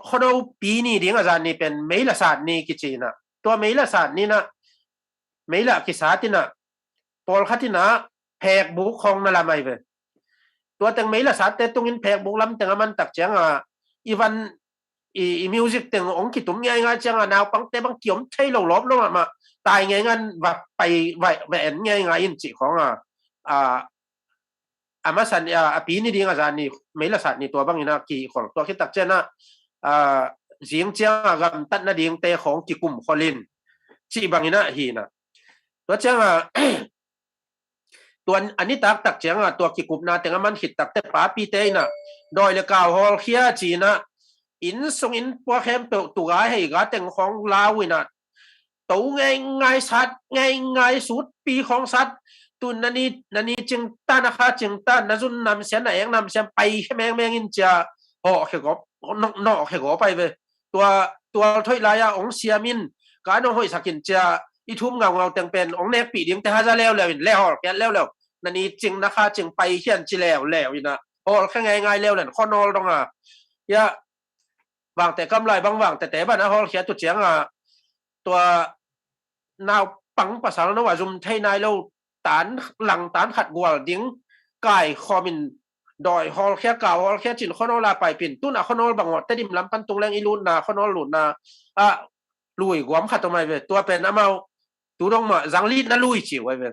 เขาดูปีนี้เดียงอาจารย์นี่เป็นไม่ละศาสตร์นี่กิจีนะตัวไม่ละศาสตร์นี่นะไม่ละกิสาตินะปอลคัตินะแพกบุกของนั่นละไม่เว้ตัวแต่งไม่ละศาสตร์แต่ตรงนี้แพกบุกล้ำแต่งมันตักเจียง อีวันอีมิวสิกเต็งองค์กิตุมง่ายๆจังนาวปังแต่บางเกี่ยมใช่เราลบลงมาตายง่ายงั้นว่าไปแหวนง่ายๆอินจิของมาสันปีนี้ดีงอาจารย์นี่ไม่ละสัตว์นี่ตัวบางนะกี่ของตัวคิดตักเจนะเสียงเจ้ากันตัดนาดีงเตะของกี่กลุ่มคอลินจีบางนะฮีนะตัวเจ้าตัวอันนี้ตักเจ้าตัวกี่กลุ่มนะแต่มันหิดตักแต่ป้าปีเตยนะโดยเลกาวฮอลเคียจีนะอินส่งอินพวกแคมตัวให้กาแต่งของลาวินะตัวง่ายสัตว์ง่ายสุดปีของสัตว์ตุนนันนี่จึงต้านนะคะจึงต้านนั่นจุนนำเสียนเองนำเสียนไปแค่แมงอินจะห่อแค่ก็นอกแค่ก็ไปเว้ตัวถ้วยลายองเสียมินการน้องห้อยสักินจะอีทุ่มเงาแต่งเป็นองเนกปีเดียงแต่ฮาจะแล้วแกแล้วนันนี่จึงนะคะจึงไปเขียนจีแล้วอีนะห่อแค่ง่ายแล้วเนี่ยข้อนอลตรงยะบางแต่กำไรบางแต่บ้านห่อเขียนตัวเจียงตัวนาวปังภาษาโนวาจุมไทยนายเราตานหลังตานขัดกัวดิ้งไก่คอมินดอยฮอลแค่เก่าฮอลแค่จินข้อนอลาไปปิ่นตุ้นข้อนอลบางแต่ดิมลำปันตุงแรงอีลุนนาข้อนอลหลุนนาลุยกวมขัดทำไมเวตัวเป็นอามาตัวต้องมาจังลีน่าลุยจิ๋วไว้เว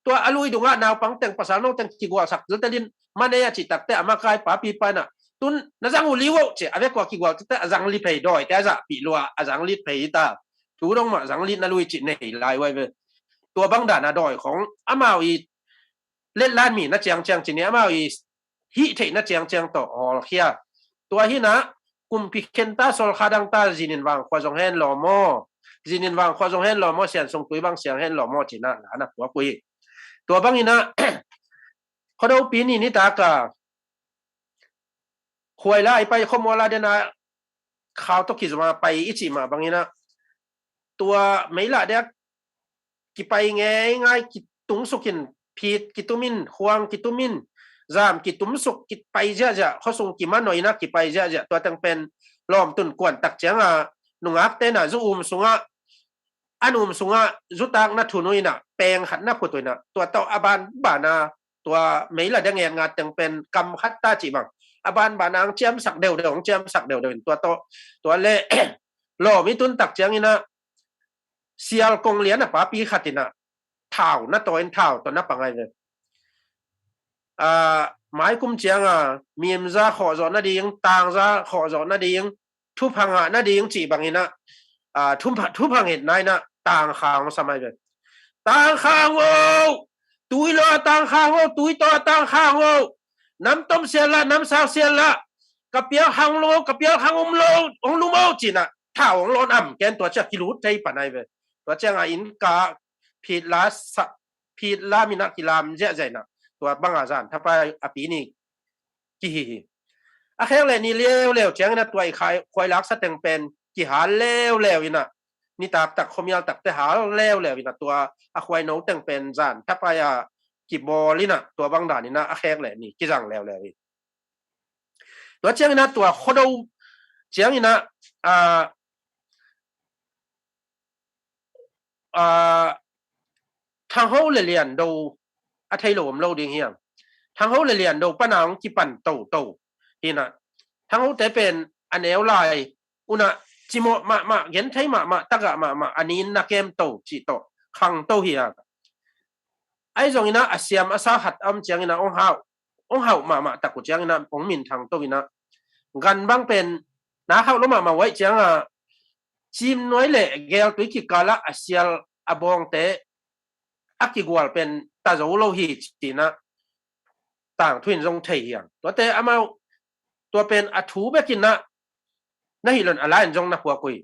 ตัวอลุยดงนาวปังแต่งภาษาโนแต่งจีกัวสักแต่ดินมันเนี่ยจิตตักแต่อามาไก่ป้าปีไปน่ะตุ้นน่าจังอุลิวเจ้าเวกว่ากีกัวแต่จังลีเพย์ดอยแต่จะปีลัวจังลีเพย์ตาตัวต้องมาจังลีน่าลุยจิในลายไว้เวตัวบังดานาดอยของอามาอีเล่นล้านมีนะเจียงจีนี้อามาอีฮิเทนะเจียงต่อฮอลเคียตัวฮินะกุมพิเคนตาโซลคาดังตาจินินวางควาจงเฮนหล่อมอจินินวางควาจงเฮนหล่อมอเสียนทรงตุยบางเสียงเฮนหล่อมอจีน่าหลานะหัวปุยตัวบางอีนะเขาดูปีนี้นี่ตากาควยไล่ไปขโมยลาเดนะข่าวตกิจมาไปอิจิมาบางอีนะตัวไม่ละเด็กกิไปง่ายกิตุงสุกินพีดกิตุมินควงกิตุมินจามกิตุมสุกกิไปเจ้าเขาส่งกิมันหน่อยนะกิไปเจ้าตัวตั้งเป็นล้อมตุนกวนตักเจียงนุงอักเตนะจูสุงอันสุงจุตักนัทุนุยนะแปลงขัดนับตัวนะตัวเต่าอบานบานาตัวไม่ละได้เงินงานตั้งเป็นกำขัดตาจีบังอบานบานางเจียมสักเดียวของเจียมสักเดียวตัวเล่ล้อมิตุนตักเจียงนี่นะเสียลกงเลียนป้าปีขัดตินะเท่านะตัวเองเท่าตัวนับปังไงเลยหมายกุมเจียงมีมซาขอจอนาดีงต่างซาขอจอนาดีงทุพังนาดีงจีบางนี่นะทุพังเห็นนายนะต่างข้างสมัยเลยต่างข้างโว้ตุยล้อต่างข้างโว้ตุยต่อต่างข้างโว้น้ำต้มเสียละน้ำสาวเสียละกระเปียวหังโลกระเปียวหังโลองลุโมจีนะเท่าของโลนแกนตัวจะกิรุใจปานไงเลยตัวเจ้าอินกาพีลามินักกีฬามเจ้าใจนะตัวบังอาจารย์ถ้าไปปีนี้กี่แค่เลยนี่เลี้ยวเจ้านะตัวไอ้ควายลักษณ์แต่งเป็นกี่หาเลี้ยวอีน่ะนี่ตักคมยาวตักแต่หาเลี้ยวอีน่ะตัวควายน้องแต่งเป็นจานถ้าไปกี่บอลนี่น่ะตัวบังดานี่นะแค่เลยนี่กี่จังเลี้ยวตัวเจ้านะตัวโคดูเจ้านี่นะทางเขาเรียนดูอาไทยหลวมเราดีเฮียงทางเขาเรียนดูป้านางกี่ปั่นโตนี่นะทางเขาแต่เป็นอันเอลไลอุณะจิโมมาเห็นไทยมาตะกะมาอันนี้นักเกมโตจิโตขังโตเฮียไอ้ตรงนี้นะอาเซียมอาซาหัดอัมเจียงนี่นะองเฮามาตะกุเจียงนี่นะองมินทางโตนี่นะกันบ้างเป็นนะเขาลงมาไว้เจียงจิมน้อยเละเกลตุยกิกาละอาเซียลอบองเตอักกิกวาลเป็นตาโจโลหิตนะต่างทวินทรงเทียงตัวเตอามาตัวเป็นอัถูเบกินนะนั่นหิลนอะไรจงนะหัวกุย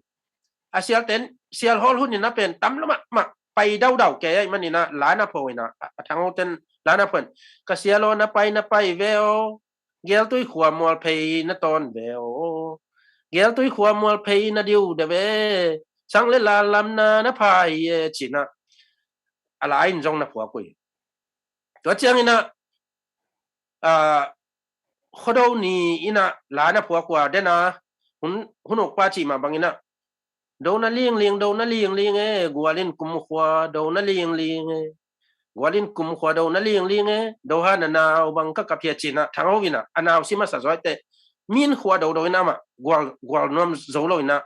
อาเซียลเต็นเซียลฮอลหุ่นนี่นะเป็นตั้มละมาไปเดาแกมันนี่นะหลายนะพอยนะทางเต็นหลายนะเพิ่นกเซียโลนะไปเวลเกลตุยขวามอลเพย์นะตอนเวลเกลตุยขวามอลเพย์นะดิวเดเวสังเลลาลำนะพายจีนะอะไรจงนะผัวกุยตัวเจ้านี่นะเขาดูนี่อินะหลานนะผัวกว่าเดนะหุ่นอกป้าจีมาบางอินะโดนน่ะเลี้ยงโดนน่ะเลี้ยงกัวลินกุมขวาโดนน่ะเลี้ยงกัวลินกุมขวาโดนน่ะเลี้ยงโดฮานะนาวบางก็กับเพียจีนะทางเขาวินะอนาวซิมาสะจอยแต่ มินขัวโดยน้ำกวลน้ำโซโลนะ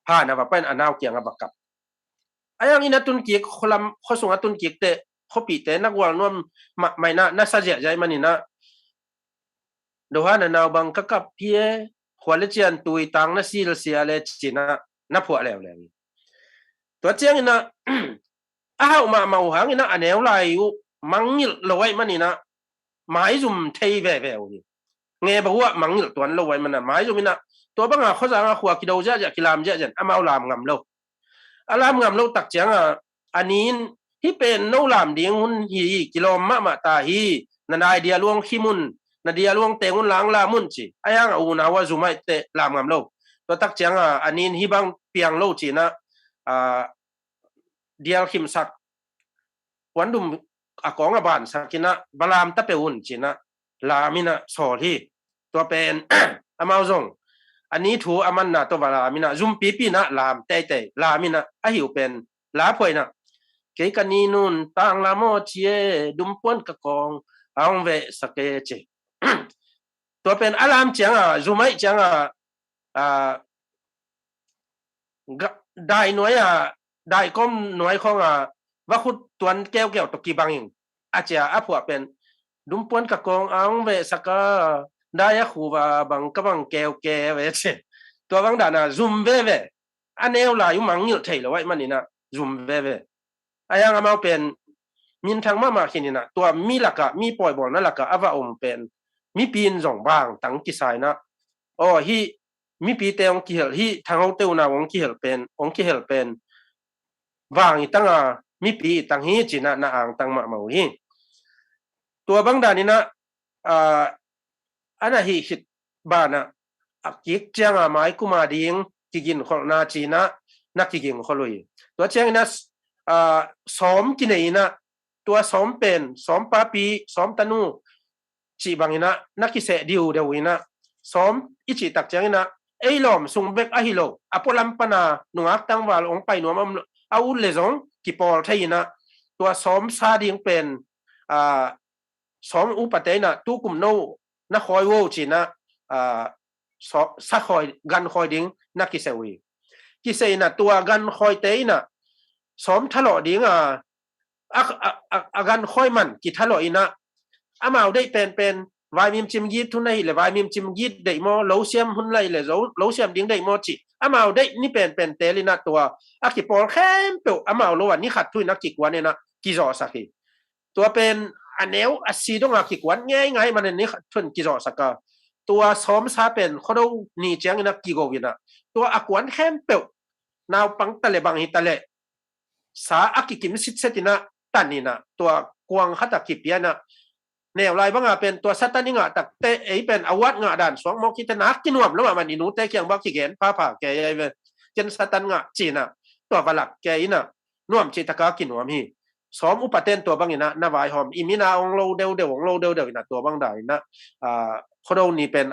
ผ่านว่าเป็นอนาวเกียงบักกับไอ้ยังอินาตุนกิกคนละข้อส่งตุนกิกเตะข้อปีเตะนักกวลน้ำไม่น่าสัจจะใจมันนี่นะดูฮะนาวบังกับเพียขวาเลเจียนตุยตังน่าซีลเซียเลจีน่ะนับผัวแล้วตัวเจียงนี่นะมาหังนี่นะอันเอวลายอยู่มังยิลลอยมันนี่นะหมายจุ่มเทย์แววนี่เงี้ยบอกว่ามังยิลตัวนั้นลอยมันนะหมายจุ่มนี่นะตัวบางเขาจะเอาขวากิโดจะกิลามจะเอาลามงำโลลามงำโลตักเจียงอันนี้ที่เป็นโนลามเดียงหุ่นฮีกิโลมะตาฮีนันไอเดียลวงขี้มุนนาเดียลวงเตงุนล้างลามุนจีไอ้ยังอูน่าว่าจุไม่เตะลามงำโลตัวตักเจียงอันนี้ที่บางเปียงโลจีนะเดียลขิมสักวันดุมกองบานสักินะบาลามตะเปอุนจีนะลามินะสอที่ตัวเป็นอามาซงอันนี้ถูอามันนะตัวบาลามินะซุมปีนะลามเตลามินะหิวเป็นลาป่วยนะเกกันนีนุนตังลาโมเชียดุมปวนกะกองเอาเวสเกเจตัวเป็นอารามเจียงซุไม่เจียงได้หน่วยได้ก้มหน่วยของว่าคุณตัวแก้วตกกี่บางอย่างอาจจะผัวเป็นดุมปวนกะกองเอาเวสกะได้ขู่ว่าบางกังแก้วเวชตัวบางด่านซุมเวอันนี้เราอยู่มังอยู่ไทยแล้วไว้มันนี่นะซุมเวไอ้ยังมาเป็นมินทางมาขี้นี่นะตัวมีหลักมีปล่อยบอลนั่นหลักว่าเป็นมีปีนส่งบางตั้งกี่สายนะฮีมีปีเตองกี่เหลฮีทางเอาเตวนาองกี่เหลเป็นวางอีตั้งมีปีตั้งฮีจีน่ะอ่างตั้งมาฮีตัวบางด่านนี่นะอันนั้นฮิตบ้านนะกิกเจียงหมายกุมาดิงกินคนนาจีนะนักกินคนลุยตัวเจียงนะซ้อมกินเองนะตัวซ้อมเป็นซ้อมปาปีซ้อมตนูจีบางนะนักกิเสดิวเดียวนะซ้อมอิจิตักเจียงนะไอ้ลมส่งเบกอะฮิโลอพอลัมปนาหนุ่มตั้งว่าลงไปหนุ่มเอาเลซงกิปอลไทยนะตัวซ้อมซาดิงเป็นซ้อมอุปเตนะตู้กลุ่มโนนักคอยโวจีนะสักคอยกันคอยดิ้งนักกิเสวีกิเสนะตัวกันคอยเตยนะซ้อมทะเลาะดิ้งกันคอยมันกิทะเลาะอีนะอามาได้เป็นวายมิมจิมยีดทุนได้เลยวายมิมจิมยีดได้โมโลเซียมทุนได้เลยโลเซียมดิ้งได้โมจิอามาได้นี่เป็นเตลินะตัวกิปอลแค่เปิลอามาโลวันนี้ขัดทุยนักกิกวันเนี่ยนะกิจอสักทีตัวเป็นอันเนวอัศสีต้องกิกวันง่ายมันนี่ทุนกิจอสักตัวซ้อมซาเป็นเขาดูนี่เจียงนักกิโกวินะตัวอักวันแค่เปิลนาวปังตะเลบังฮิตะเลสาอักกิมสิทธิ์เซตินะตันนี่นะตัวกวางขัดกิเปียนะแนวไรบ้างเป็นตัวสัตว์นี่งะตักเตะเป็นอาวัดงะด่านสองมอกิตนักกินวมแล้วมันนี่หนูเตะเกียงบักกิเกนผ่าแกยัยเวจนสัตว์งะจีนะตัวฝรั่งแกอินะนวมจิตกากินวมฮีซ้อมอุปเทนตัวบางนะนาวายหอมอิมินาองโลเดวองโลเดวนะตัวบางได้นะเขาดูนี่เป็น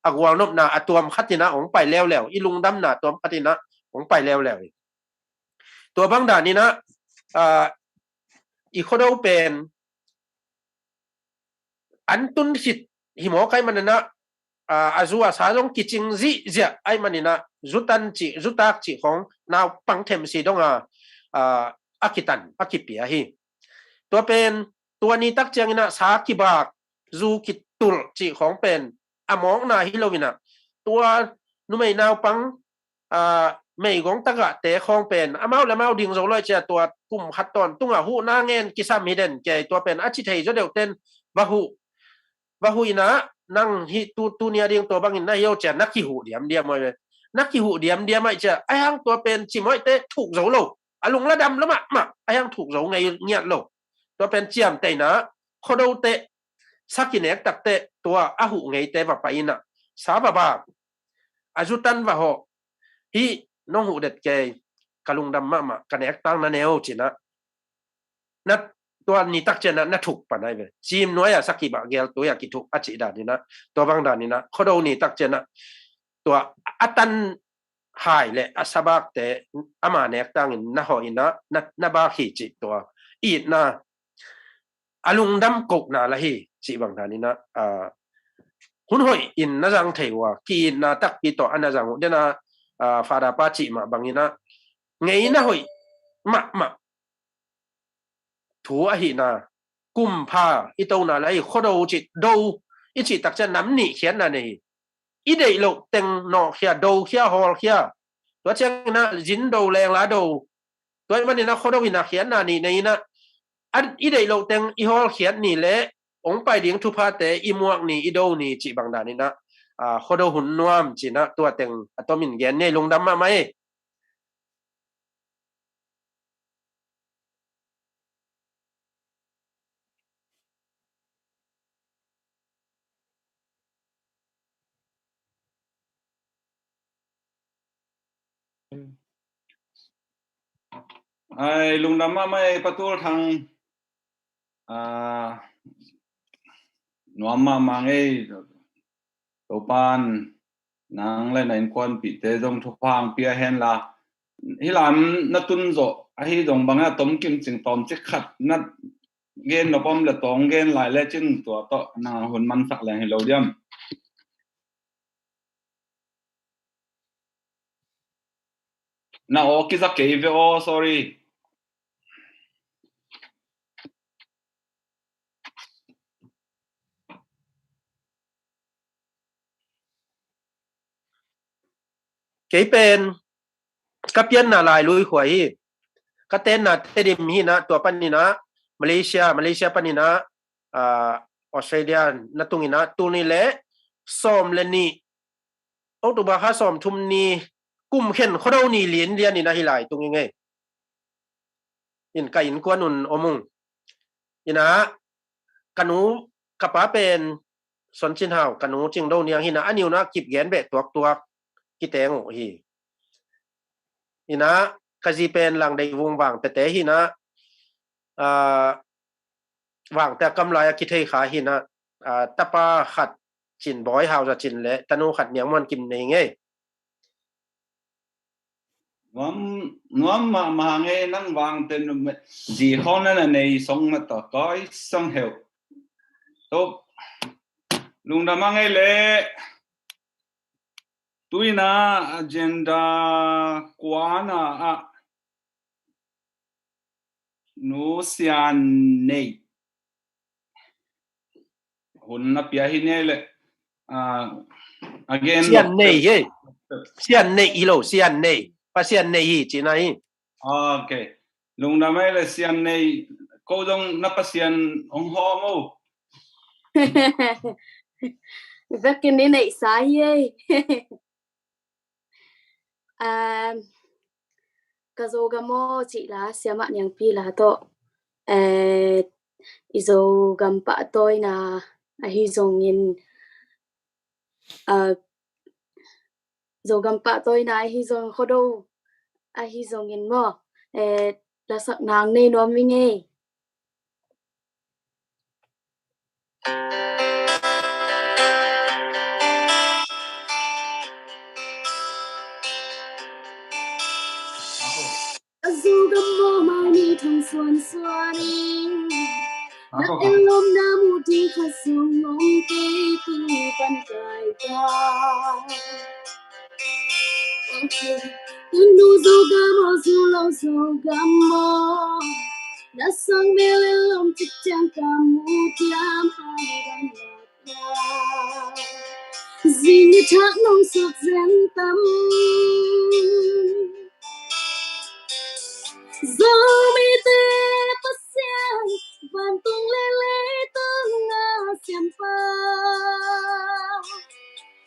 อากวางนบนาตัวมคัตินะองไปแล้วอีลุงดำนาตัวมคัตินะองไปแล้วตัวบางด่านนี่นะอีเขาดูเป็นอันตุนสิทหิมอไกมันนะอาจัวสาลงกิจิงซีเจียไอมันนี่นะจุตักจิของนาวปังเทมซีดงอากิตันอากิเปียฮีตัวเป็นตัวนี้ตักเจียงนะสากิบากจูกิตุลจิของเป็นอมองนาฮิโลวินะตัวนุ่มนาวปังไม่กงตะกะเตะของเป็นอามาแล้วมาดิ่งโซเลยเจ้าตัวกุ่มขัดตอนตุ้งหูหน้าเงินกิซามิเดนแกตัวเป็นอาชิเทยจะเดียวเต้นบาหูอินะนั่งฮิตูเนียเดียงตัวบางอินนะเยาเจนักกิหูเดียมเลยนักกิหูเดียมไม่เจ้าไอ้ฮังตัวเป็นจิมอยเตะถูกโซโลอลุงละดำแล้วมาไอ้ฮังถูกโซไงเงียบโลตัวเป็นเจียมเตะนะเขาดูเตะสักกินเอกตักเตะตัวอาหูไงเตะแบบไปนะสาบาอาจุตันว่าho hiน้องหูเด็ดแกกะลุงดำมากันเอกตั้งนั่นเอวจินะนัดตัวนี้ตักเจนะนัดถูกปะได้เว้ยจีมน้อยสักกี่บาทเกลตัวอยากกินถูกอาจิดานี่นะตัวบางด่านนี่นะเขาดูนี่ตักเจนะตัวอัตันหายเลยอาสบักแต่อามาเนกตั้งนะหอยนะนับาขีจิตัวอีดนะอลุงดำกกนะละฮีจีบางด่านนี่นะ hun hoi in na jang theiwa ki na tak pi to ana jang de na fada pa chi ma bangina ngei na hoi ma thu a hi na kum pha i to na lai khodo chi do i chi tak cha nam ni khian na nei i dei lo teng no khia do khia hol khia to chang na jin do leng la do to man na khodo ina khian na ni nei na an i dei lo teng i hol khian ni le ong pai ding thu pha te i muak ni i do ni chi bang da ni na khodo hun nuam chi na to teng atomin gen nei lungdam ma mai ai lungdam ma mai patul thang nuam ma mangai topan nang le nain kon pi te dong thu phang pia hen la hilam na tun zo a hi dong banga tom kim ching tom che khat na gen no pom le tong gen lai le chin to to na hun man sak le hello diam na o ki za ke ve o sorry cái pen các pian na lai lui khoi ka ten na tedim hi na to pan ni na Malaysia pan ni na Australia na tungina tuni le som le ni o tu ba ha som thum ni kum khen khodo ni lian ni na hi lai tung nge in ka in kwanun omung ina kanu kapa pen son chin hao kanu ching do niang hi na aniu na kip gen be tuak ki teng hi ina kaji pen lang dei wung wang te hi na wang ta kam lai ki thei kha hi na tapa khat chin boy hao ra chin le tanu khat nyang mon kim nei nge nuam ma nge nang wang ten ji khon na nei song na to koi song heu to lungdam ma nge le tuina agenda kwana no sian nei hun na pia hi ne le again sian nei ilo sian nei pa sian nei hi chi na hi okay lungdam mai le sian nei ko dong na pa sian ong ho mo rất cái này sai ấy cái dấu gam mo chị là xem mặt nhang pi là to izo gam pa tôi na hi zong in dấu gam pa tôi na hi zong khodo hi zong in mo là sắc nàng này nó mình nghe dù gam mo mai ni thong xuân xuân nát em lom na mu đi khát sung ngong kê tu pan cài ta tu dù gam mo dù lâu dù gam mo đã sang bê lên lòng chích chang cam mu tiam hai gam nhạt gì như thác nông sụp dần tâm dẫu mi tê bất xiang vàn tung lê lê tung nga xiêm pa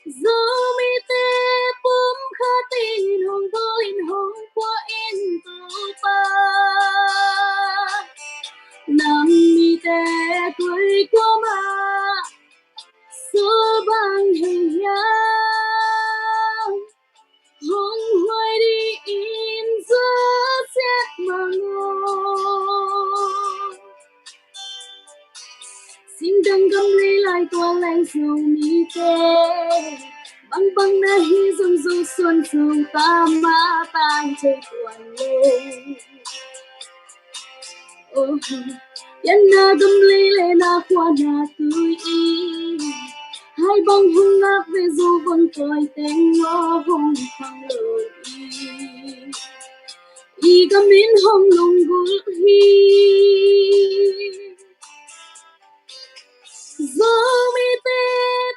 dẫu mi tê bướm khá tin hồng đôi hồng qua in tu pa nam mi tê tuổi qua ma số bằng hình dáng hồng hoài đi in giữa xét mà ngô xin đừng gầm lấy lại tua lại dầu mi tê băng băng na hi dòng dòng xuân dòng ta ma tan chơi tuần lên yan na gầm lấy lệ na qua na tươi in hai bông hung ngạc về dù vẫn coi tên ngõ hung khăng lời y cầm in hông lùng gul hi gió mi tê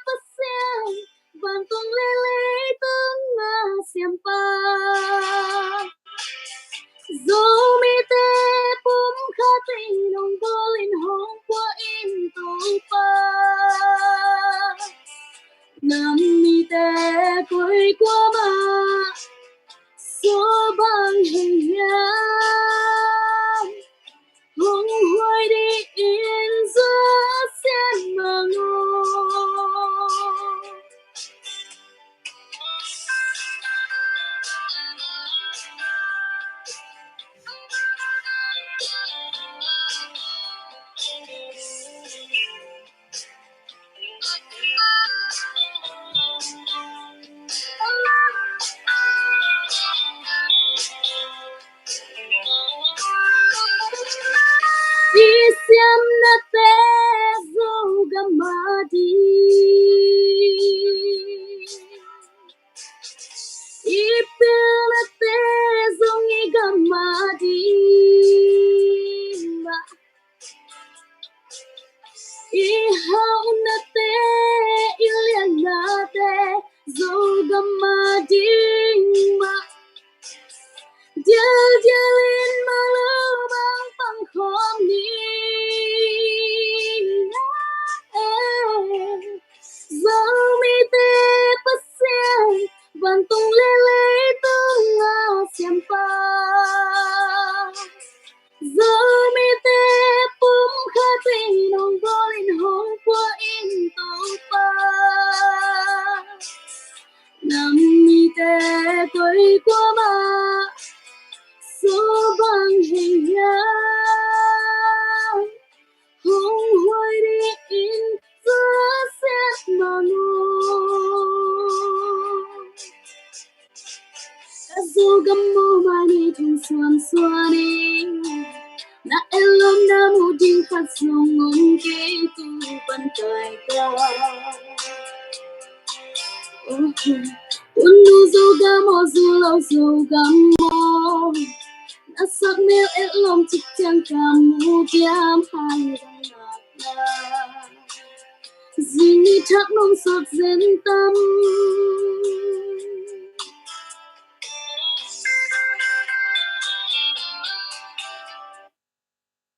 bất xiang vàng tung lê lê tung nga xiêm pa gió mi tê bum khá tình đồng vô linh hong qua in tô pa nam mi tê quay qua mà số bằng hình nhang hong hoài đi in giữa sen mờ ngô Isiam na te zogamadi Ipil na te zongigamadi Ihaw na te ilian na te zogamadi Dil dilin malubang pangkhom ni Zomi te pasien Bantung lele tung nga siampa Zomi te pum khati nong bolin hong qua in to pa Nam mi te tôi qua ma số bằng hình nhang hong hoài đi in giữa xét mà ngô ta dù găm mô mà đi thùng xuân xuân na elom na mu ding khát sông ngôn kê tu ban cài ta unu dù gamo dù lâu dù gamo Asak mel elom cikcang kamu diam hai rana Zini tak nom sot zentam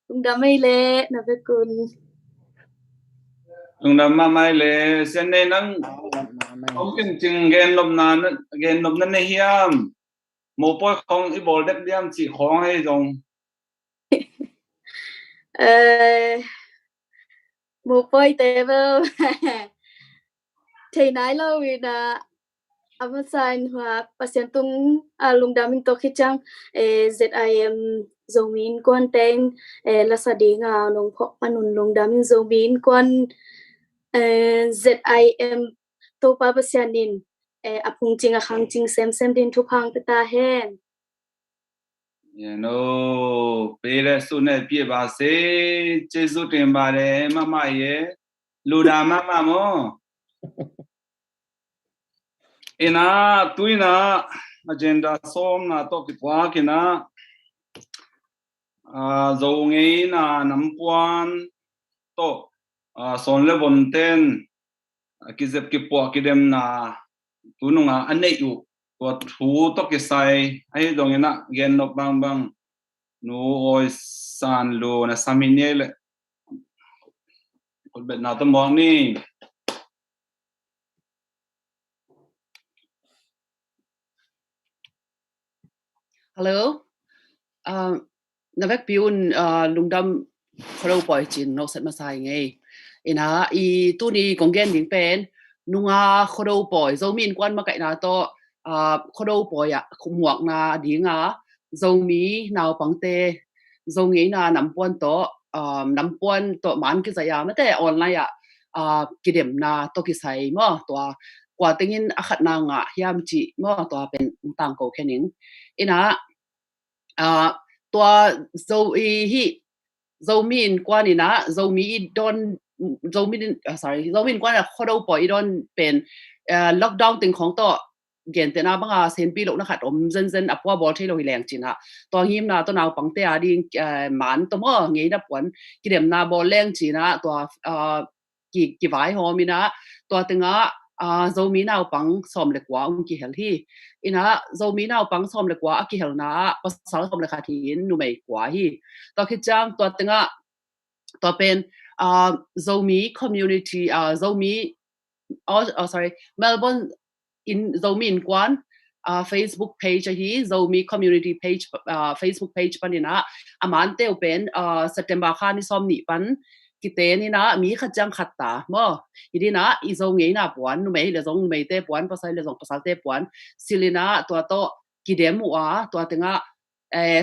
Undamai le na bekun Undamai le sen ne nang ông kinh chừng gen nộp nan ne hiam một bôi không ít bol đẹp điam chỉ khó hay dùng một bôi tế vơ thầy nái lâu vì là amasan hoa pasien tung lung daming to khichang ZIM zomin quan tên là sa đi nga nong phok panun lung daming zomin quan ZIM to pa pasianin apung chinga khang ching sem din thu phang ta hen pele sune pie ba se jesu tin pare mama ye luda mama mo ina tuina agenda som na to kitwa kina zo ngei na nampuan to son le bon ten kizep ki po kidem na tununga anei u to thu to ki sai ai dongena gen no bang bang nu oi san lo na saminele ko bet na to mong ni Hello na vek piun lungdam kholo poi chin no sat masai nge ina I tu ni konggen ding pen nunga kholo poi zo min kwan ma kai na to kholo poi ya khumuak na dinga zo mi naw pangte zo nge na nampuan to man ki zaya mate online ya kidem na to ki sai mo to kwa tingin akhat na nga hiam chi mo to pen tang ko kening ina tua zo hi zo min kwa ni na zo mi don zomin sorry zomin kwan khodo poi don pen lockdown ting khong to gen te na banga sen pi lo na khat om zen apwa bol thelo hi leng china to him na to naw pangte a ding man to mo ngei da pon kidem na bol leng china to ki vai homina to tinga zomi naw pang som le kwa ki hel hi ina zomi naw pang som le kwa ki hel na pasal som le khatin nu mai kwa hi to khijang to tinga to pen zomi community zomi sorry Melbourne in zomi in kwan Facebook page hi zomi community page Facebook page panina amante open September khan ni som ni pan kite ni na mi khajang khatta mo idina izong na puan nu mai le zong mai te puan pasai le zong pasal te puan silina to kidem wa to tinga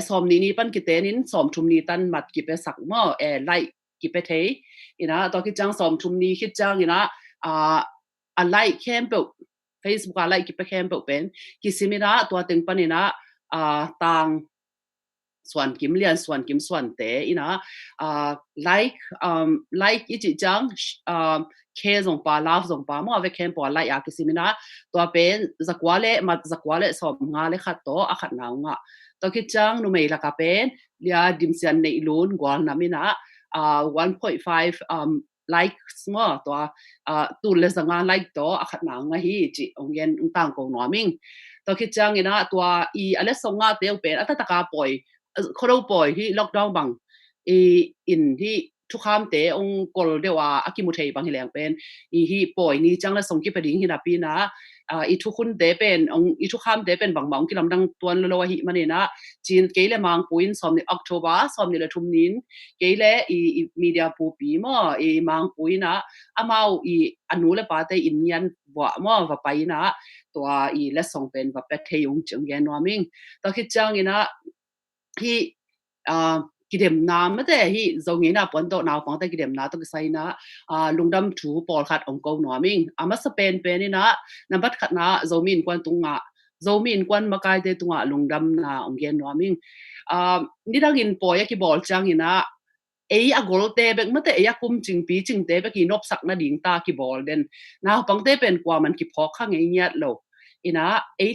som ni pan kite nin som thum ni tan mat ki pe sak mo like ki pe the ina to ki chang som thum ni khit chang ina a like campbell Facebook a like ki pe campbell pen ki simina to ting panina tang swan kim lian swan kim swan te ina like ichi chang ke zong pa love zong pa mo ave campbell like a ki simina to pen zakwale som nga le khat to a khat na nga to ki chang nu mei la ka pen lia dimsian nei lon gwal na mina 1.5 likes mo to tu le zanga like to akhat na nga hi chi ongen tang ko noming to ki chang ina to I ale songa te pen ata ka poi khodo poi hi lockdown bang in hi thu kham te ong kol dewa akimuthei bang hileng pen hi poi ni chang la song ki pading hi na pi na I thu khun te pen ong I thu kham te pen bang bang ki lam dang tuan lo hi manina chin keile mang puin som ni October som ni le thum nin keile I media pu pi mo mang puina amau anu le pa te in yan wa mo va paina to le song pen va pe the yung chung gen noming to ki chang ina hi kidem na mate hi zongina pon to naw pang te kidem na to sai na lungdam thu pol khat ong ko noming ama Spain pen ina nambat khat na zomin kwan tunga zomin kwan makai te tunga lungdam na ong gen noming ni dangin poya ki bol chang ina agol te bek mate kum ching pi ching te bek inop sak na ding ta ki bol den naw pang te pen kwa man ki phok khang ei nyat lo ina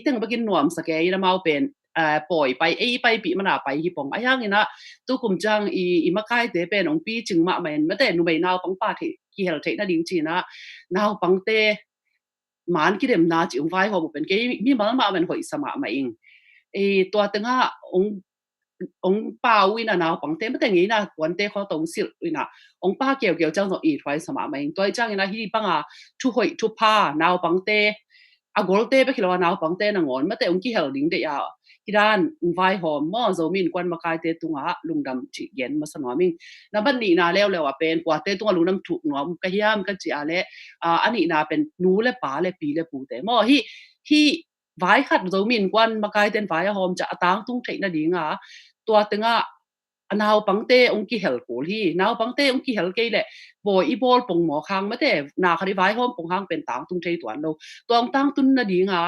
teng bekin nuam sake ina mau pen poi pai pai pi mana pai hi pong ayang ina tu kum chang I makai te pen ong pi ching ma men mate nu bai naw pang pa the ki hel the na ding chi na naw pang te man ki dem na chi ong vai ho pen ke mi ma ma men hoi sama ma ing to tenga ong pa wina naw pang te mate ngi na kwan te kho tong sil wina ong pa kiao chang so I thwai sama ma ing toi chang ina hi panga thu hoi thu pa naw pang te agol te be kilo naw pang te na ngon mate ong ki hel ding de ya hidan vai hom mo zomin kwan makai te tunga lungdam chi gen ma sanoming na ban ni na lewa pen kwa te tunga lungdam thu nom ka hiam ka chi ale ani na pen nu le pa le pi le pu te mo hi vai khat zomin kwan makai ten vai hom cha atang tung thei na dinga to tenga naw pangte ong ki hel ko hi naw pangte ong ki hel ke le boy I bol pong mo khang mate na khari vai hom pong hang pen tang tung thei tuan lo tong tang tun na dinga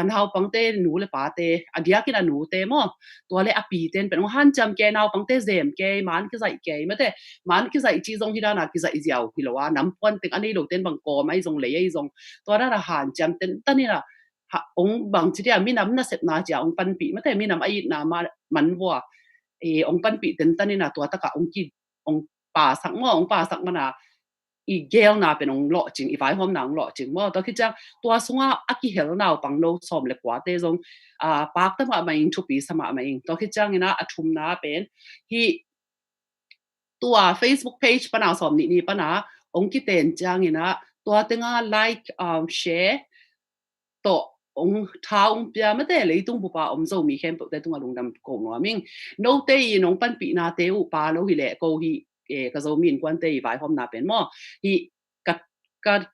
naw pangte nu le pa te adia kin anu te mo to le api ten pen han cham ke naw pangte zem ke man ki zai ke mate man ki zai chi zong hidana ki zai jiao ki lo wa nam pon te ani lo ten bang ko mai zong le ai zong to ra han cham ten tani na ong bang chi dia mi nam na set na ja ong pan pi mate mi nam ai na ma man wa ong pan pi ten tani na to ta ka ong ki ong pa sak mo ong pa sak mana I gel na pen ong lo ching I vai hom nang lo ching mo to ki chang to sunga aki hel naw pang no som le kwa te zong pak ta ma mai thu pi sama mai to ki chang ina athum na pen hi to Facebook page pa na som ni pa na ong ki ten chang ina to tenga like share to ong thao pia mate le tung bu pa om zo mi khem te tung alung dam ko noming no te nong pan pi na te u pa lo hi le ko hi ka zo min kwan te vai hom na pen mo hi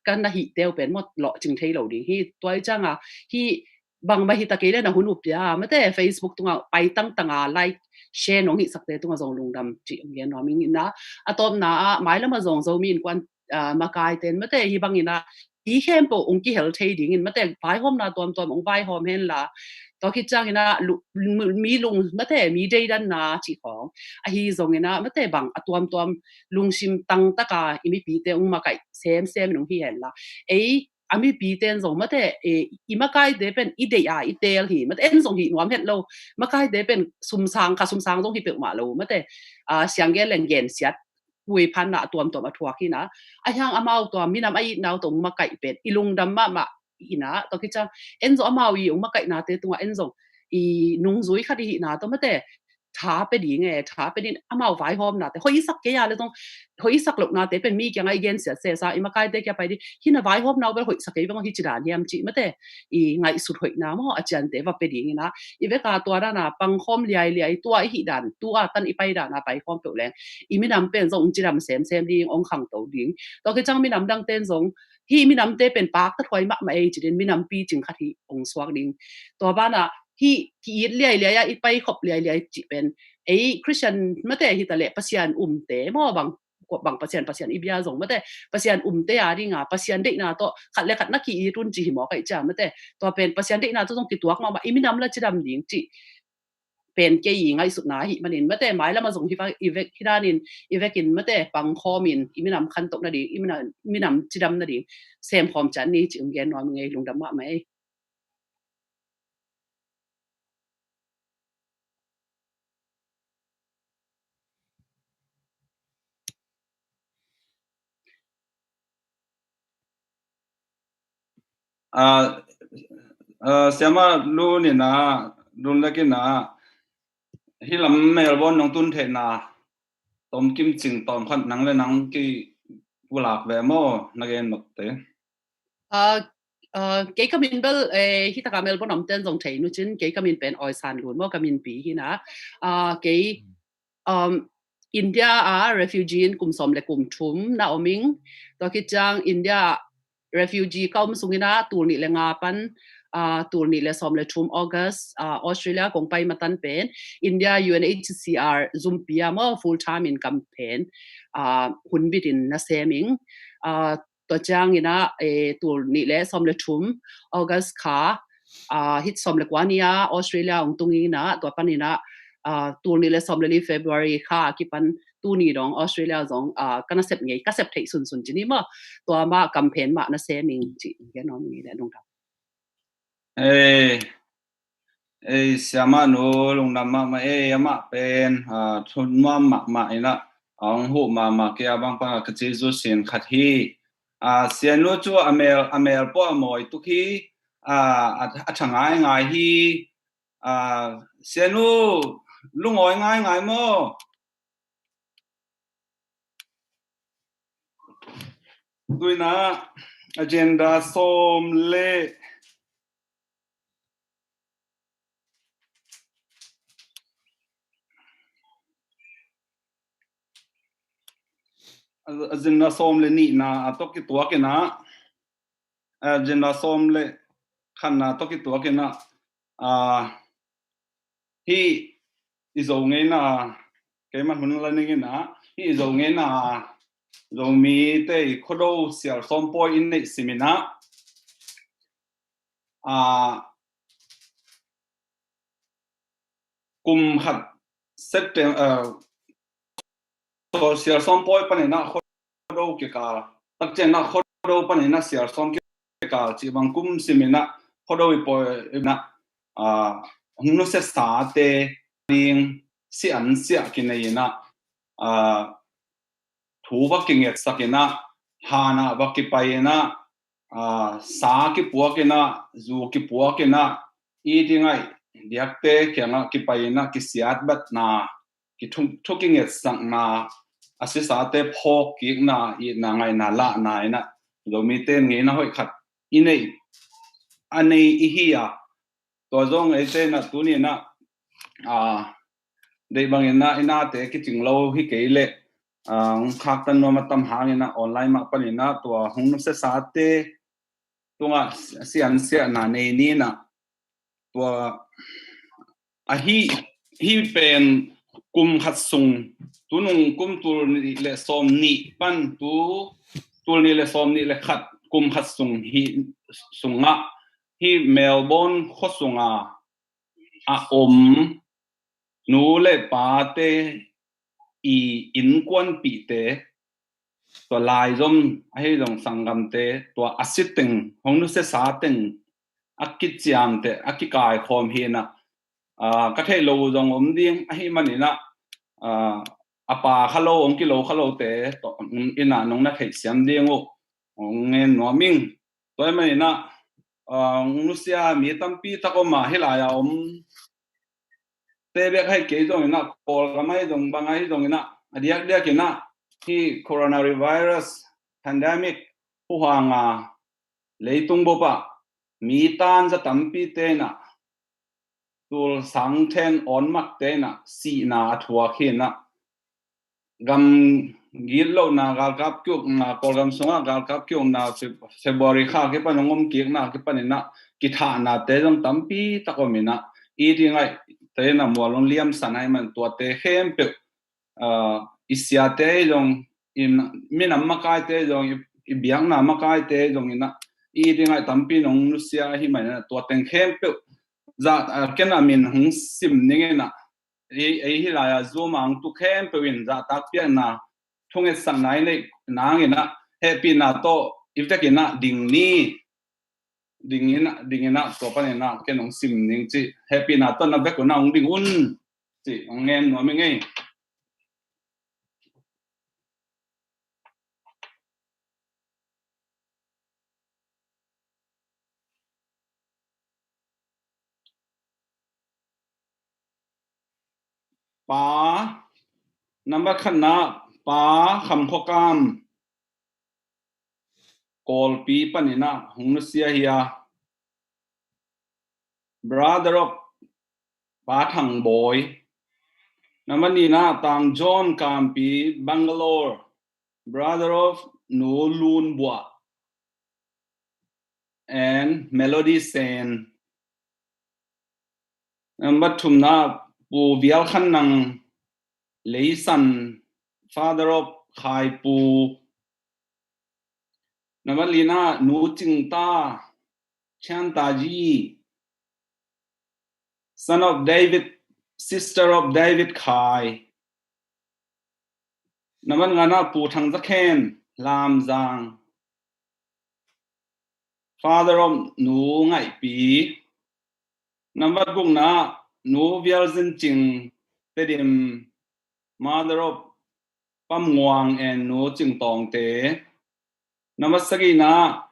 kan na hi te pen mo lo ching thei lo ding hi toy chang hi bang ba hi ta ke le na hun up ya mate Facebook tunga pai tang tanga like share nong hi sak te tunga zong lung dam chi ong gen noming na atom na mai la ma zong zo min kwan makai ten mate hi bang ina I khem po ong ki hel thei ding in mate vai hom na tom ong vai hom hen la ตัวคิดจังนะมีลุงไม่แต่มีใจดันนะจีของฮีซงนะไม่แต่บังตัวลุงชิมตังตะกาอิมิปีเตอุมาไก่เซมลุงที่เห็นละอามีปีเตนซงไม่แต่อิมาไก่เดเป็นอีเดียอีเตลหีไม่แต่ซงหีนวมเห็นเรามาไก่เดเป็นซุมซางค่ะซุมซางต้องที่เปิดมาเราไม่แต่เสียงเกลเย็นเสียดคุยพันนะตัวมาทัวร์ขี้นะยังอามาตัวมีน้ำนาวตรงมาไก่เป็ดอีลุงดำมาอีนะตัวคิดจังซงอามาวีมาไก่นาเตตัวซงอีนุ่งซุยคดีนะตัวไม่แต่ท้าไปดีไงท้าไปดีอามาไฟหอมนะแต่เขาอีสักเกียร์เลยต้องเขาอีสักหลบนะแต่เป็นมีอย่างไอเย็นเสียซาอีมาไก่เด็กแกไปดิที่น่ะไฟหอมนะเป็นเขาอีสักเกียร์เป็นที่จีดานเยี่ยมจีไม่แต่อีไงสุดหอยนะมั่งอาจารย์เตว่าไปดีนะอีเวกาตัวนั้นนะปังหอมเลียตัวอีดันตัวตันอีไปดันนะไปหอมเปล่าแรงอีไม่นำเป็นส่งจีดำเซมดีองขังตัวดิ้งตัวคิดจังไม่นำดังเต้นส่งที่มีน้ำเตเป็นปากตะถอยมากมาจีเดนมีน้ำปีจึงขัดที่องสวกดิ้งตัวบ้านอ่ะที่เลียอีไปขบเลียจีเป็นคริสเตียนไม่แต่ที่ตะเละปัสยานเตะมั่วบางปัสยานอีเบียส่งไม่แต่ปัสยานเตะอะไรง่ะปัสยานเด็กน่ะตัวขัดเล็กขัดนักขี่รุ่นจีหิมอไก่จ้าไม่แต่ตัวเป็นปัสยานเด็กน่ะต้องติดตัวมาอีมีน้ำละจีดำดิ้งจีเป็นเกย์ไงสุดนะฮิมันอินไม่แต่หมายแล้วมาส่งที่ว่าอีเวกที่ด้านอีเวกินไม่แต่ปังคอมินอีมีน้ำคันตกนาดีอีมีน้ำจีดำนาดีเซมพร้อมจันนี่จึงแกนนอนไงลงดำมาไหมเสียมาลูนี่นะรุ่นเล็กนะฮิลำเมลบอนน้องตุนเทนาตอมกิมจิงตอมขัดหนังและหนังกี่กุหลาบแวโมนักเรียนหมดเตเก๋ก็มินเบลที่ตะการเมลบอนน้ำเต้นส่งเทนุจินเก๋ก็มินเป็นออยซันรุ่นมั่วก็มินปีที่นะเก๋อินเดียrefugee กลุ่มสมและกลุ่มชุมนาอมิงตัวคิดจังอินเดียrefugee เข้ามาส่งนะตัวนี้เลยงาปันตัวนี้เลยสมเลยชุมออกัสออสเตรเลียคงไปมาตันเป็นอินเดีย UNHCR ซุมปียมา full time in campaign หุ่นบิดินนะเซมิงตัวจังนะตัวนี้เลยสมเลยชุมออกัสค่ะฮิตสมเลยกว่านี้ออสเตรเลียองตรงนี้นะตัวปันนี้นะตัวนี้เลยสมเลย February ค่ะคิดปันตัวนี้ดองออสเตรเลียดองกันนะเสพไงก็เสพที่สุนจีนี่มาตัวมาแคมเปญมานะเซมิงจีแกน้องนี่แหละน้องครับเสียมาโนลงนำมามาเป็นทุนมาอินะองหูมาเกียบังปังกจิจุสินขัดฮีเสียนู้จูอเมลป้อมอยตุกีช่างง่ายฮีเสียนู้ลุงอ้อยง่ายมั้งด้วยนะ agenda ส้มเล่agenda ส้มเล่นี่นะตกกี่ตัวกันนะ agenda ส้มเล่ขันนะตกกี่ตัวกันนะที่อิโซเงินนะเกี่ยมันหุ่นละนี่กันนะที่อิโซเงินนะเรามีแต่คนดูเสียส้มปอยอินในสิมินะกุมขัดเซตตัวเสียส้มปอยปนนะคนดูเกี่ยวกับตักเจนนะคนดูปนนะเสียส้มเกี่ยวกับจีบังกุมสิมินะคนดูปอยนะหุ่นเสียสาเตลิงเสียนเสียกินในนะถูบักกิงเอ็ดสักนะฮานะบักกิไปนะสากิปัวกินะจูกิปัวกินะอีดีไงเดียกเตะเกี่ยงกิไปนะกิเสียดบัดนะกิทุกิงเอ็ดสังนะอาศัยสาเตะพอกกินะอีนะไงนะละนะนะเรามีเต้นงี้นะห้อยขัดอีนี่อันนี้อีเฮียตัวจงไอเต้นนะตัวนี้นะได้บางอย่างนะอีน่าเตะกิจิงเราฮิเกยเล่ขับตันโนมาตำหาเนี่ยนะออนไลน์มาปนินะตัวหงนุ่มเสสาเตตัวเสียนาในนี้นะตัวฮีเป็นกุมขัดซุงตัวนุ่งกุมตัวนี้เลสอมนี่ปันตัวนี้เลสอมนี่เลขัดกุมขัดซุงฮีซุงอ่ะฮีเมลเบิร์นขดซุงอ่ะ nu le pa te i in kwan pi te to lai zom ai dong sangam te to asiting hong nu se sa teng akit chiam te akikai khom hi na ka thei lo zong ding ai manina apa khalo ong kilo khalo te to ina nong na thei siam ding o ngen no ming toy manina nu sia mi tampi takoma hilaya te bek hai ke dong ina kol kamai dong bangai dong ina adiak dia kina hi coronavirus pandemic huanga leitung bopa mi tan za tampi te na tul sang ten on mak te na si na thua khina gam gil lo na gal kap kyuk na kol gam songa gal kap kyuk na February kha ke panongom ki na ke panina ki tha na te jong tampi takomina I dingai te na molon liam sanai man to te hem pe isya te jong in minam makai te jong I biang na makai te jong ina I dingai tampi nong nusia hi man to teng hem pe za kena min hung sim ningena ei hi la zoom ang tu khem pe win za tak pia na thunge san nai le nangena happy na to iftakina dingina to panena kenong sim ning chi happy na to na beko na ong ding un chi ngen no me ngai pa number khana pa kham khokam kol pi panina hungsia hiya brother of pa thang boy namani na tang John Kampi Bangalore brother of No Loon Bua and Melody Sen number tumna pu vial khan nang leisan father of Khai Pu number lina Nu Ching Ta Chanta Ji son of David sister of David Khai naman ngana pu thang zakhen lam zang father of Nu Ngai Pi number bung na Nu Vial Zin Ching tedim mother of Pam Nguang and Nu Ching Tong Te number sagi na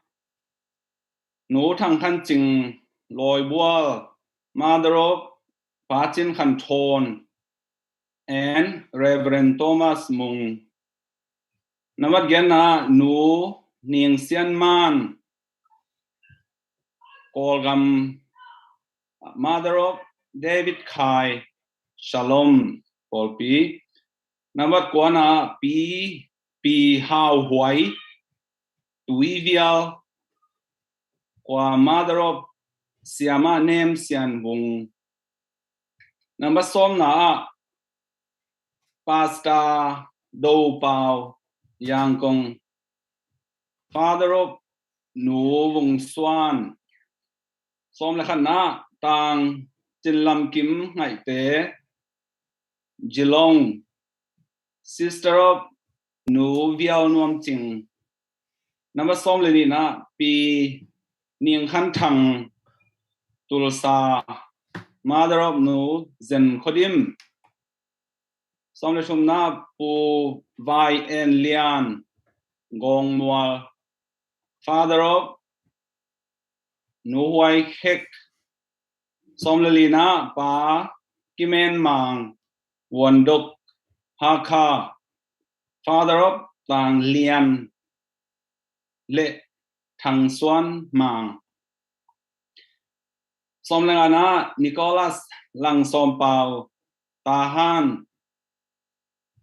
Nu Thang Khan Ching Loi Bual mother of Pa Chin Khan Thon and Reverend Thomas Mung number gen na Nu Ning Sian Man Kolgam mother of David Khai Shalom Polpi number kwana Pi Hao Huai Tuivial kwa mother of Siama name Sian Wung number som na Pasta Do Pao Yang Kong father of Nu Wung Swan som lekhan na tang Chin Lam Kim Ngai Te Jilong sister of Nu Viao Nuam Ching number som le ni na Pi Ning Khan Thang Tulsa mother of Nu Zen Khodim som le shum na pu Vai En Lian Gong Mual father of Nu Huai Khek som le li na pa Kimen Mang Wondok Hakha father of Tang Lian Le Thang Swan Mang som le na Nicholas Lang Som Pao Tahan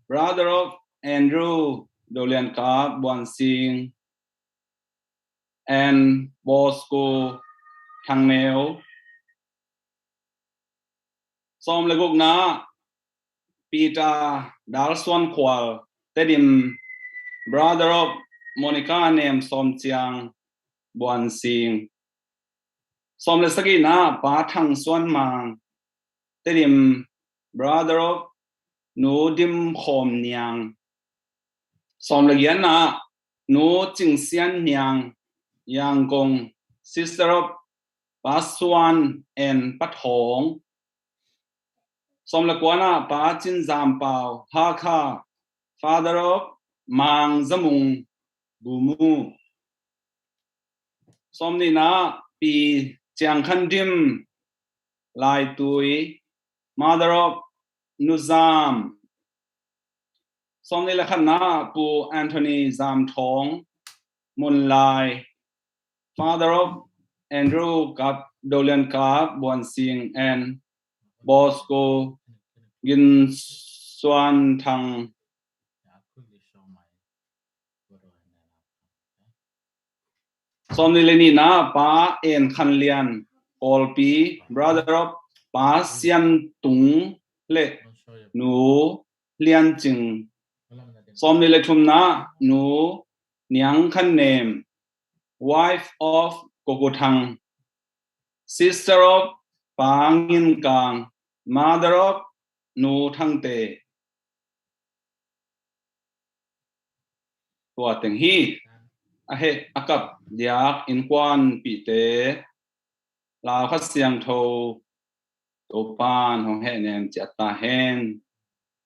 brother of Andrew Dolian Ka Buan Sing and Bosco Thang Neo som le guk na Peter Dal Swan Kwal tedim brother of Monica name Som Chiang Buan Sing som le sagi na Pa Thang Swan Mang terim brother of nu dim khom niang som la yan na nu ching sian niang yang gong sister of Paswan and Pathong som la kwana pa chin zam pao ha kha father of mang zamung bumu som ni na pi chang khan dim lai tui mother of Nuzam som ni la khan na pu Anthony Zam Thong mun lai father of Andrew Kap Dolian Kap Bon Sing and Bosco Gin Swan Thang som ni le ni na pa en khan lian Olpi brother of Pa Sian Tung le nu lian ching som ni le thum na nu niang khan name wife of Kokothang sister of Pangin Kang mother of nu thang te tua teng hi a he akap diak in kwan pi te la kha siang tho to pan hong he nem chata hen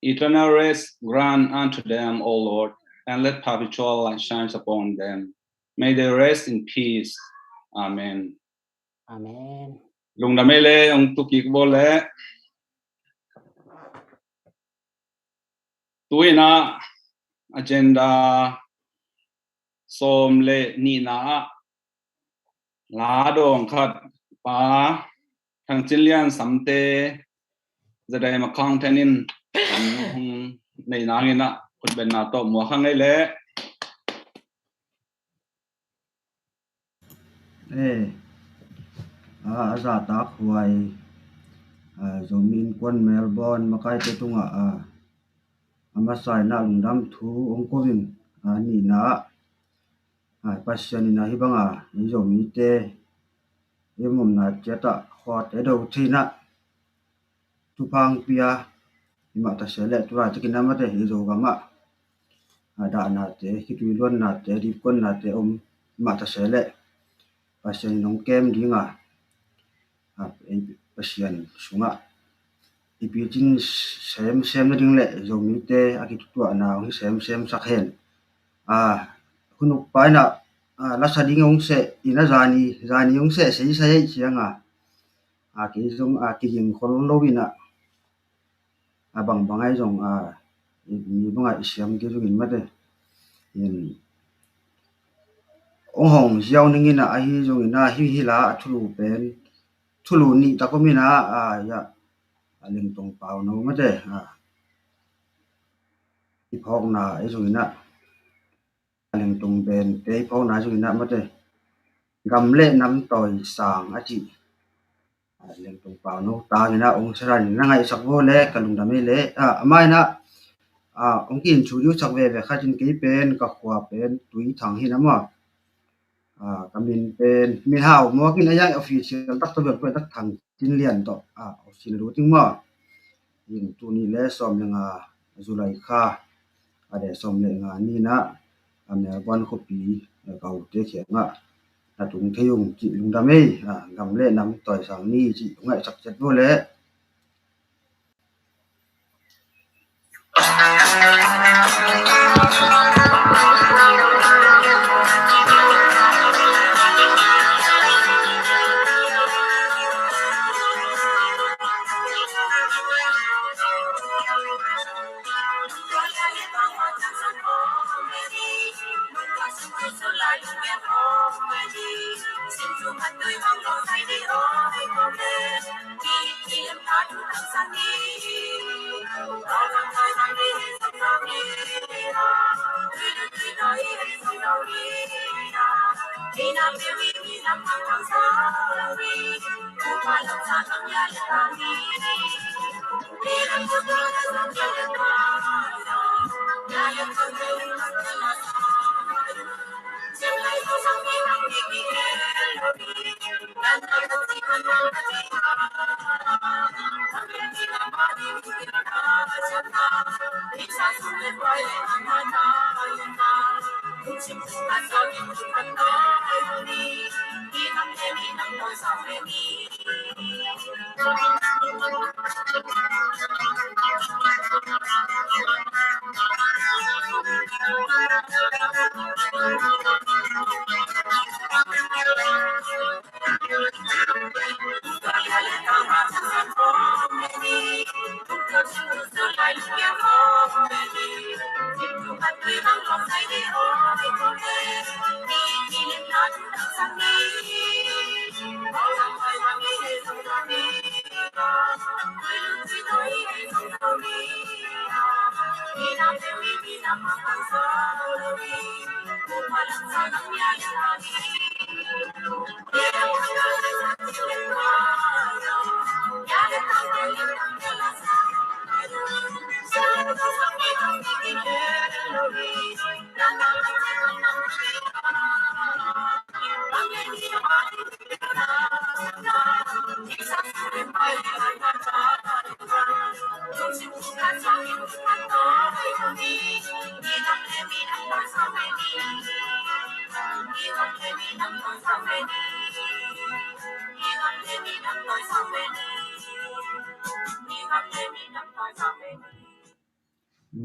eternal rest grant unto them, O Lord, and let perpetual light shine upon them. May they rest in peace. Amen. Amen. Lung da mele ong tukik bole tuina agenda som le ni na la dong khat pa thang chilian samte zadai ma khang thenin nei na ngina khut ben na to mo khang le za ta khwai zomin kon Melbourne makai te tunga ama sai na lungdam thu ongkovin ni na passion na hibanga ni zomi te emom na cheta khot te do thina tupang pia ima ta sele tura tikina mate hizo gama ada na te hitulon na te dikon na te ma ta sele passion nong kem dinga passion sunga ipitin sem na ding le zomi te akitua na hi sem sakhen kunuk paina la sading ong se ina zani ong se sei chianga ki zong ki jing khol lowina bang bangai zong ni banga siam ki zong in mate in ong hong jiao ningina hi zong ina hi la thulu pen thulu ni takomina ya ling tong pau no mate iphok na zong ina ling tong ben te iphok na zong ina mate gamle nam toi sang achi ling tong pau no ta ngina ong saran na ngai sakbo le kalung da me le amai na ong kin chu yu chakwe ve khatin ke pen ka khwa pen tui thang hi na ma kamin pen mi hau mo kin ayang official tak to be tak thang tin lian to official ru ting ma in tu ni le som lenga Julai kha ade som le nga ni na ame ban copy ka u te che nga tung theyung chi lung da me gam le nam toi sang ni chi ngai sak chet bo le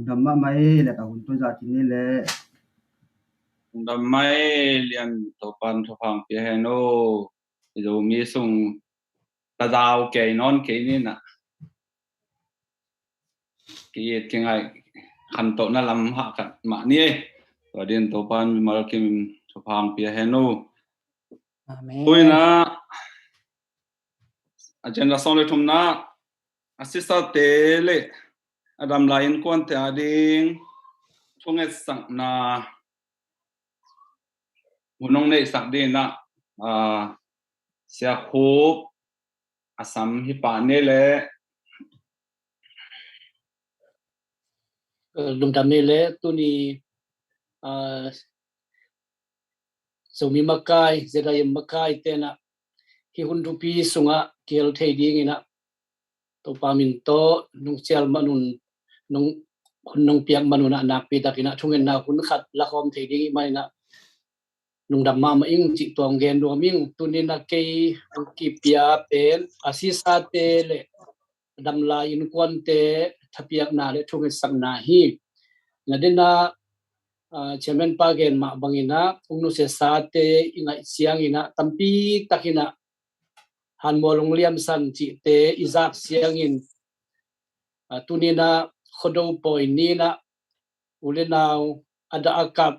đầm mà mấy là cả hồn tôi ra chính lệ đầm mai liền tổ pan tổ phang phía hè nô rồi mi sung ta giao kề non kề ni nè cái tiếng ai khăn tổ na làm hạ cả mà ni và điện tổ pan mà kim tổ phang phía hè nô tôi na agenda xong rồi thùng na assistant tele adam lain quan te ading thung et sang na munong nei sak de na sia khop asam hi pa ne le lung tam ni le tu ni so mi makai zedai makai tena hi hun rupi sunga kel thei ding ina to pamin to nung chel manun nung piang manuna nak pi takina thungen na hun khat la khom thei ding mai na nung dam ma ing chi tong gen do ming tunina ke ki pia pen asisa te le dam la in kwan te thapiak na le thungen sang na hi ngadena chairman pa gen ma bangina ungnu se sa te inga siang ina tampi takina han molong liam san chi te izak siang in tunina khodo poi ni na ulenaw ada akap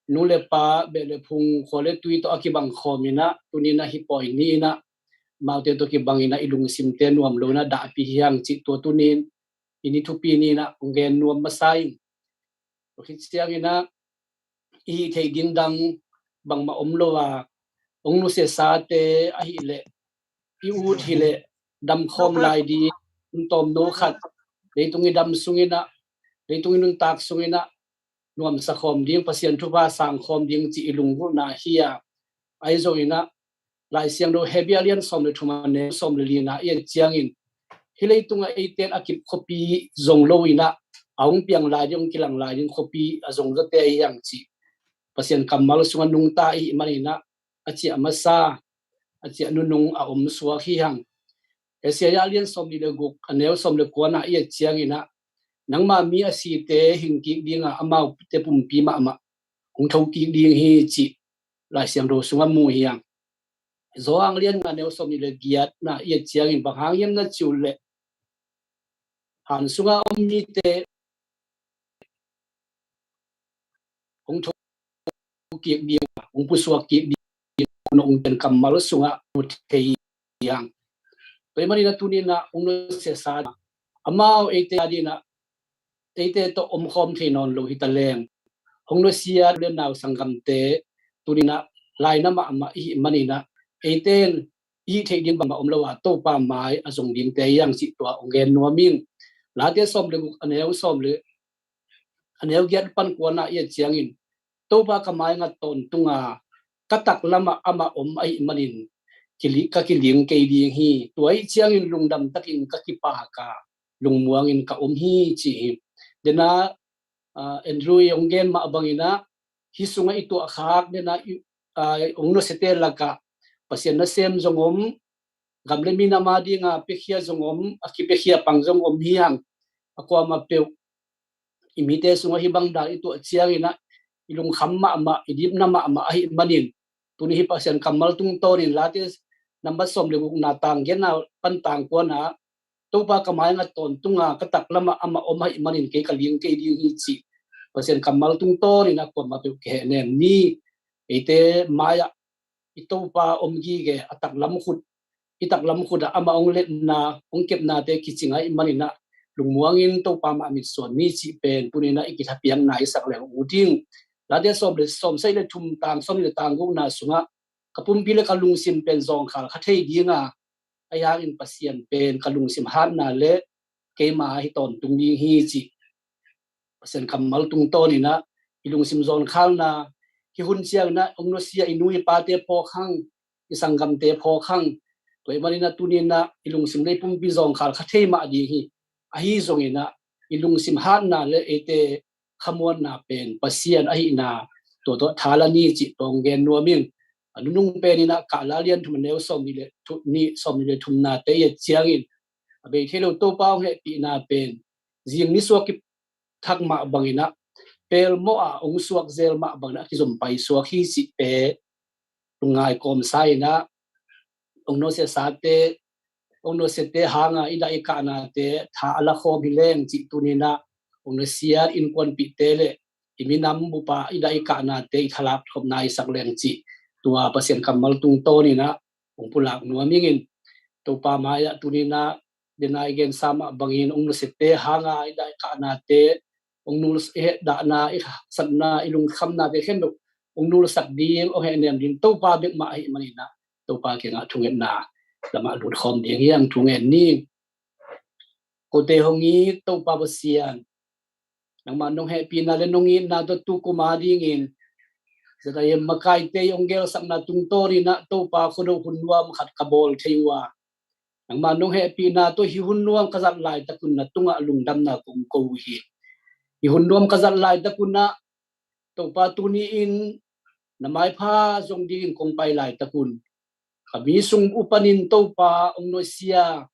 nule pa bele phung khole tui to akibang khomina tunina hi poi ni na maute to ki bangina ilung simte nuam lona da pi hiang chi to tunin ini thupi ni na ungen nuam masai to hi siang ina i thei ding dang bang ma omlowa ongnu se sa te a hi le i u thi le dam khom lai di tom no khat leitungi dam sungina leitungi nung tak sungina nuam sa khom ding pasien thuba sang khom ding chi ilung hu na hiya aizo ina lai siang do hebialian som le thuma ne som le lina ye chiang in hileitunga eiten akip khopi zong lo ina aung piang lai ding kilang lai ding khopi azong za te yang chi pasien kamal sunga nung ta i manina achi amasa achi anunung a suwa hi hang hebialian som le guk aneu som le kwana ye chiang ina nangma mi asi te hingki dinga amau te pumpi ma ma ong thau ki ding hi chi lai siang do sunga mu hiang zoang lian nga neu som ni le giat na ye chiang in bang yem na chu le han sunga om ni te ong thau ki ding ong pu suwa ki ding ong ten kamal sunga ut thei yang pe mari na tunina ong no se sa amau ete adina ete to om khom thinon lo hitaleng hongno sia le naw sangam te turina laina ma hi manina eten i theding ba om lawa to pa mai azong ding te yang chi to ongen nuaming la te som le aneu som le aneu gyat pan ko na ye chiangin to ba ka mai nga ton tunga katak lama ama om ai manin kili ka kiling ke ding hi tuai chiangin lungdam takin ka ki pa ka lungmuangin ka om hi chi dena Andrew Yonggen ma abangina hisunga itu akhak ne na ongno setel laka pasien na sem zongom gamle mina madi nga pekhia zongom akipekhia pangjong om hiang akwa ma pe imite sunga hibang da itu chiangina ilung khamma ma idip na ma hi manin tuni hi pasien kamal tung torin latis number som le na tang gena pantang ko na to pa kamay nga ton tunga katak lama ama om hi manin ke kaling ke di hi chi pasien kamal tung torin akwa ma pe ke ne ni ite maya ito pa omgi ge atak lam khut itak lam khuda ama ong let na ong kep na te kichinga imanina lungmuangin to pa ma mit son mi chi pen punina ikitha piang na isak le uding la de som le som sai le thum tang som le tang go na sunga kapum pile kalung sim pen zong khal khathei dinga aya in pasien pen kalung sim han na le ke ma hi ton tung ni hi chi pasien kamal tung to ni na ilung sim zon khal na ki hun siang na ong no sia inui pa te po khang isangam te po khang toy manina tunina ilung sim le pum bi zong khal khathei ma di hi a hi zong ina ilung sim han na le ete khamon na pen pasien a hi na to thala ni chi tong gen nuamin anunung penina ka la lian thum neu som ni le thu ni som ni le thum na te ye chiangin abe thelo to paw he pi na pen jing ni so ki thak ma bangina pel mo a ong suak zel ma bangna ki zum pai suak hi si pe tungai kom sai na ong no se sate ong no se te hanga ida ikana te tha ala kho bileng chi tunina ong no sia in kon pi tele iminam bupa ida ikana te thalap thop nai sakleng chi tua pasien kamal tung to ni na ong pulak nuamingin to pa maya tunina denai gen sama bangin ong no se te hanga ida ikana te ong nul da na sanna ilung khamna te khem ong nul sak ding o he nem din to pa bek ma hi manina to pa ke nga thungen na lama lut khom ding yang thungen ni ko te hongi to pa basian nang manong happy na le nongi na to tu ko ma ding in zada yem makai te ong gel sak na tung tori na to pa khodo hunwam khat kabol theiwa nang manong happy na to hi hunwam kazat lai takun na tunga lungdam na kum ko hi hi hunwam kazat lai takun na to pa tuni in na mai pha zong ding kong pai lai takun kami sung upanin to pa ong no sia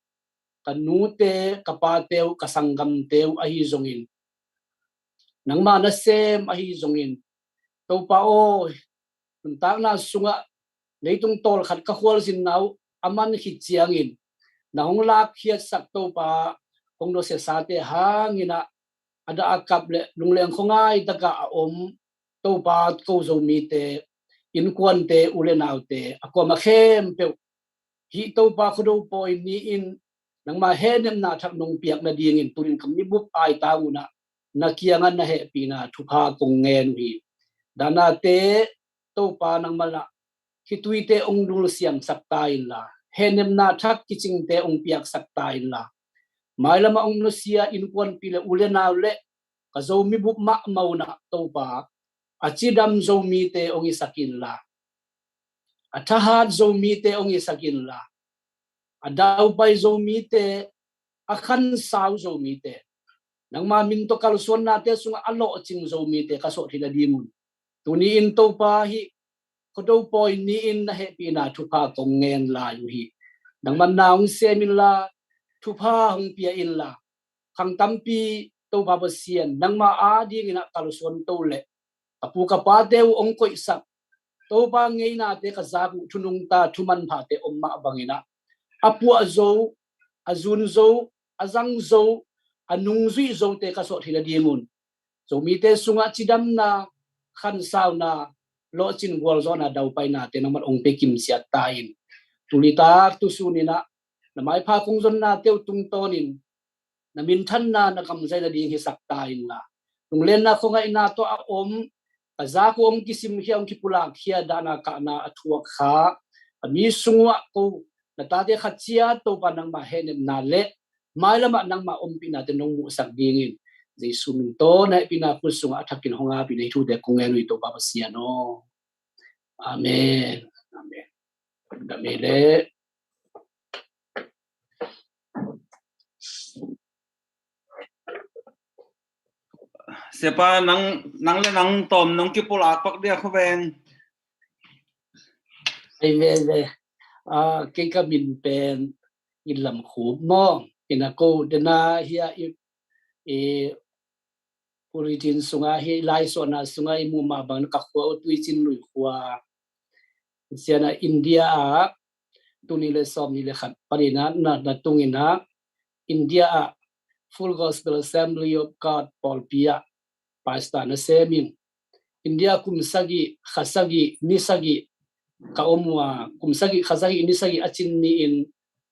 kanute kapateu kasanggam teu ahi zongin nang mana sem ahi zongin to pa o tuntak na sunga leitung tol khat ka khwal sin nau aman hi chiangin na hong lak khiat sak to pa ong no se sate hangina ada akap le lungleng khongai taka om to pa ko zo mi te in kwan te ule nau te akoma khem pe hi to pa khodo poi ni in nang ma henem na thak nong piak na ding in turin kam ni bup ai ta una na kiangan na he pi na thupa kong ngen hi dana te to pa nang mala hi tuite ong dul siam sak tai la henem na thak kiching te ong piak sak tai la mai lama ong no sia in kwan pi le ule na le ka zo mi bup ma mauna to pa achidam zo mi te ong isakin la atahat zo mi te ong isakin la adaw pai zo mi te akhan saw zo mi te nang ma min to kalson na te sunga alo ching zo mi te kaso thila dimun tuni in to pa hi khodo poi ni in na he pi na thupa kong ngen la yu hi nang man naung semin la thupa hong pia in la khang tampi to pa basian nang ma a ding ina kalson to le apu ka pa deu ong koi sak to pa ngei na te ka zabu thunung ta thuman pha te omma bangina apu azo azun zo azang zo anung zui zo te kaso thila dimun zo mi te sunga chidam na khan saw na lo chin gol zona dau pai na te namat ong pe kim sia tain tulita tu sunina na mai pha kung zon na teu tung tonin na min than na na kam zai na ding hi sak tain la tung len na khonga ina to a om kaza ko om kisim hiam ki pulak khia dana ka na athuak kha ami sungwa ko na ta de khachia to pa nang ma henem na le mai lama nang ma om pina te nong mu sak dingin jesu min to na pina pul sunga athakin honga pi nei thu de kongenu to pa sia no amen amen gamele siapa nang le nang tom nong ki pula pak dia khoweng về cái cabin pen in làm khổ mong in a cô dena here e origin sunga hi lai so na sunga i mu ma bang ka khwa tu chin lui khwa siana India a tuni le som ni le khat parina na tungina India a Full Gospel Assembly of God Paul Pia pastor na semin India kumsagi khasagi nisagi kaomwa kumsagi khasagi nisagi achin ni in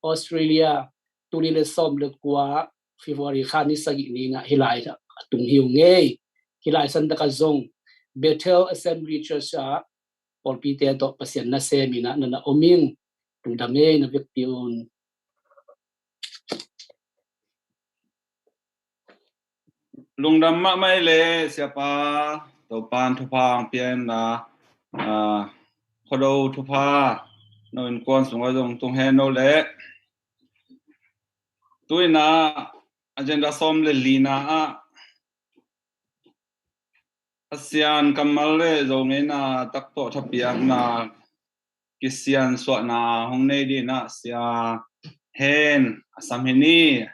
Australia tuni le som le kwa February khani sagi ni nga hilai tung hiu nge hilai san ka zong Bethel Assembly Church a Paul Pia to pasien na semina na oming tung dame na viktiun lungdam ma mai le siapa to pan thu phang pian na khodo thu pha no in kon sunga jong tung he no le tuina agenda som le lina a asian kamal le zongena takto thapiak na kisian so na hongne di na sia hen asamhini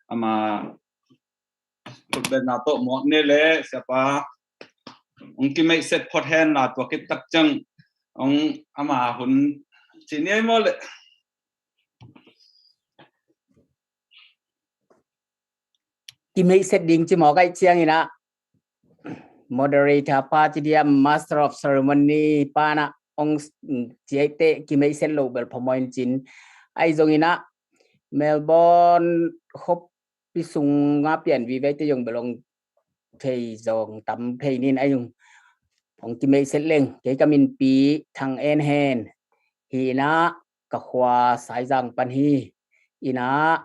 ama ben na to mo ne le siapa ongki mai set pot hen na to kit tak chang ong ama hun chini mo le Ki mai set ding chi mo kai chiang ina moderator partidia master of ceremony pana ong chiate ki mai set lo bel phomoin chin ai zong ina Melbourne hop pisung nga pian vi ve te yong belong thei zong tam thei nin ai yung ong ki mai set leng ke kamin pi thang en hen hi na ka khwa sai jang pan hi ina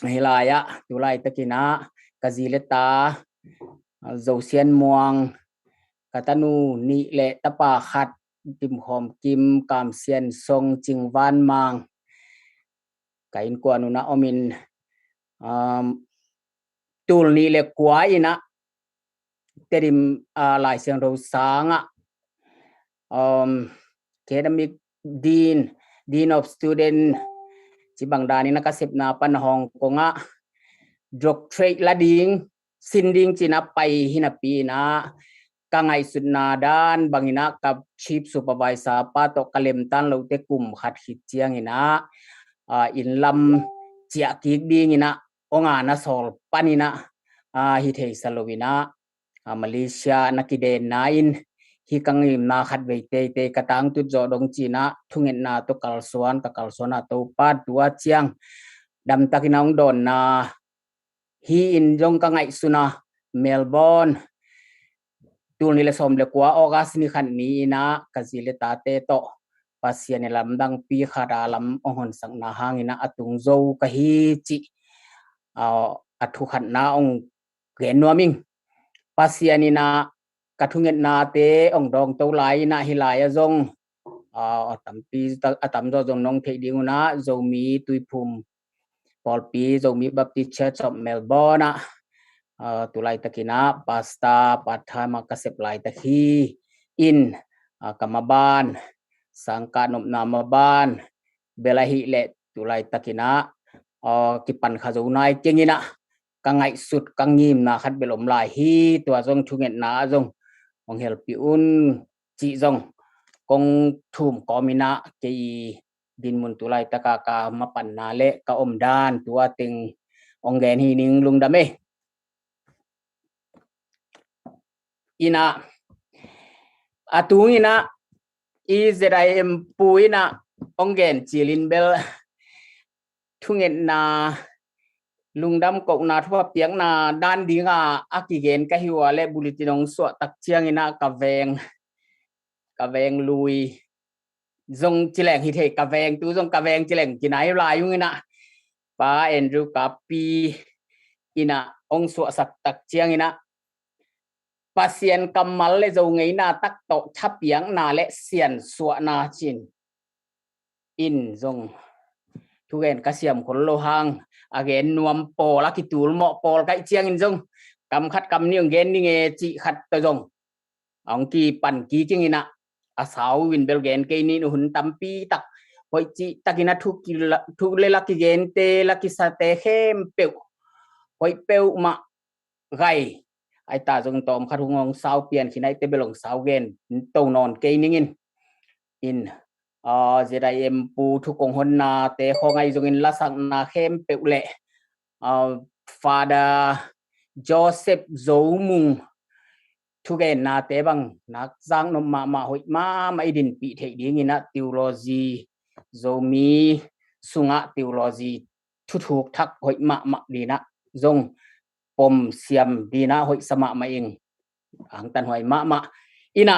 hilaya tulai takina kazileta Dầu muang katanu ni le tapa khat tim hom kim kam sian song chingwan mang kain ko anu na omin tul ni le kwa ina terim lai siang ro sanga academic dean of student chibang dani na kasip na panhong ko nga doctorate lading sinding china pai hinapi na kangai sunna dan bangina kap chief supervisor pato kalem tan lo te kum khat hit chiang ina in lam chia ki ding ina onga na sol panina hi thei salowina Malaysia nakiden nain hi kangim na khat ve te katang tu jo dong china thungen na to kalsuan to pat tua chiang dam takinang don na hi in jong ka ngai suna Melbourne tul ni le som le kwa August ni khan ni na kazile ta te to pasien lam dang pi khara lam ohon sang na hangina atung zo ka hi chi athu khan na ong gen noming pasien ina kathungen na te ong dong to lai na hilaya zong tampi atam zo jong nong thei ding na zo mi tuipum Paul P zo mi Baptist Church of Melbourne tulai takina pasta pathama kasep lai takhi in kamaban sangka nom namaban belahi le tulai takina kipan khazunai kengina kangai sut kangim na khat belom lai hi tua jong thungen na jong ong help un chi jong kong thum komina ke din mun tulai taka ka mapan na le ka om dan tua ting ong gen hi ning lung dame ina atung ina Israel puina ong gen chilin bel thungen na lungdam ko na thwa piang na dan dinga akigen ka hiwa le bulitinong so tak chiang ina ka veng lui zong chileng hi the ka veng tu zong ka veng chileng kinai lai yung ina pa Andrew kapi ina ong so sak tak chiang ina pasien kamal le zo ngei na tak to thapiang na le sian so na chin in zong thugen ka siam khol lo hang again nuam pol akitul mo pol kai chiang in zong cầm khát cầm niềng gen đi nghe chị khát tờ rồng ông kỳปั่นkỳ chừng ina asau win bel gen ke ni hun tampi tak hoi chị takina thu le laki gen te laki sa te khem peu hoi peu ma gai ai ta jong tom khát hung sao pian khi nãy te belong sao gen tàu non ke ningin in zedai em pu thu kong hon na te khongai jong in la sang na khem peu le Father Joseph Zoumung thu gen na te bang nak giang no ma hoi ma idin pi thei ding ina theology zomi sunga theology thu thuk thak hoi ma dina jong pom siam dina hoi sama ma ing ang tan hoi ma ina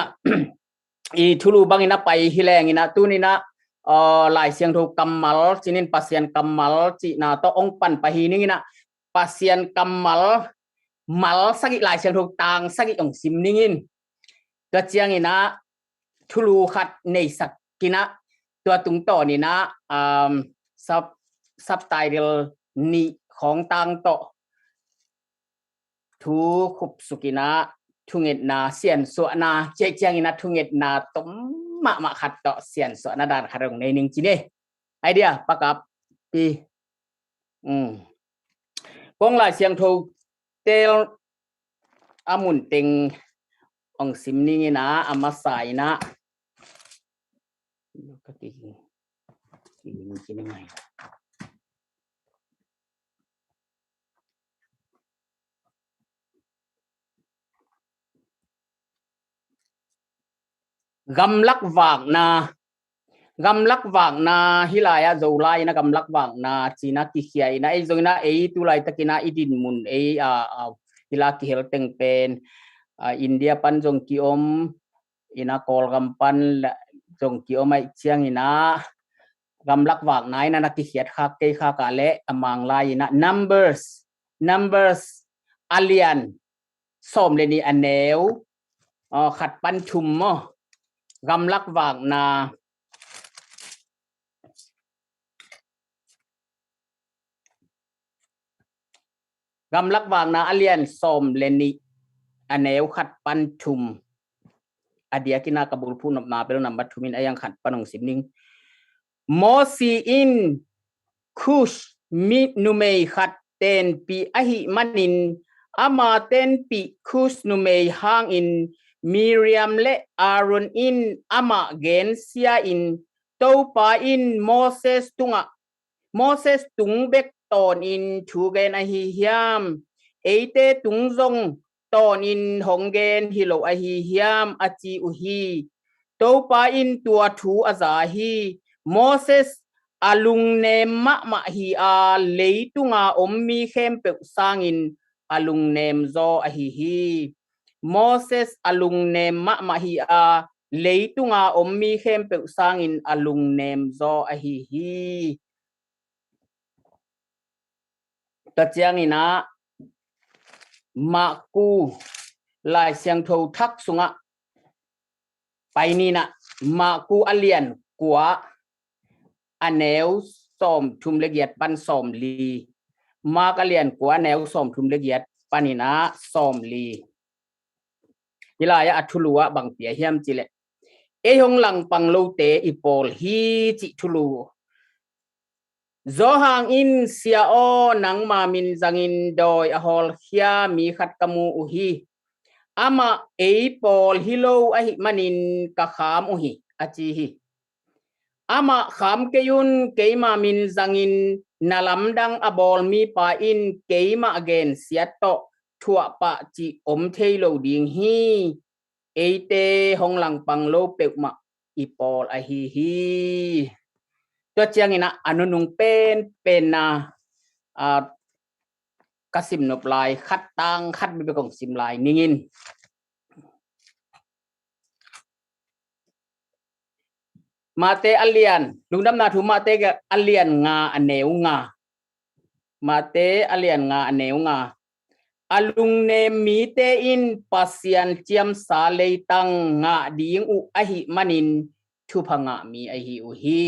i thulu bang ina pai hileng ina tunina lai siang thu kamal chinin pasien kamal chi na to ong pan pahi ning ina pasien kamal mal sagi lai siang thu tang sagi ong sim ningin to chiang ina thulu khat nei sak kina to tung to ni na subtitle ni khong tang to thu khup sukina thunget na sian so na che chiang ina thunget na tom ma khat to sian so na dan kharong nei ning chine idea pakap pi kong lai siang thu tel amun ting ong sim ning ina amasai na kati chini mai gam lak vang na hilaya zolai na gam lak vang na china ki khiai na ei zoina ei tu lai takina idin mun ei hila ki hel teng pen India pan jong ki om ina kol gam pan jong ki om ai chiang ina gam lak vang nai na ki khiat kha ke kha ka le amang lai ina numbers alien som le ni aneu khat pan chum mo gam lak vang na gam lak vang na alien som le ni aneu khat pan chum adia kina kabul phu na pero number thumin ayang khat panong simning mosi in kush mi numei khat ten pi ahi manin ama ten pi kush numei hang in Miriam le Aaron in ama gen sia in topa in Moses tung bek ton in thu gen ahi hiam eite tung zong ton in hong gen hilo ahi hiam achi uhi topa in tua thu azahi Moses alung ne ma hi a leitunga ommi khem pe sangin alung nem zo ahi hi Moses alung nem ma hi a leitunga ommi khem pe sangin alung nem zo ahi hi ta chiang ina ma ku lai siang tho thak sunga pai ni na ma ku alien kwa aneu som thum legiat pan som li ma ka alien kwa aneu som thum legiat panina som li hilaya athulua bang pia hiam chile e hong lang pang lo te ipol hi chi thulu zo hang in sia o nang ma min zangin doi ahol khia mi khat kamu uhi ama e pol hilo ahi manin ka kham uhi achi hi ama kham keyun keima min zangin nalamdang abol mi pa in keima again siato thua pa chi om thailo ding hi eite hong lang pang lo pekma ipol ahi hi to chiang ina anunung pen na kasim nop lai khat tang khat bi kong sim lai ningin mate alien lungdam na thu mate ga alien nga aneu nga mate alien nga aneu nga alung ne mi te in pasian chiam sa leitang nga ding u ahi manin thu phanga mi ahi u hi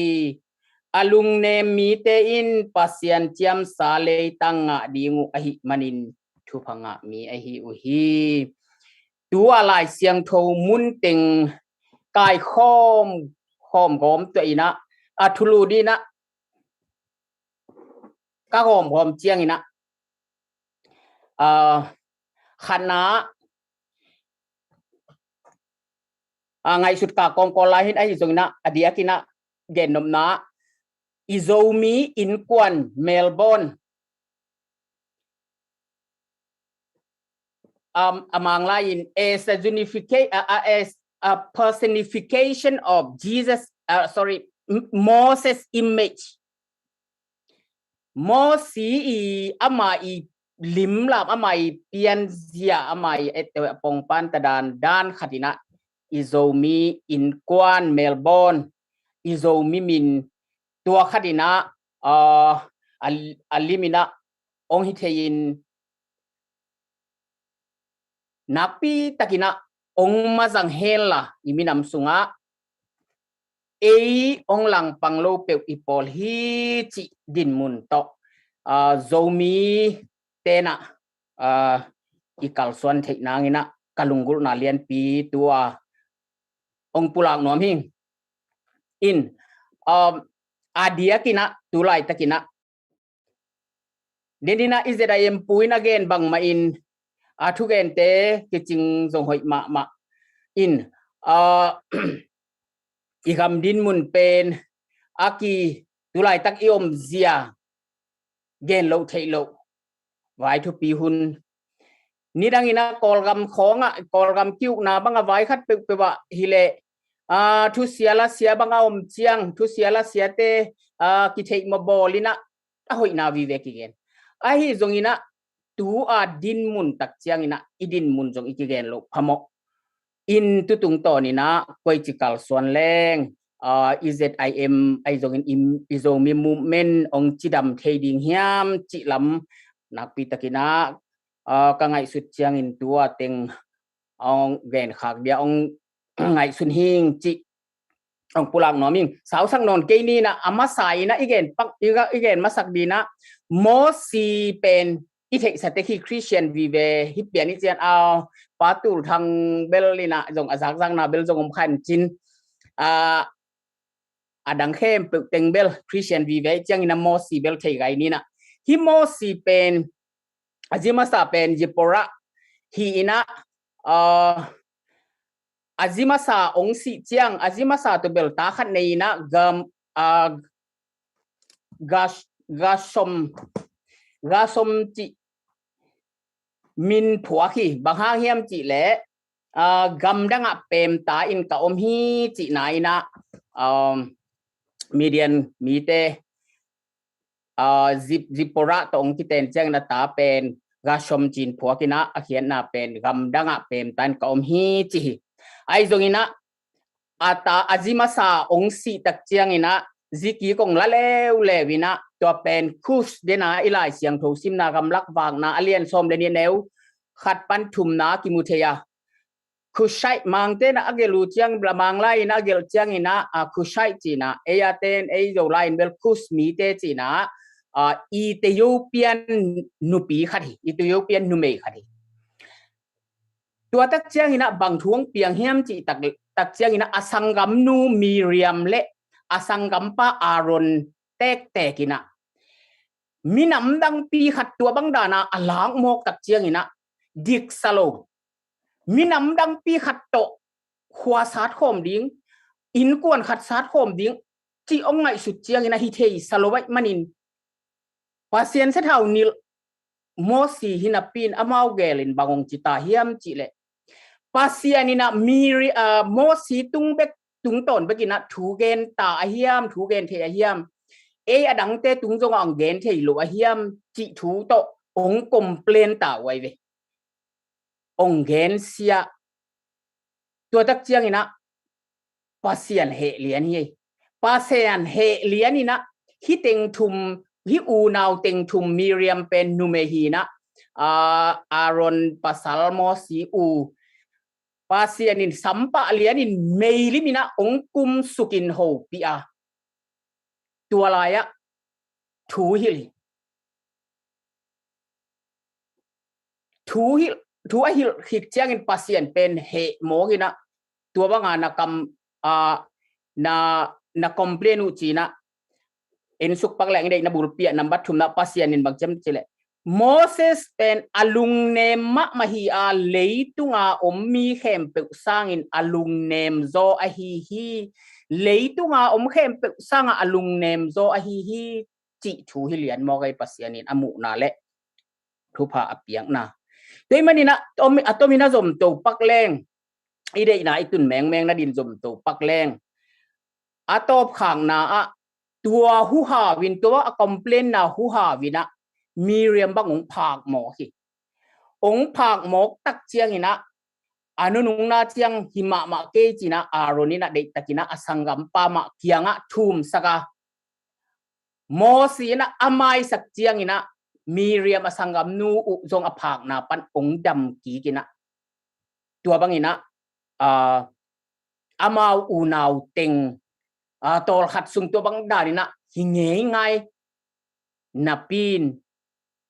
alung ne mi te in pasian chiam sa leitang nga ding u ahi manin ทุพังะมีไอฮีอุฮีตัวลายเสียงโทมุนเต็งกายค้อมกอมตัวอีนะทุลูดีนะก็หอมเจียงอีนะคณะไงสุดกากองกอลายหินไอฮิจงนะอดียกินะเกนนมนะอิโซมีอินกวนเมลเบิร์นamong lain as a personification of Jesus Moses image Moses amai lim lam amai pian zia amai etewe pongpan dan khatina izomi in kwan Melbourne izomi min tua khatina alimina ong hitein napi takina ong mazang hela iminam sunga ong lang panglo pe ipol hi chi din mun to zomi tena ikal swan thei nangina kalungul na lian pi tua ong pulang nom hing in adia kina tulai takina denina izedayem puin again bang ma in thugen te kiching zong hoi ma in ikam din mun pen aki tulai tak iom zia gen lo thei lo vai thu pi hun ni dangina kolgam khonga kolgam kiu na banga vai khat pe wa hile thu siala sia banga om chiang thu siala sia te ki thei ma bolina hoi na vi ve ki gen a hi zongina tu din mun tak chiang ina idin mun jong ikigen lo phamo in tu tung to ni na koichikal swan leng izim ai jong in izomi movement ong chidam thading hiam chi lam nakpi takina ka ngai sut chiang in tua teng ong gen khak dia ong ngai sun hing chi ong pulang noming saw sang non ke ni na amasai na igen masak dina mo si pen ithei sateki Christian vive hipian ichian patul thang belina jong azak jang na bel jong khan chin adang khem pe teng bel Christian vive chiang ina mo si bel thei gai ni na hi mo si pen azima sa pen jipora hi ina azima sa ong si chiang azima sa to bel ta khat nei na gam gasom chi min phua khi bang ha hiam chi le gam danga pem ta in ka om hi chi nai na median mi te zipora tong ki ten chang na ta pen gasom chin phua ki na akhian na pen gam danga pem tan ka om hi chi ai zongina ata azima sa ong si tak chiang ina ziki kong la lewina to pen kus dena ilai siang tho sim na gam lak wang na alien som le ni neu khat pan thum na ki mutheya kushai mangte na agelu chiang blamang lai na agel chiang ina kushai china eyaten ei zo line bel kus mi te china Ethiopian nupi khadi Ethiopian nume khadi tua tak chiang ina bang thuang piang hiam chi tak chiang ina asangam nu Miriam le asangam pa Aaron tek ina minam dang pi khat tua bang dana alang mok tak chiang ina dik salo minam dang pi khat to khwa sat khom ding in kwan khat sat khom ding chi ong ngai su chiang ina hi thei salowai manin pasien se thau nil mosi hinapin amau gelin bangong chita hiam chi le pasianina miri mosi tung ton begina thugen ta hiam thugen the hiam adang te tung jong ang gen thei lo hiam chi thu to ong complain ta wai ve ong gen sia tua tak chiang ina pasian he lian hi pasian he lian ina hi teng thum hi u naw teng thum Miriam pen nume hi na Aaron pasal mosi u pasianin sampa lianin meilimina ongkum sukin ho pia tualaya thu hili thu a hil hik chiang in pasien pen he mo gina tua banga na kam na complain u china en suk pak leng dei na bulpia number thum na pasien in bang chem chile Moses pen alung nem ma hi a leitunga ommi khem pe sang in alung nem zo a hi leitunga khem pe sang alung nem zo a hi chi thu hi lian mo gai pasien in amu na le thu pha apiang na toi manina atomina zom to pak leng ide na itun meng na din zom to pak leng atop khang na a tua hu ha win tua a complain na hu ha wina Miriam bang ong phak mo hi ong phak mo tak chiang ina anu nung na chiang hima ma ke china aroni na de takina asangam pa ma kianga thum saka mo si na amai sak chiang ina Miriam asangam nu u zong a phak na pan ong dam ki kina tua bang ina amau unau teng tol khat sung tua bang darina hinge ngai napin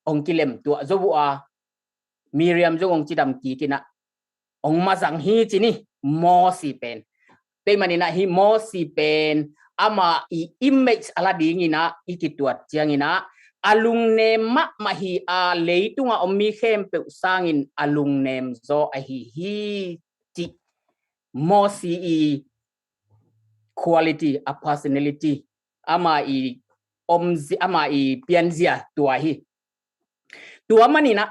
ong kilem tua zobua Miriam zong ong chidam ki kina ong mazang hi chini mo si pen te manina hi mo si pen ama I image ala ding ina ikituat chiang ina alung nem ma hi a leitunga ommi khem pe sangin alung nem zo a hi chi mo si quality a personality ama I pianzia tua hi tua manina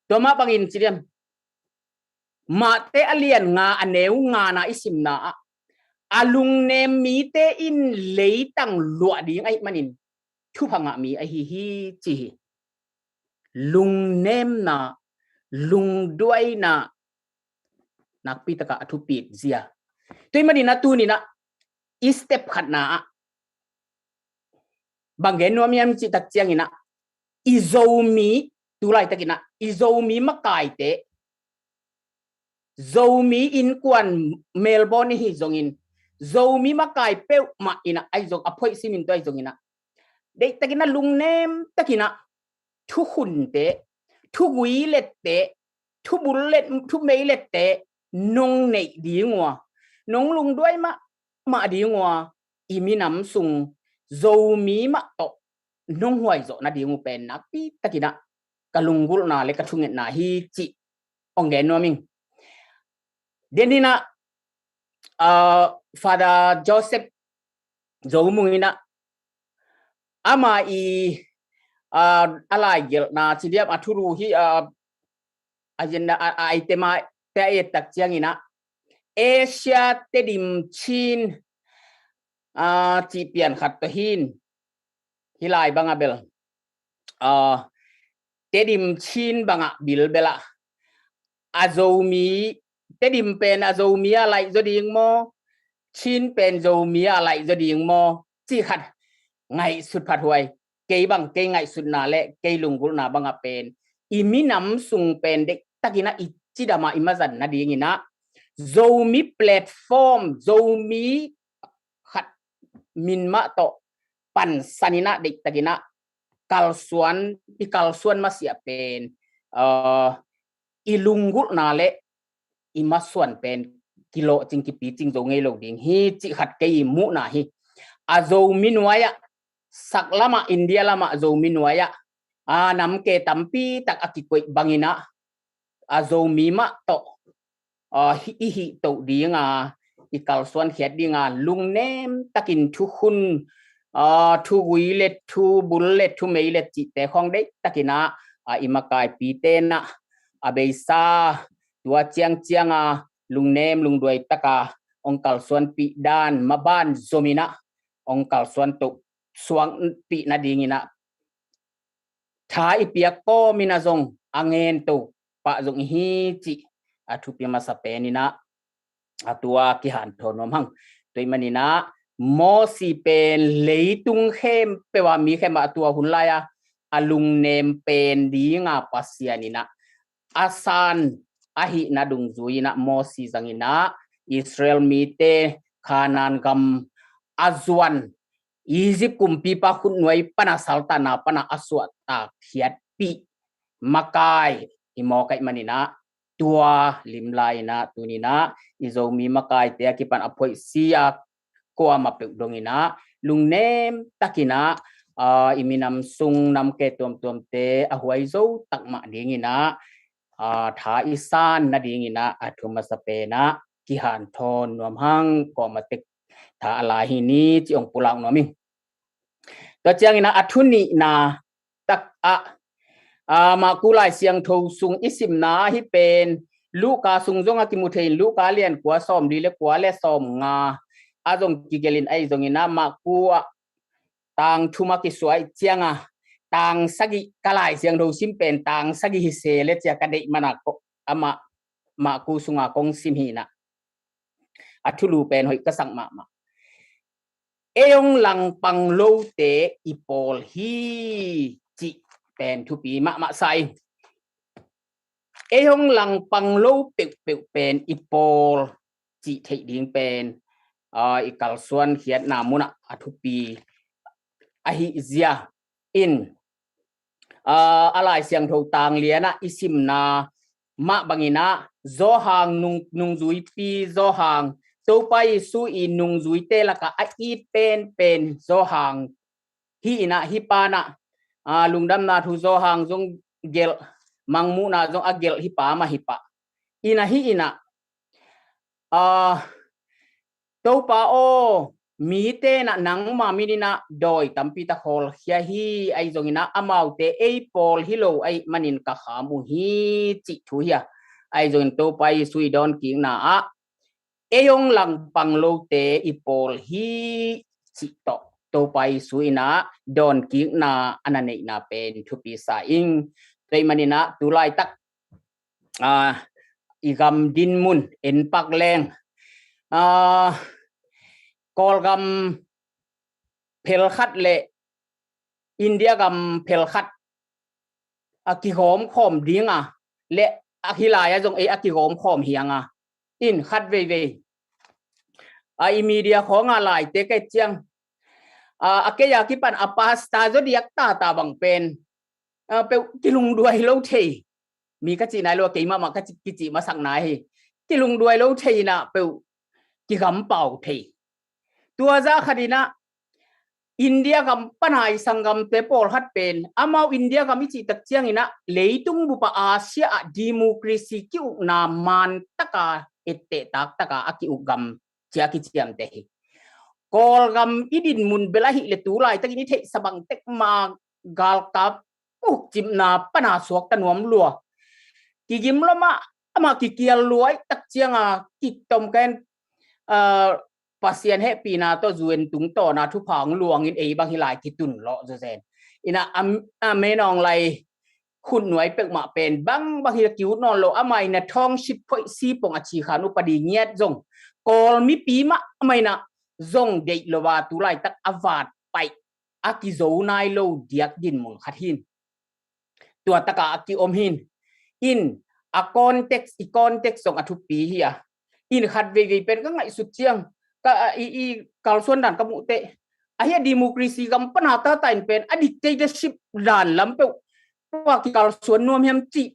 toma bangin chiriam ma te alien nga aneu nga na isim na alung nem mi te in leitang lua ding ai manin thu phanga mi a hi chi lung nem na lung duai na nakpitaka athupit zia toi manina tu ni na step khat na bangen no miam chi tak chiang ina izomi tulai takina izomi makai te zomi in kwan Melbourne hi zongin zomi makai pe ma ina ai zong aphoi simin toi zongina de takina lungnem takina thu hun te thu gui let te thu bullet thu meilet te nong nei dingwa nong lung duai ma dingwa iminam sung zomi ma to nong huai zo na dingu pen na pi takina kalunggul na le kathunget na hi chi ongen no ming denina Father Joseph zomungina ama alai gel na chidiam athuru hi agenda itema te tak chiang ina Asia tedim chin chi pian khat to hin hilai banga bel tedim chin banga bil bela azomi tedim pen azomi alai zoding mo chin pen zomi alai zoding mo chi khat ngai sut phat huai ke bang ke ngai sut na le ke lungul na banga pen iminam sung pen de takina ichidama imazan na ding ina zomi platform zomi khat minma to pan sanina de takina kalsuan masia pen ilungul na le imaswan pen kilo chingki pi ching zo ngei lo ding hi chi khat ke mu na hi azo minwaya saklama India lama azo minwaya nam ke tampi tak akikoi bangina azo mima to hi to dinga ikalsuan khiat dinga lungnem takin thu hun thu guilet thu bullet thu meilet chi te khong dei takina imakai pi te na abeisa tua chiang lungnem lungduai taka ongkal suan pi dan maban zomina ongkal suan to suang pi na dingina tha ipiak ko minazong angen to pa zong hi chi athu pi masapenina atua ki han thonom hang toi manina mo si pen leitung khem pewa mi khem atua hunlaya alung nem pen dinga pasianina asan ahi na dung zuina mo si zangina Israel mite Kanan gam azwan Egypt kumpi pa khunwai pana saltana pana aswa ta khiat pi makai imokai manina tua limlai na tunina izo mi makai te ki pan apoi sia ko ama pe dongina lungnem takina iminam sung nam ke tom te ahuai zo takma dingina tha isan na dingina athuma sapena ki han thon nom hang ko matek tha ala hi ni chiong pulang nomi to chiang ina athuni na tak ma kulai siang tho sung isim na hi pen lu ka sung zonga ki muthein lu ka lian kwa som di le kwa le som nga azong kigelin ai zongina ma kuwa tang thuma ki suai chianga tang sagi kalai siang tho sim pen tang sagi hi se le chia ka dei mana ko ama ma ku sunga kong sim hi na athulu pen hoi ka sang ma eong lang pang lo te ipol hi chi pen thu pi ma sai eong lang pang lo pe pen ipol chi thei ding pen ikal suan khiat namuna athu pi ahi zia in alai siang tho tang liana isim na ma bangina zo hang nung zui pi zo hang so pai su in nung zui te la ka I pen zo hang hi ina hi pa na lungdam na thu zo hang zong gel mangmu na zong agel hi pa ma hi pa ina hi ina to pa o mi te na nang ma mi na doi tampi ta khol hia hi ai zong ina amau te ei pol hilo ai manin ka khamu hi chi thu hia ai zong to pai sui don king na eong lang pang lo te ipol hi chi to pai sui na don king na anane na pen thu pi sa ing tei manina tulai tak igam din mun en pak leng kol gam phel khat le India gam phel khat aki hom khom dinga le akilaya jong e aki hom khom hianga in khat ve media khonga lai te ke chiang akeya ki pan apasta zo diak ta bang pen pe kilung duai lo thei mi ka chi nai lo ke ma ka chi ma sang nai kilung duai lo thei na pe ki gam pau thei tua za khadina India gam panai sangam te pol hat pen amau India gam chi tak chiang ina leitung bu pa Asia democracy ki na man taka ette tak taka aki ugam chia ki chiam te kol gam idin mun belahi le tulai tak ini the sabang tek ma gal kap chim na pana suak tanuam lua ki gim lama ama ki kial luai tak chiang ki tom ken pasien happy na to zuen tung to na thu phang luang in ei bang hilai ki tun lo zo zen ina menong lai khun nuai pek ma pen bang hi ki non lo amai na thong ship phoi si pong achi khanu padi nyet zong kol mi pi ma amai na zong dei lo wa tu lai tak avat pai aki zo nai lo diak din mul khatin tua taka aki om hin in a context song athu pi hia in khat ve pen ka ngai su chiang ka i kal suan dan ka mu te ahia democracy gam pana ta tain pen a dictatorship dan lam pe wa ki kal suan nom hem chi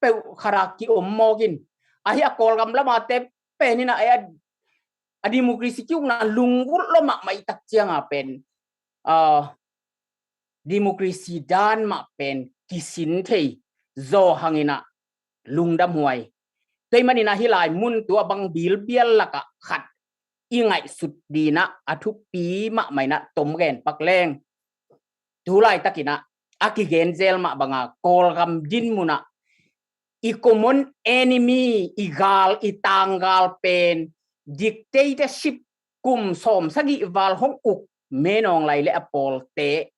pe khara ki om mogin ahia kol gam lama te pen ina a democracy ki na lungul lo ma mai tak chiang a pen democracy dan ma pen kisin thei zo hangina lungdam huai tei manina hilai mun tua bang bil bial laka khat ingai sut dina athu pi ma mai na tom gen pak leng tulai takina aki gen zel ma banga kol gam din muna i common enemy igal itangal pen dictatorship kum som sagi wal hong uk menong lai le apol te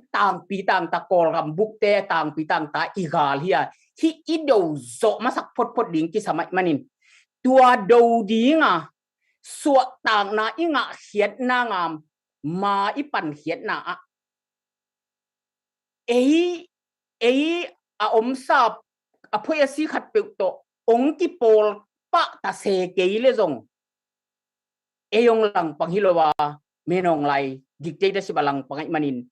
tang pi tang ta kol gam buk te tang pi tang ta igal hia hi ido zo masak pot ding ki samai manin tua do dinga suat tang na inga hiat na ngam ma ipan hiat na a om sap a phoi si khat pe to ong ki pol pa ta se ke le zong eyong lang panghilowa menong lai dictatorship lang pangai manin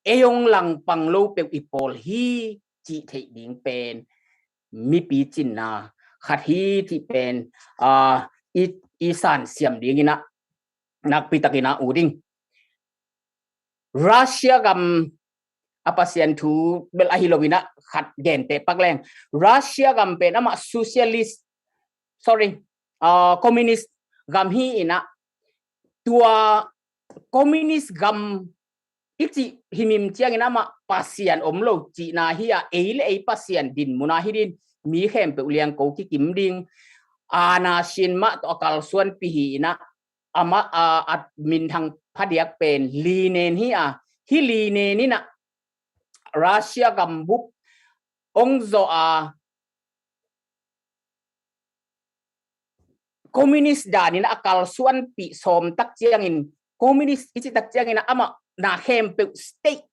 eyong lang panglo pe ipol hi จีเทดิงเป็นมีปีจินนาขัดฮีที่เป็นอีสานเสียมดิงนะนักปีตะกินะอูดิงรัสเซียกับapa sian tu bel ahilowina khat gen te pakleng Russia gam pe nama socialist sorry communist gam hi ina tua communist gam ichi himim chiang ina ma pasian omlo chi na hi a eile ei pasian din muna hidin mi khem pe uliang ko ki kim ding ana shin ma to kal suan pi hi ina ama admin thang phadiak pen li nen hi a hi li ne ni na Russia gambuk ongzo communist danin akal suan pi som tak chiangin communist ichi tak chiangin ama na khem pe state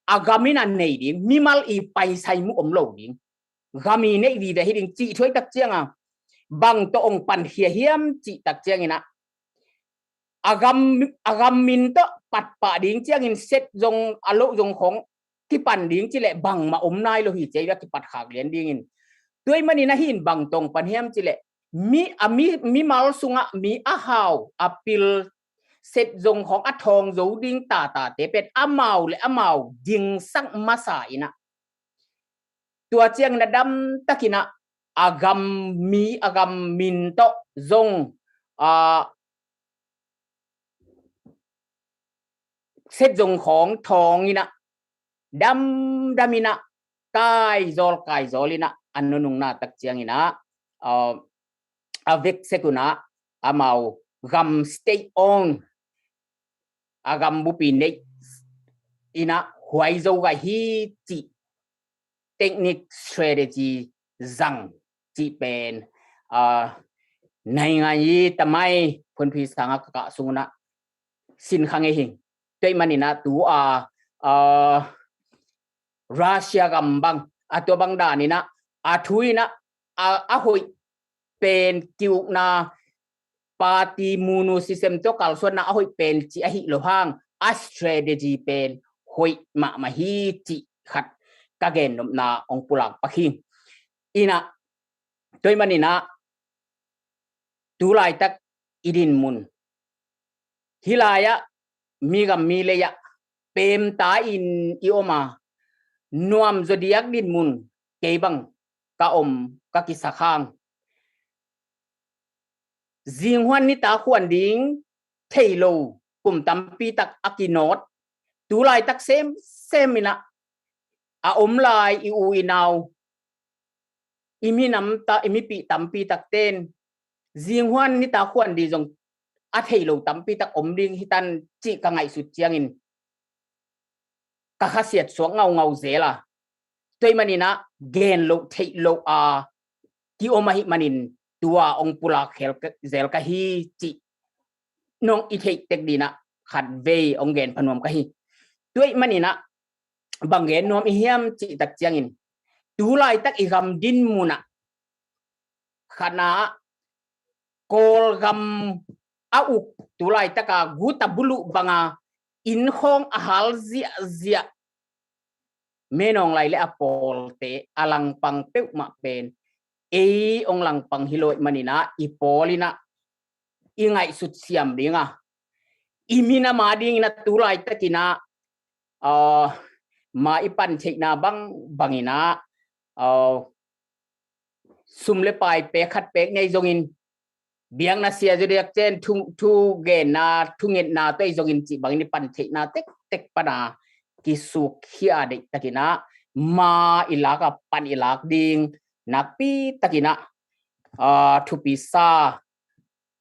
agamina nei ding mimal i pai sai mu omlo ding gami nei di da hiding chi thoi tak chianga bang to ong pan hia hiam chi tak chiangina agam min to pat pa ding chiangin set jong alo jong khongที่ปันดิ้งจิเละบังมาอมนายโลหิตใจว่าที่ปัดขากเลียนดิ้งด้วยมันนี่นะหินบังตรงปันเฮียมจิเละมีมาลสุงะมีอาหาวอปิลเสร็จจงของอัทองโจดิ้งตาเตเป็นอาเมาและอาเมายิงสังมาสายนะตัวเจียงนะดำตะกินะอากำมินโตจงเสร็จจงของทองนี่นะdamina kai zolina annunung na tak chiang ina avec sekuna amau gam stay on agam bupi nei ina huai zo ga hi chi technique strategy zang chi pen nai ngai tamai phun phi sanga ka sungna sin khange hing toi manina tu Russia gambang atau bang dani na athui na ahoy pen kiu na party munu system to kalsuan na ahoy pen chi ahi lohang a strategy pen hoi ma hi chi khat kagen na ong pulang paking ina toy manina tulai tak idin mun hilaya migam mileya pem ta in ioma nuam zodiac din mun keibang kaom kakisakang jinghuan ni ta khwan ding thailo kum tampi tak akinot tulai tak semina a omlai i uinaw imi namta imi pi tampi tak ten jinghuan ni ta khwan di jong a thailo tampi tak omding hitan chi ka ngai su chiangin khasiat suang ngau zela toi manina gen lo thei lo ki omahi manin tua ong pula khel zel ka hi chi nong i thei tek dina khat ve ong gen phanom ka hi toi manina bangen nom i hiam chi tak chiangin tu lai tak i gam din muna khana kol gam au tu lai taka guta bulu banga in hong ahal zia menong lai le apol te alang pang peu ma pen ong lang pang hiloi manina ipolina ingai sut siam dinga imina ma ding na tulai takina ma ipan theina bangina sumle pai pe khat pek nei jongin biang na sia jodiak chen thu gen na thunget na toi jongin chi bangini pan theina tek pana kisu khia de takina ma ilaka pan ilak ding nakpi takina thupi sa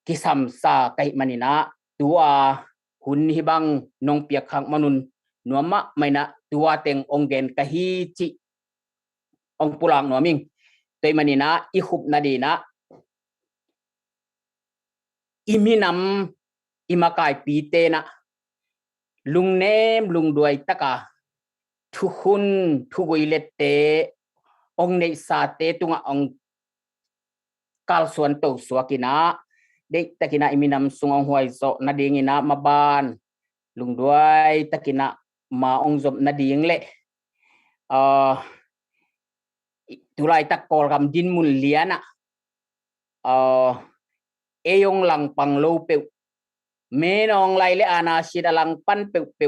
kisam sa kai manina tua hun hibang nong piak khang manun nuama maina tua teng ongen kahi chi ong pulang nuaming toi manina i khup na dina iminam imakai pite na lungnem lungduai taka thuhun thugoilete ong nei sa te tunga ong kalsuan to suakina de takina iminam sungong huai so na dingina maban lungduai takina ma ong zop na ding le tulai tak kol kam din mun liana eyong lang pang lo pe menong lai le ana sidalang pan pe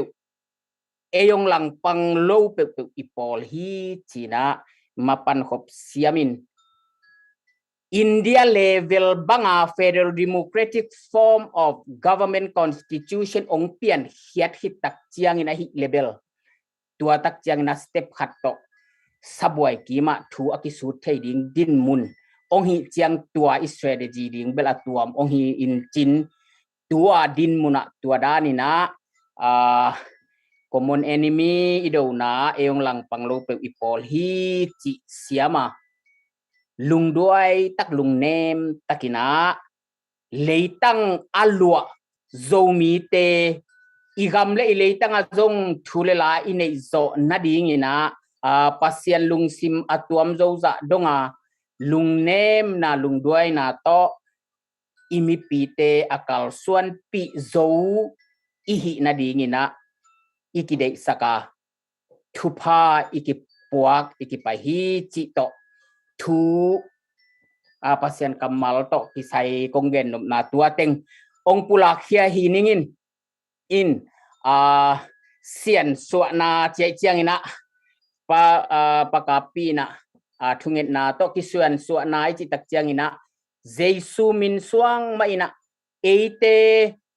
eyong lang pang lo pe ipol hi china mapan khop siamin India level banga federal democratic form of government constitution ong pian hiat hitak chiang ina hi level tua tak chiang na step khat to sabwai kima thu akisut thei ding din mun ong hi chiang tua strategy ding bela tuam ong hi in chin tua din muna tua dani na common enemy idona eong lang panglo pe ipol hi chi siama lung duai tak lung nem takina leitang alua zomi te igam le leitang azong thulela inei zo nading ina pasian lung sim atuam zoza donga lung nem na lung duai na to imi pite akal suan pi zo ihi nading ina ikidei saka thupa ikipuak ikipahi chito thu pasien kamal to kisai konggen na tua teng ong pulak hia hiningin in sian suana chiang ina pakapi na thunget na to kisuan suana chi tak chiang ina jesu min suang ma ina eite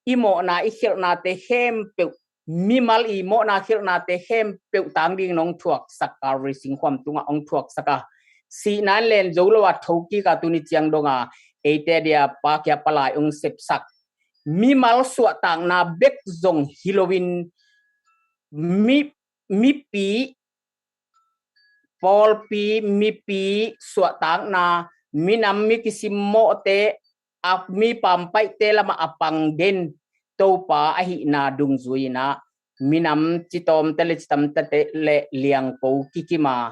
imo na ikhir na te hem pe mimal imo na khir na te hem pe tang ding nong thuak sakari singkhwam tunga ong thuak saka si nan len zolowa thoki ka tuni chiang donga eite dia pa kya palai ong sep sak mimal suwa tang na bek zong Halloween mi pi pol pi mi pi suwa tang na minam mi kisimo te mi pampai te lama apang den to pa ahi na dung zuina minam chitom tele chitam te le liang po kikima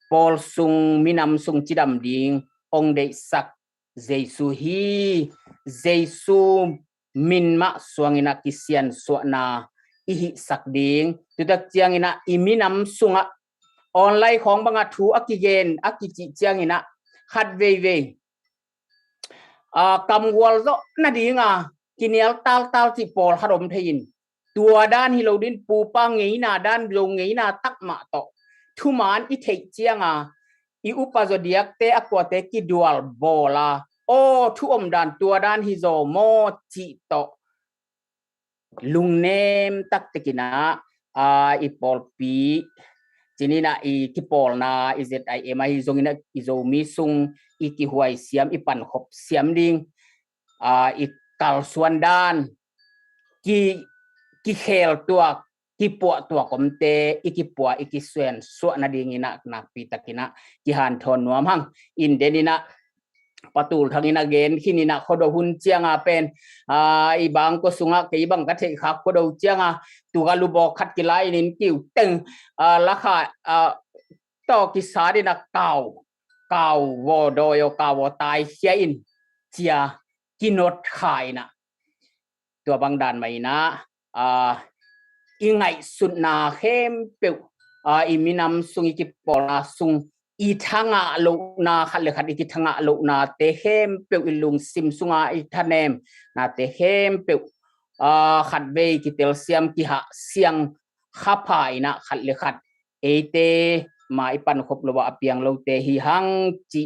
Paul sung minam sung chidam ding ong de sak jesu hi jesu min ma suangina kisian suana ihi sak ding tudak chiang ina iminam sunga online khong banga thu akigen akichi chiang ina khat ve kam wal zo na dinga kinial tal chi pol harom thein tua dan hilodin pu pa ngei na dan lo ngei na tak ma to thuman I thei chianga I upazodiak te akwate ki dual bola o thu dan tua dan hi zo mo chi to lungnem tak tekina ipol pi jinina I kipol na izim hi zongina izomi sung iki huai siam ipan khop siam ding ikal suandan ki khel tua kipua tua komte ikipua ikisuen so na dingina na pitakina ki han thon nuam hang in denina patul thangina gen khinina khodo hun chianga pen ibang ko sunga ke ibang ka the kha khodo chianga tugalu bo khat kilai nin kiu teng lakha to ki sadina kau wo doyo kawo tai hiain chia kinot khaina tua bang dan mai na ingai sunna hem pe iminam sungi ki pola sung ithanga lo na khale khadi ki thanga lo na te hem pe ilung sim sunga ithanem na te hem pe khatbe ki tel siam ki ha siang khapai na khatle khat ete mai pan khop lo wa piang lo te hi hang chi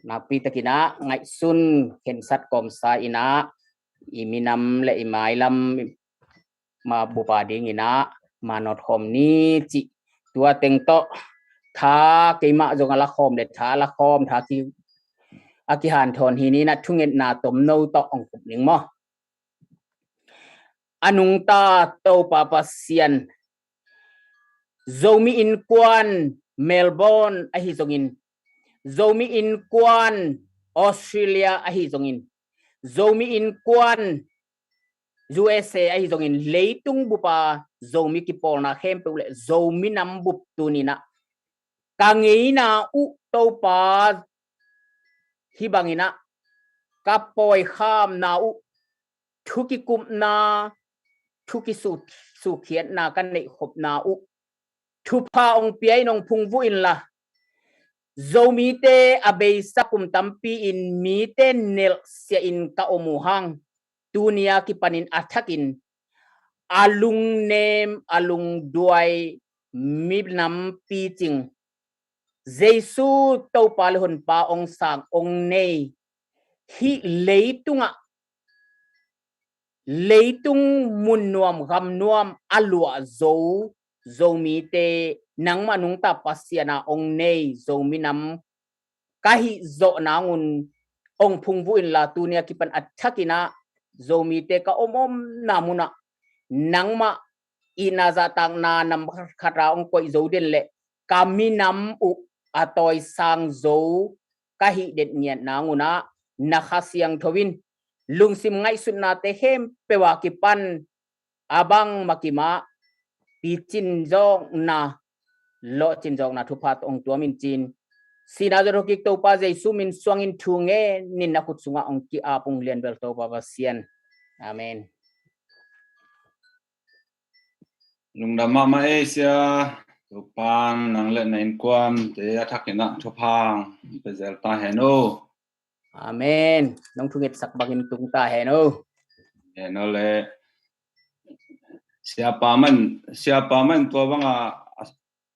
na pi takina ngai sun ken sat kom sa ina iminam le imai lam ma bupa ding ina manot hom ni chi tua teng to tha keima jong ala khom de tha la khom tha ki akihan thon hi ni na thungen na tom no to ong kup ning mo anung ta to pa pasian zomi in kwan Melbourne ahi zongin zomi in kwan Australia ahi zongin zomi in kwan USA ahi zongin leitung bupa zomi ki pol na khem pe le zomi nam bup tunina kangeina u to pa hibangina kapoi kham na u thuki kum na thuki su khiat na kan nei khop na u thu pa ong piai nong phung vu in la zomi te abei sakum tampi in mi te nel sia in ka omuhang dunia ki panin athakin alung nem alung duai mi nam pi ching Jesu to palhon pa ong sang ong nei hi leitung mun nuam gam nuam alua zo mi te nang manung ta pasiana ong nei zo mi nam kahi zo nangun ong phungvu in la tunia kipan athakina zo mi te ka omom namuna nangma ina za tang na nam khatra ong koi zo den le kami nam u atoi sang zo kahi det niat nanguna nakhasiang thowin lungsim ngai sunna te hem pewa kipan abang makima pi chin jong na lo chin jong na thupat ong tuamin chin sina joro ki to pa jai sumin swangin thunge nin na khutsunga ong ki apung lian bel to pa sian amen lungdam ma Asia tupan nang le nain kwam te athakina thopang bezel ta heno amen nong thunget sak bagin tung ta heno le siapa man to banga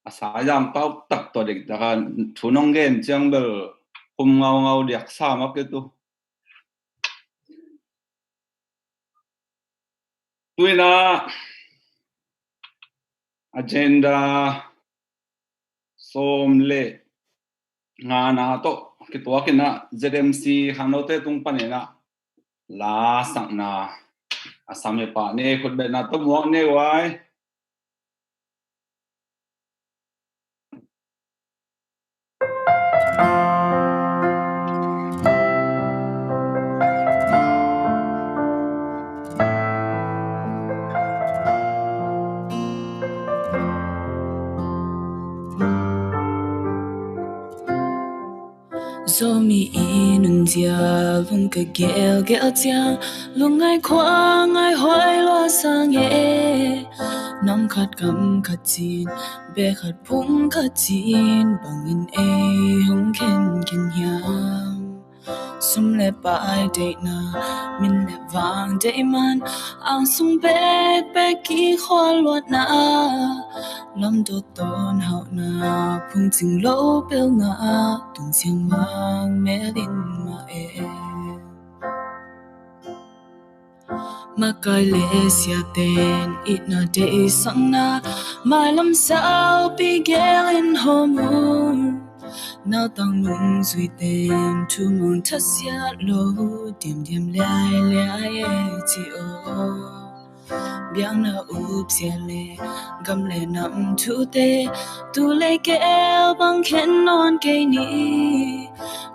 asayam tau tak to dik dakan thunong gen chang bel kum ngau diak sa mak tu tuina agenda somle ngana to kitwa kina ZMC hanote tung panena la sakna asame pa ne khut be na to mo ne wai Zomi inun dia lung ka gel tia lung ai khoang ai hoi lo sang ye nam khat kam khat chin be khat phung khat chin bangin e hong ken yam sum le pai de na min le wang de man ang sum be ki khol wat na lam do ton hau na phung ching lo pel nga tung siang mang me din ma e makai le sia ten it na de sang na mai lam sao pi gel in homun now tang lung sweet ten tu mon tasya lo dim lai chi o biang na up sia le gam le nam tu te tu le ke bang ken non ke ni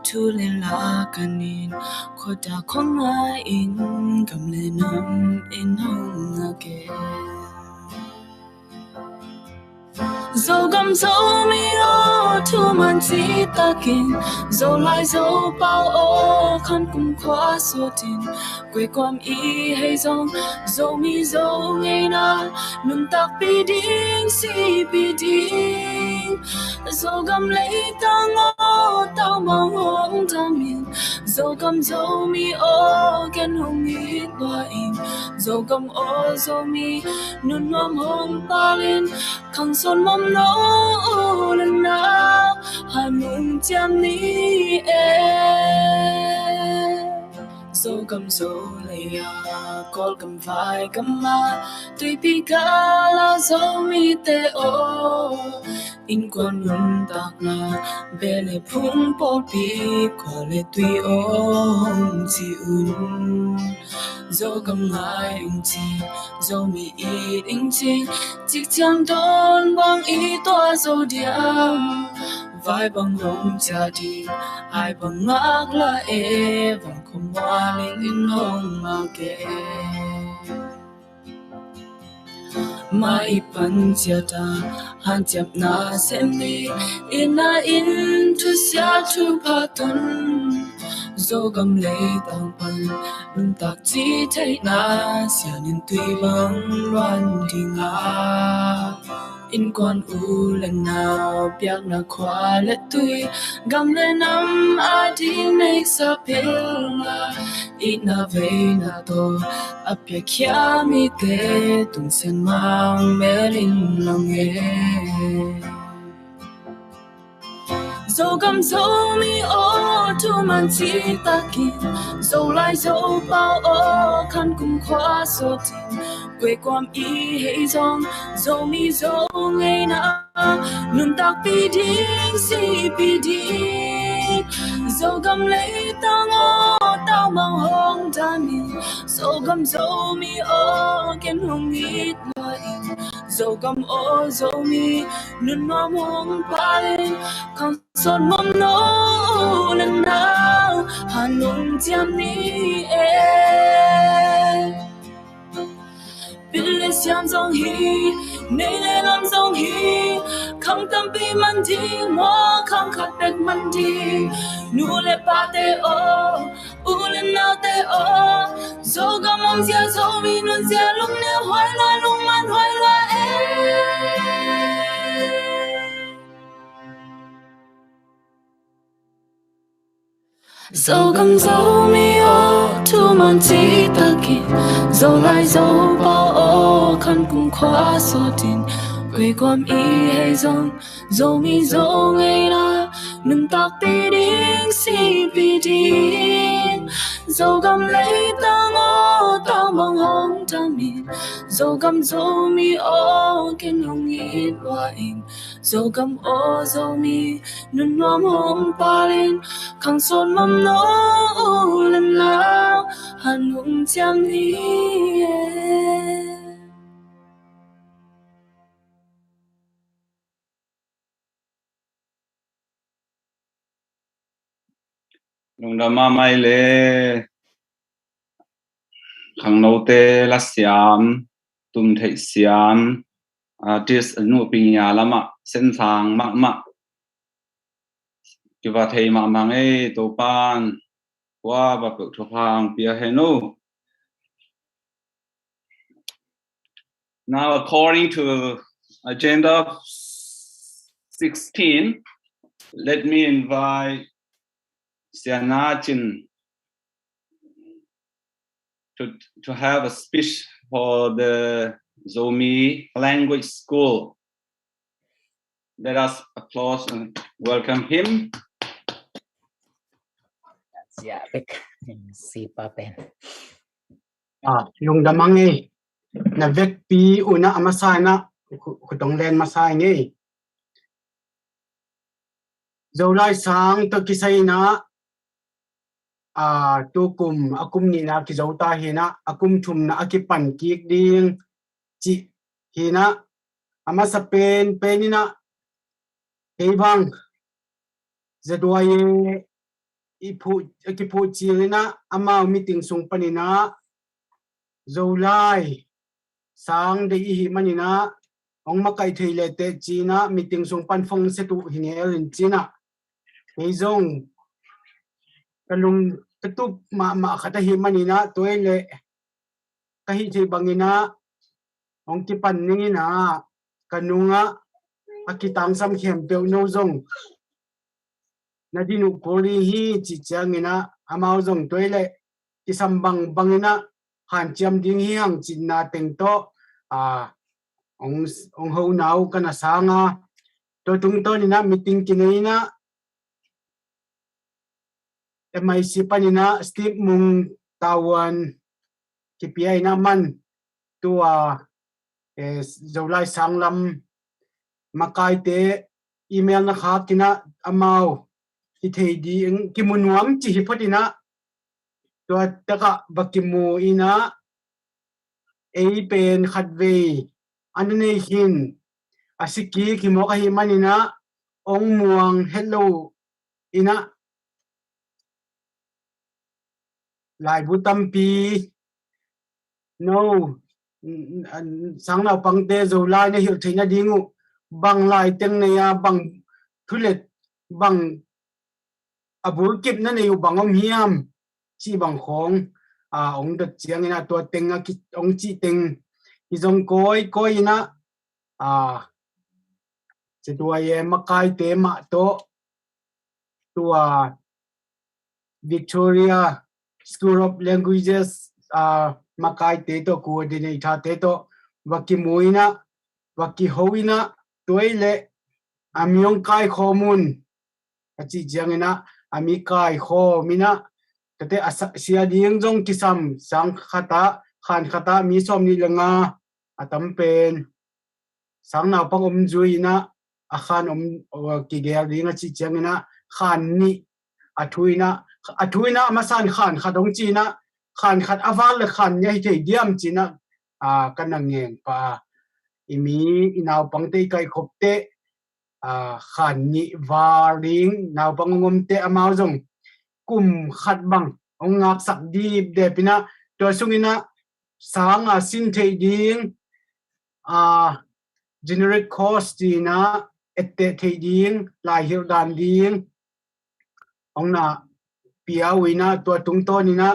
tu le la kanin khota khong ai in gam le nam in hong again zo gam zo mi o tu man chi takin zo lai zo pao o khan kum khwa so tin quê quam y hay zong zo mi zo ngay na nun tak pi ding si pi ding zo gam lấy tang o tao mau hong tam min zo gam zo mi o ken hong it wa in zo gam o zo mi nun mam hong palin khang son mom no lần nào hai mùng chăm ni e zo cầm zo lay call cầm vai cầm ma tuy pi ka la zo mi te o in quan nun tak na bele phung po pi ko le tuy o chi un zo cầm ngai ung chi zo mi it ing chi chik chang don bang i to zo diam vai bang hong cha di ai bang ngak la e bang khom wa ling in hong ma ke mai pan cha ta han chap na sem ni in tu sia tu pa ton dâu gầm lấy tàng phần lưng tạc chỉ thấy na xia nên tuy bằng loan đi ngã in quan u lần nào biak na khoa lệ tuy gầm lên năm a đi make sa pilna ít na về na to ap ya kia mi te tung sen mang melin lòng nghe dâu gầm dâu mi ô tu man chi ta kim dâu lại dâu bao ô khăn cùng khóa số tiền quê quam y hay dòng dâu mi dâu ngày na nun tak pi ding si pi ding dâu gầm lấy tao ngô tao mang hong ta mi dâu gầm dâu mi ô ken hong ít loại dâu gầm ô dâu mi nun nom hong pa lên không son mom no lần nào han nung tiam ni Bille siam dong hi nei le lam dong hi khang tam pi man di mo khang khat bek man di nu le pa te o u le na te o zo ga mong sia zo mi nun sia lung ne hoai la lung man hoai la dâu gầm dâu mi ô thu man chi ta ki dâu lại dâu bao ô khăn cùng khóa số tiền quê quam y hay dòng dâu mi dâu ngày na nâng tak pi ding si pi ding dâu gầm lấy tao ngô tao mang hong ta mi dâu gầm dâu mi ô ken hong ít hoa in dâu gầm ô dâu mi nun nom hong pa lên khang son mom no lần nào han nung tiam ni Nung dama mai le khang nô te la siam tum thei siam artist nu pinya lama sen thang ma kiwa thei ma mangai to pan wa ba pu tho phang pia henu. Now according to agenda 16, let me invite Sianachin to have a speech for the Zomi language school. Let us applause and welcome him. Yeah, big si papen. Yung damangi na vek pi una amasay na kutong len masay ngi. Zolai sang to kisay na tukum akum ni na kizauta hina akum chum na akipan kik ding chi hina amasa pen penina Ebang Zadwaye ipu chilina ama meeting sung panina Zolai sang de ihi manina ong makai thile te china meeting sung pan phong setu hinel china ezong kalung tutup ma kata hi manina toile kahi thi bangina ong kipan ningina kanunga akitang sam khem pe no zong nadinu kori hi chi changina amao zong toile kisambang bangina han chiam ding hi hang chinna tengto ong ho nau kana sanga to tung to nina meeting kinina MIC panina Steve Mung tawan KPI naman to Zolai sanglam makai te email na kha kina amao ki theidi kimunwam chi hipatina to taka bakimu ina pen khatve anane hin asiki kimo ka himanina ong muang hello ina lai butampi no sangna pangte Zolai na hil thina dingu bang lai teng na ya bang thulet bang abur kip na nei bangom hiam chi bang khong ong da chiang ina to tenga ki ong chi teng ki jong koi ina che tua ye makai te ma to tua Victoria School of Languages makai te to coordinator te to waki muina waki hoina toile amiong kai khomun achi jangena ami kai kho mina tate sia ding jong kisam sang khata khan khata mi som ni lenga atam pen sang na pang juina akhan ki gel ding achi jangena khan ni athuina masan khan khadong china khan khat awal le khan nyai thei diam china kanang ngeng pa imi inaw pangte kai khopte khan ni waring naw pangom te amao jong kum khat bang ong ngak sak dip de pina to sungina sanga sin thei ding generate cost dina ette thei ding lai hil dan ding ong na pia wina to tung to ni na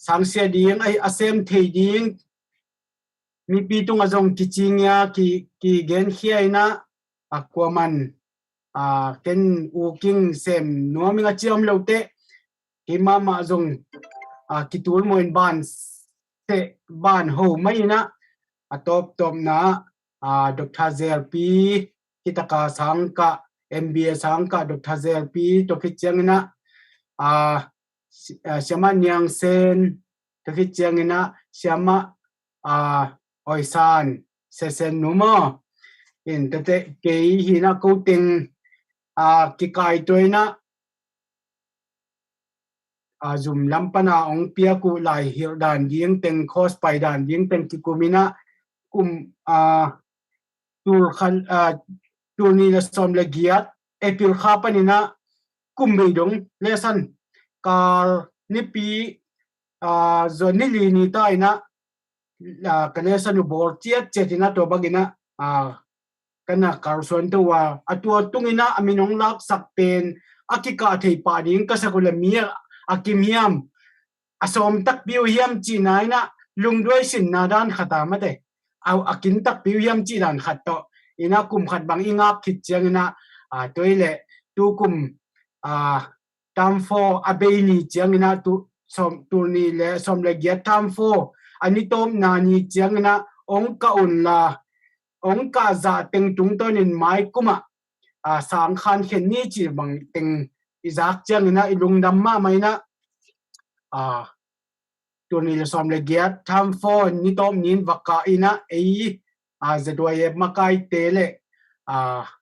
sang sia ding ai asem thei ding mi pi tung azong kichingya ki gen khiaina akwaman ken uking sem nominga chiam lote ki mama zong kitul moin ban se ban ho mai na atop tom na Dr. Zelpi kitaka sangka MBA sangka Dr. Zelpi to kichangina siama nyang sen to kichangina siama oisan sesen numo in tate kei hina coating ki kai toina zoom lampana ong pia ku lai hil dan ding teng khos pai dan ding teng ki kumina kum tur khan tur ni la som la giat epil kha panina kum be dong lesan kal ni pi zoni li ni taina kalesan bor chiat chetina to bagina kana karson to wa atua tungina aminong lak sakpen akika thei pa ding kasakula mia akimiam asom tak piu hiam chi naina lungdoi sin nadan khata mate au akin tak piu hiam chi dan khatto ina kum khat bang inga khit changina toile tu kum tam fo abeini changina tu som turni le som le gia tam fo ani tom nani changina ong ka unla ong ka za teng tung tonin mai kuma sang khan khen ni chi bang teng izak changina ilungdam ma maina turni le som le gia tam fo ni tom nin waka ina ei zadwaye makai tele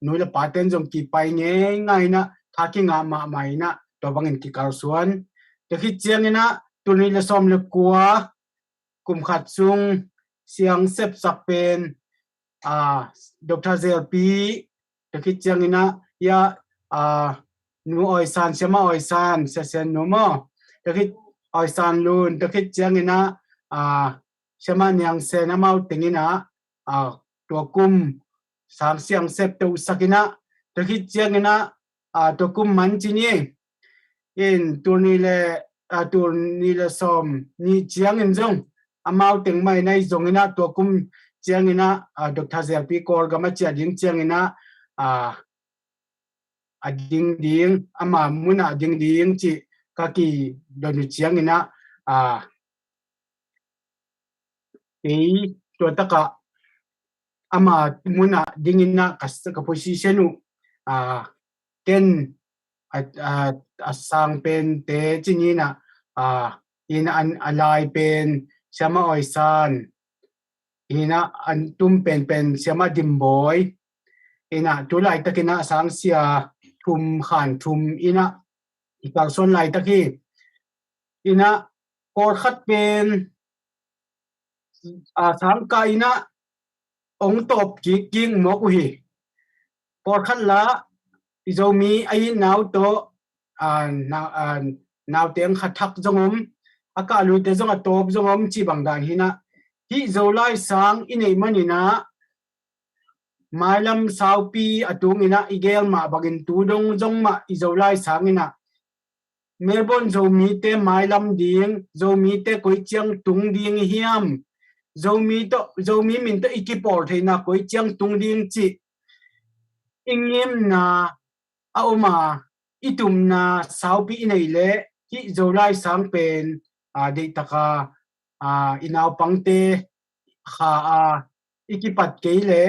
nuila paten jong ki pai nge ngaina thakinga ma maina to bangin ki karsuan te khi changina turni le som le kwa kum khat chung siang sep sakpen Dr. Zelpi te khi changina ya nu oisan sema oisan sesen no mo te khi oisan lun te khi changina sema nyang se na mau tingina to kum sang siang sep to sakina te khi changina to kum man chini in turni le som ni chiang in jong amau teng mai nai zongina to kum chiangina Dr. Zelpi kor gama chia ding chiangina ading ding ama muna ding ding chi kaki donu chiangina ei to taka ama muna dingina kas ka positionu ken asang pen te chinina ina an alai pen sama oisan ina an tum pen sama dimboy ina tulai takina sang sia thum khan thum ina ikal son lai taki ina kor khat pen sang ka ina ong top ki king mo ku hi kor khat la izomi ai naw to naw teng khathak jongom aka lu te jong atop jongom chi bangdan hina hi zolai sang inei manina mailam saupi atung ina igel ma bagin tudong jong ma izolai sangina Melbourne zomi te mailam ding zomi te koi chiang tung ding hiam zomi min te ikipor theina koi chiang tung ding chi ingim na auma itum na saupi nei le ki zolai sang pen de taka inaw pangte kha ikipat keile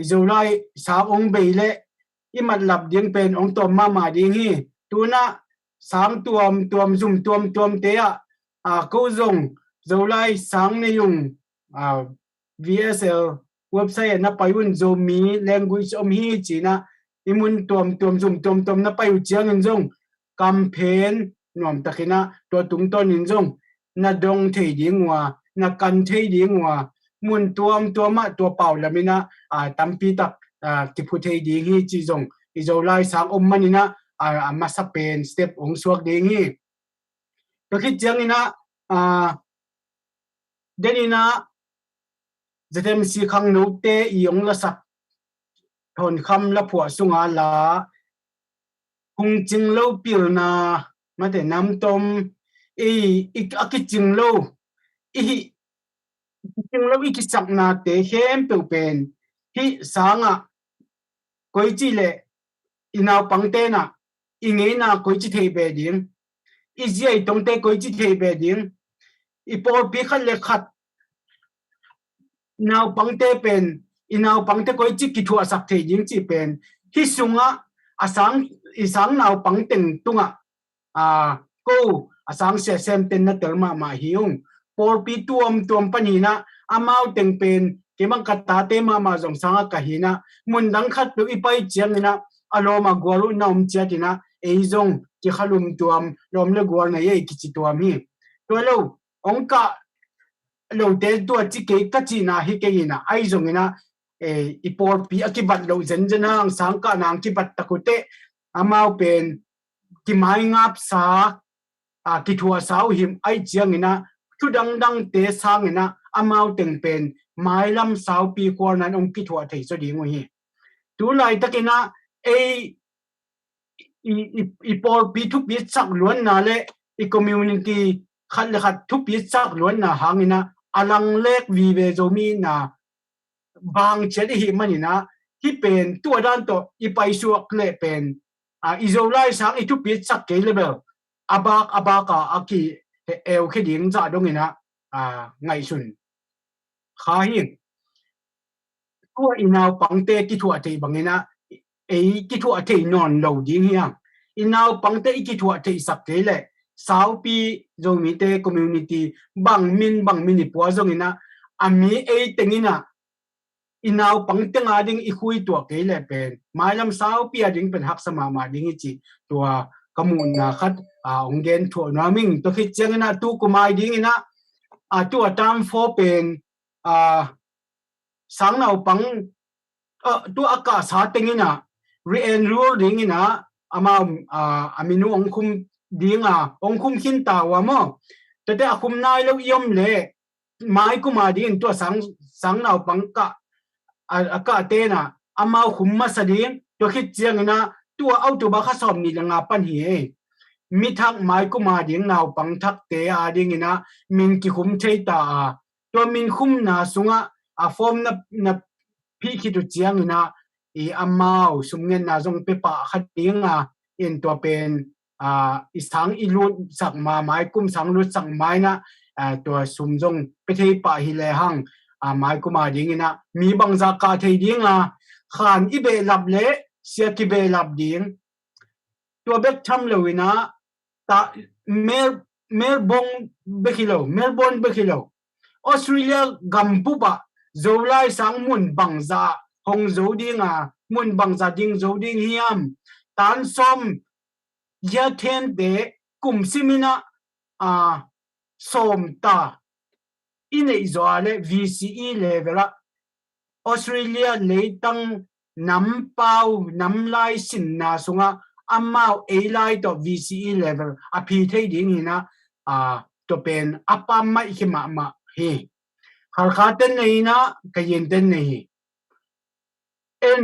zolai sa ong beile imat lap ding pen ong tom ma ding hi tuna sang tuam zoom te ko zong zolai sang ne yung VSL website na payun zomi language hi china imun tuam zoom na payu chiang in zong campaign nom takina to tung ton in zong na dong thei ding wa na kan thei ding wa mun tuam to pau lamina tampi tak ki phu thei ding hi chi zong izolai sang manina masa pen step ong suak ding hi to khit chiang ina denina zatem si khang no te iong la sak thon kham la phua sunga la hung ching lo pil na mate nam tom akiching lo ikisak na te hem pe pen hi sanga koi chi le inaw pangte na inge na koi chi thei be ding izai tongte koi chi thei be ding ipor pi khat le khat naw pangte pen inaw pangte koi chi ki thua sak thei ding chi pen hi sunga isang naw pangteng tunga ko asang se sem ten na terma ma hiung por pi tuam panina amau teng pen kemang kata te ma jong sanga kahina mundang khat pe ipai chiangina aloma gwaru naum chatina eizong ki khalum tuam lomle gwar na ye kichi tuam hi to lo ongka lo te to chi ke ka chi na hi ke ina aizong ina ipor pi akibat lo zen ang sangka nang kibat takute amau pen ki mai ngap sa ki thua sau him ai chiangina thudang dang te sangina amau teng pen mailam sau pi kwar nan ong ki thua thei so ding hi tu lai takina ipor pi thu pi chak luan na le community khat le khat thu pi chak luan na hangina alang lek vi ve zomi na bang chedi hi manina hi pen tu dan to ipai suak le pen izolai sang itu pi chak ke level abaka aki el kheding za dongina ngai sun kha hi ko inaw pangte ki thua thei bangina ki thua thei non lo ding hiang inaw pangte ki thua thei sak ke le sau pi zomi te community bang min ipwa zongina ami tengina inaw pangte nga ding ikhui to ke le pen mailam sau pi ading pen hak sama ma ding chi to kamun na khat onggen tho naming to khit changna tu kumai ding ina tu atam fo pen sang naw pang tu aka sa tengina re en rule ding ina ama aminu ongkhum dinga ongkhum khin ta wa mo tete akhum nai lo yom le mai kuma ding to sang naw pang ka aka te na ama khumma sading to khit chiangina tu auto ba kha som ni langa pan hi mi thak mai kuma ding naw pang thak te ding ina min ki khum thei ta to min khum na sunga form na phi ki tu chiangina amau sumngen na jong pe pa khatinga in to pen isang ilut sak ma mai kum sang lut sak mai na to sumjong pe thei pa hi le hang mai kuma ding ina mi bangza ka thei dinga khan ibe lab le sia ki be lab ding to bek tham lewina ta Melbourne bekilo Australia gampuba zolai sang mun bangza hong zo dinga mun bangza ding zo ding hiam tan som ya then de kum simina som ta ine izole VCE level Australia leitang nampau namlai sinna sunga amau lai to VCE level api thei ding ina to pen apa mai khima ma hi kharkhaten nei na kayen ten nei en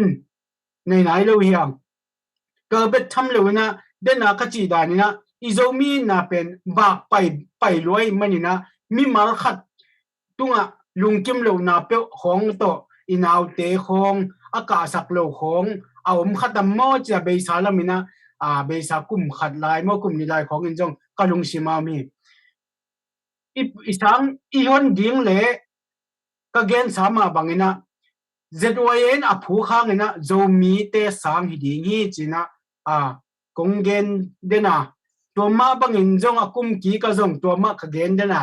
nei nai lo hiam to bet tham lo na เดน่าขจีดานี่นะอีโซมีน่าเป็นบากไปรวยมันนี่นะมีมาขัดตุงอ่ะลุงกิมเหลวนาเปียวของโตอินาวเตของอากาศสักเหลวของเอาขัดมอจะเบสาลามินะเบสากุมขัดลายมอกุมนี่ลายของอินจงกะลุงชิมามีอีสังอีฮอนดิ้งเล่ก็เกณฑ์สามารถบังเงินะZYN อภูข้างเงินะโจมีเตสังฮิดิ้งฮีจีนะกงเกณฑ์เดน่ะตัวมาบังเงินจงกุมกีก็จงตัวมาขเกณฑ์เดน่ะ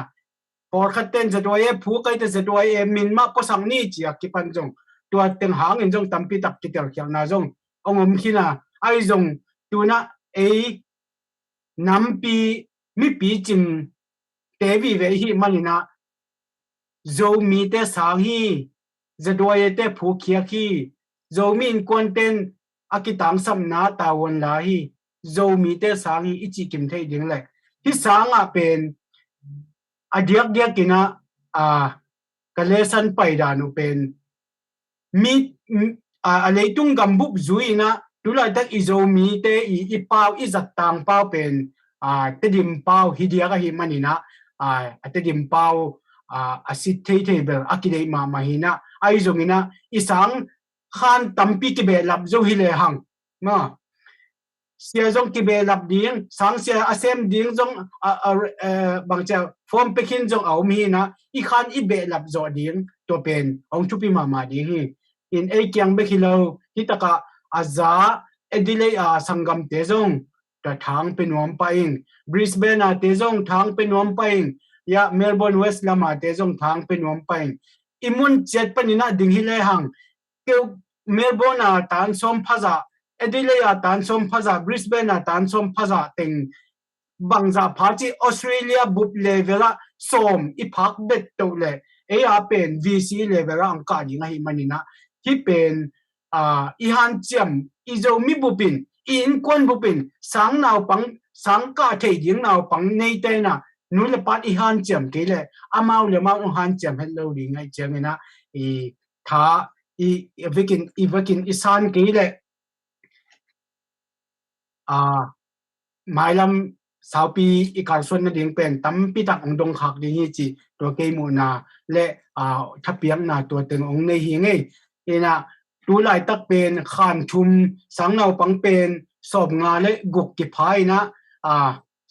พอขัดเต้นZYN ภูใกล้แต่ZYN มินมาพอสังนี่จีกิปันจงตัวเต็งหางเงินจงตั้มปีตับกิเตอร์เขียวนาจงองค์ขี้นะไอจงตัวน่ะน้ำปีมีปีจิงเทวีเวฮีมันนะโจมีเตสังฮีจะด้วยเตผู้เขียคีโจมีนควนเต็นอากิตังสัมนาตาวันลาฮีโจมีเตสังฮีอิจิกิมเทดิ้งเลยที่สังเป็นอเดียกกินะกะเลสันไปดานุเป็นมีอะไรตุงกำบุบจุยนะดูแลตักอิโจมีเตอีเป้าอิจัดตังเป้าเป็นเตดิมเป้าฮิเดียกะฮิมันนี่นะเตดิมเป้าasid table akidei ma mahina ai zongina isang khan tampi ki be lap zo hi le hang ma sia zong ki be lap ding sang sia asem ding zong bangcha form pekin zong au mi na I khan I be lap zo ding to pen ong chupi ma ding hi in e kyang be khilo hitaka aza edile sangam te zong ta thang penom paing Brisbane te zong thang penom paing ya Melbourne West lama te jong thang pe nom pain imun chet panina ding hi le hang ke Melbourne tan som phaza Adelaide tan som phaza Brisbane tan som phaza teng bangza phachi Australia bup levela som I phak bet to le e a pen VC level ang ka ding hi manina hi pen I han chiam I zo mi bupin in kon bupin sang naw pang sang ka thei ding naw pang nei te naนู้นละปัดอีฮันเจียมกี่เลยอามาเลยมาองฮันเจียมเฮลโลดีไงเจียมนะอีท้าอีวิกินอีสานกี่เลยหมายลำสาวปีอีการส่วนนั่นเองเป็นตั้มปีตักองดงขักดีนี่จีตัวเกมูนาและทับเปียงนาตัวตึงองในหิงไงนี่นะดูลายตักเป็นขานชุมสังเนาปังเป็นสอบงานและกุกกิพายนะ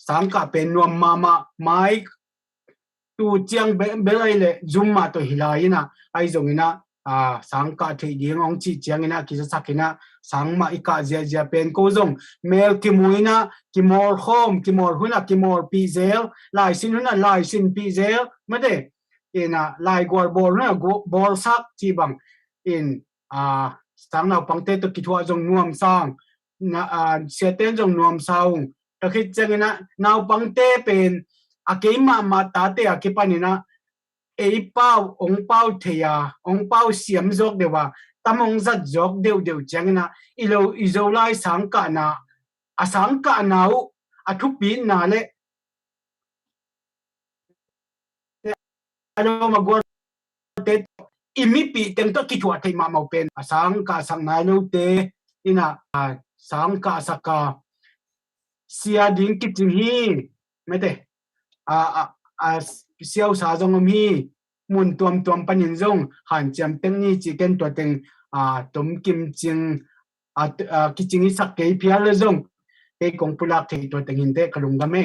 สังกะเป็นนวมมาไม้ตูเจียงเบลเลยจุมมาตัวหิลายนะไอ้จงนะสังกะที่ดีงองจีเจียงนะกิจสักนะสังมาอีกาเจียเป็นกูจงเมลกิมุยนะกิมอลโฮมกิมอลหุนะกิมอลพีเซลลายสินหุนะลายสินพีเซลไม่ได้นะลายกอลบอลนะบอลซักจีบังสังเราปังเตตัวกิจวัตรจงนวมสร้างนะเสียเต้นจงนวมสร้างตะคิดจังนะนาวปังเตเป็นอาเกมาตาเตอาเกปานี่นะเอเป้าองเป้าเทียองเป้าเสียมจอกเดียวว่าตามองจัดจอกเดียวจังนะอีโลไลสังกะนะสังกะนาวทุกปีนาเลเรามากวนเตอิมิปีเต็มตัวกิจวัตรที่มาเป็นสังกะสังนายโลเตนี่นะสังกะสักกะเสียดิ้งกิจฮีไม่ได้เสียวสาจงมีมุนตัวปัญญจงหันจำเต็งนี่จีเกนตัวเต็งตุ่มกิมจิงกิจนี้สักเกยเพียเลยจงเกยกงปุลักที่ตัวเต็งหินเตกลุงกันไหม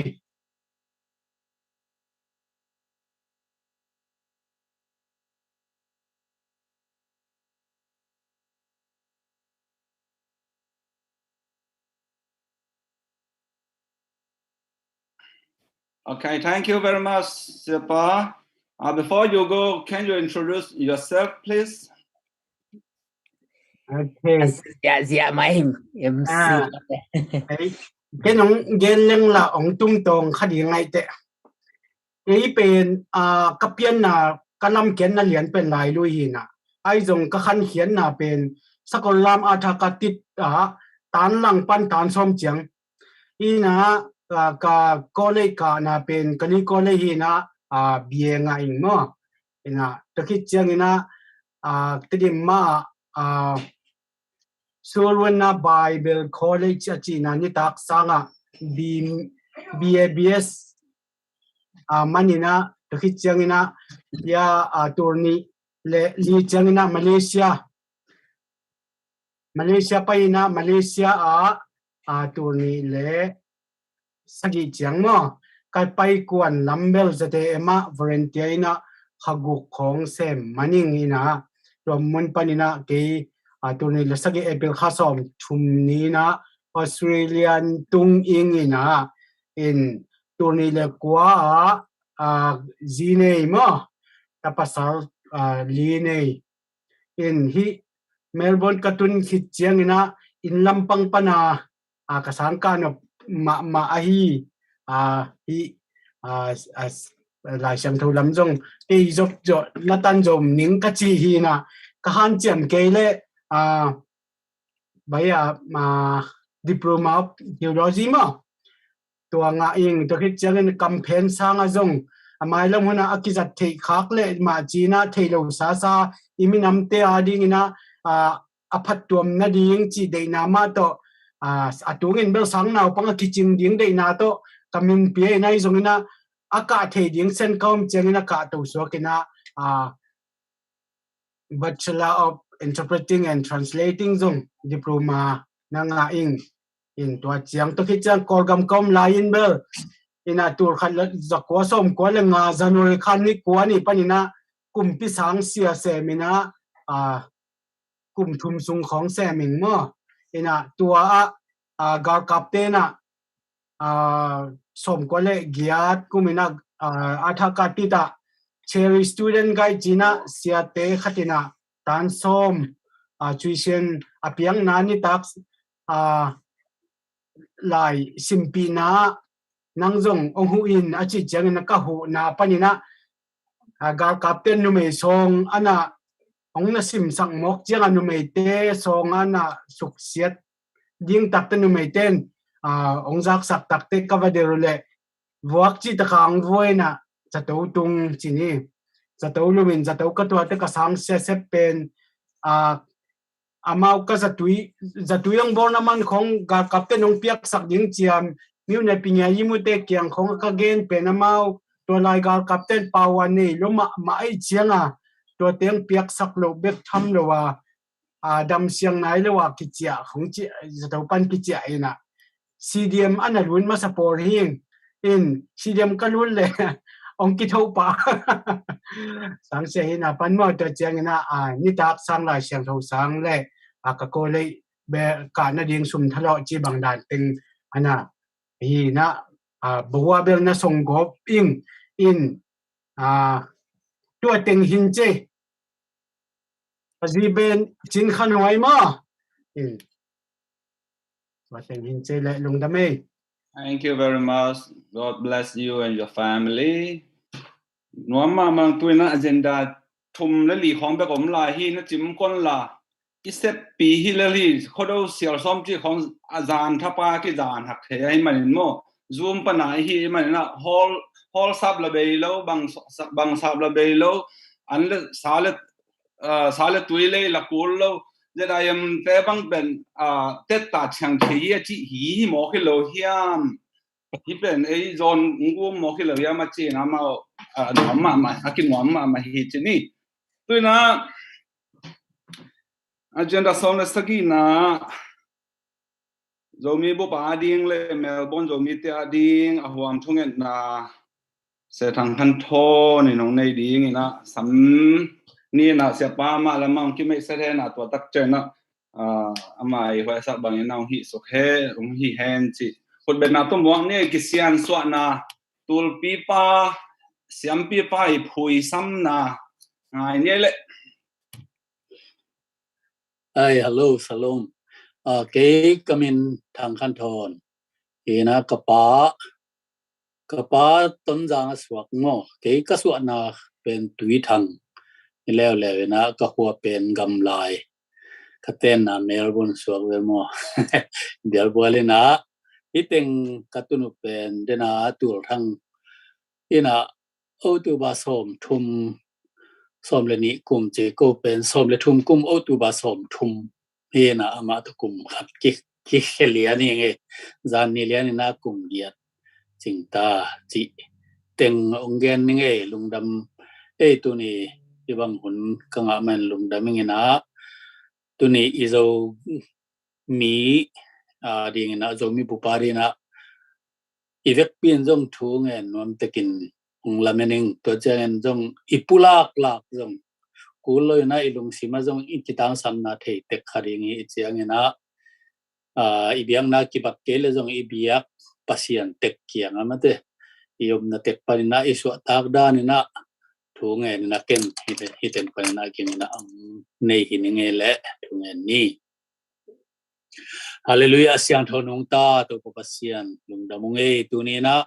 Okay, thank you very much, Sipa. Before you go, can you introduce yourself, please? Okay. Dạ mày em cái nông gen leng là ông tung tong khá đi ngay tệ cái bên các biên là các năm kiến là liền bên lại lui hi na ai dùng các khăn khiển là bên sắc lam atakatit tán lăng pan tán som chiang hi na ka college ka na pen kani college hi na bia nga ing mo ina takit chiang ina tedim ma Surwana Bible College achina ni tak sanga BABS manina takhi changina ya turni le li changina Malaysia paina Malaysia turni le sagi changmo kai pai kwan lambel zate ema volunteer ina khaguk khong sem maning ina romun panina ke turni le sagi epil khasom thumni na Australian tung ingina in turni le kwa zine mo tapasal line in hi Melbourne katun khitchiang ina in lampang pana kasangka no ma ahi hi lai sam thu lam jong te jok jo latan jom ning ka chi hi na ka han chiam ke le baya diploma of theology mo tua nga ing to khitchiang in campaign sanga jong amai lam huna akizat thei khak le ma china theilo sa iminam te ading ina aphat tuam na ding chi dei na ma to atungin bel sang naw pang kiching ding dei na to kamin pi nai zongina aka thei ding sen kom chengina ka to so kina Bachelor of Interpreting and Translating zong diploma na nga ing in tua chiang to khichang korgam kom lain bel ina tur khat zakwa som ko le nga January khan ni ko ni panina kumpi sang sia semina kum thum sung khong seming mo ina tua gar kaptena som ko le giat kumina atha katita cherry student gai jina sia te khatina tan som tuition apiang nani tax lai simpina nangjong onghu in achi changna ka hu na panina gar kapten nu me song ana ongna sim sang mok chiang anu me te song ana suksiat ding takte nu me ten ongjak sak takte kavaderule vuak chi takang voina chato tung chini chato lumin chato katwa te ka sang se pen amau ka zatuyang bornaman khong gar kapten ong piak sak ding chiam miu ne pinya yimu te kyang khong ka gen pen amau to lai gar kapten pawan nei loma mai chianga to teng piak sak lo bek tham lo wa dam siang nai lo wa kichia khong chi zato pan kichia ina CDM analun ma support hing in CDM kalun le ong ki thau pa sang se ina pan mo to chiang ina ni tak sang lai siang thau sang le ka ko le be ka na ding sum thalo chi bang dan ting ana hi na bawa bel na song gop in tua teng hin che aziben chin khan hoi ma tua teng hin che le lung da me. Thank you very much. God bless you and your family. Nuama mang tuina agenda thum le li khong be kom la hi na chim kon la isep pi hi le li khodo sial som chi khong azan thapa ki zan hak the ai manin mo zoom pa na hi manina hall sab la be lo bang sab la be lo an le sale tuile la kul lo that I am te bang ben teta chang thi chi hi mo ki lo hiam hi ben ei zon ngu mo ki lo ya ma chi na ma akin ma hi chi ni tuina agenda song sagi na zomi bo pa ding le Melbourne zomi te ading ahwam thungen na se thang khan tho ni nong nei ding ina sam ni na se pa ma lamang ki me se na to tak che na amai hwa sa bang na hi so khe hi hen chi khut be na to mo ne ki sian swa na tul pi pa siam pi pa I phui sam na ngai ne le ai hello salom ke kamin thang khan thon ina kapa ton jang aswak ngo ke ka suwa na pen tui thang lew na ka huwa pen gam lai ka ten na Melbourne suak we mo dial bole na iteng katunu pen dena tur thang ina o tu ba som le ni kum che ko pen som le thum kum o tu ba som thum na ama to kum khat ki khelia ni nge zan ni lia ni na kum dia chingta chi teng ongen ni nge lungdam tu ni ibang hun kanga man lungdam nge na tu ni izo mi ding na zo mi pupari na ivek pin zong thu nge nom tekin ung lamening to chen zong ipulak lak zong kuloi na ilung sima zong ikitang sam na thei tek kharingi chiang ina ibiang na kibak kele zong ibiak pasian tek kiang amate iom na tek parina isu tak dan ina thunge na ken hiten parina kinina ang nei hininge le thunge ni hallelujah siang thonung ta to pasian lungdamunge tunina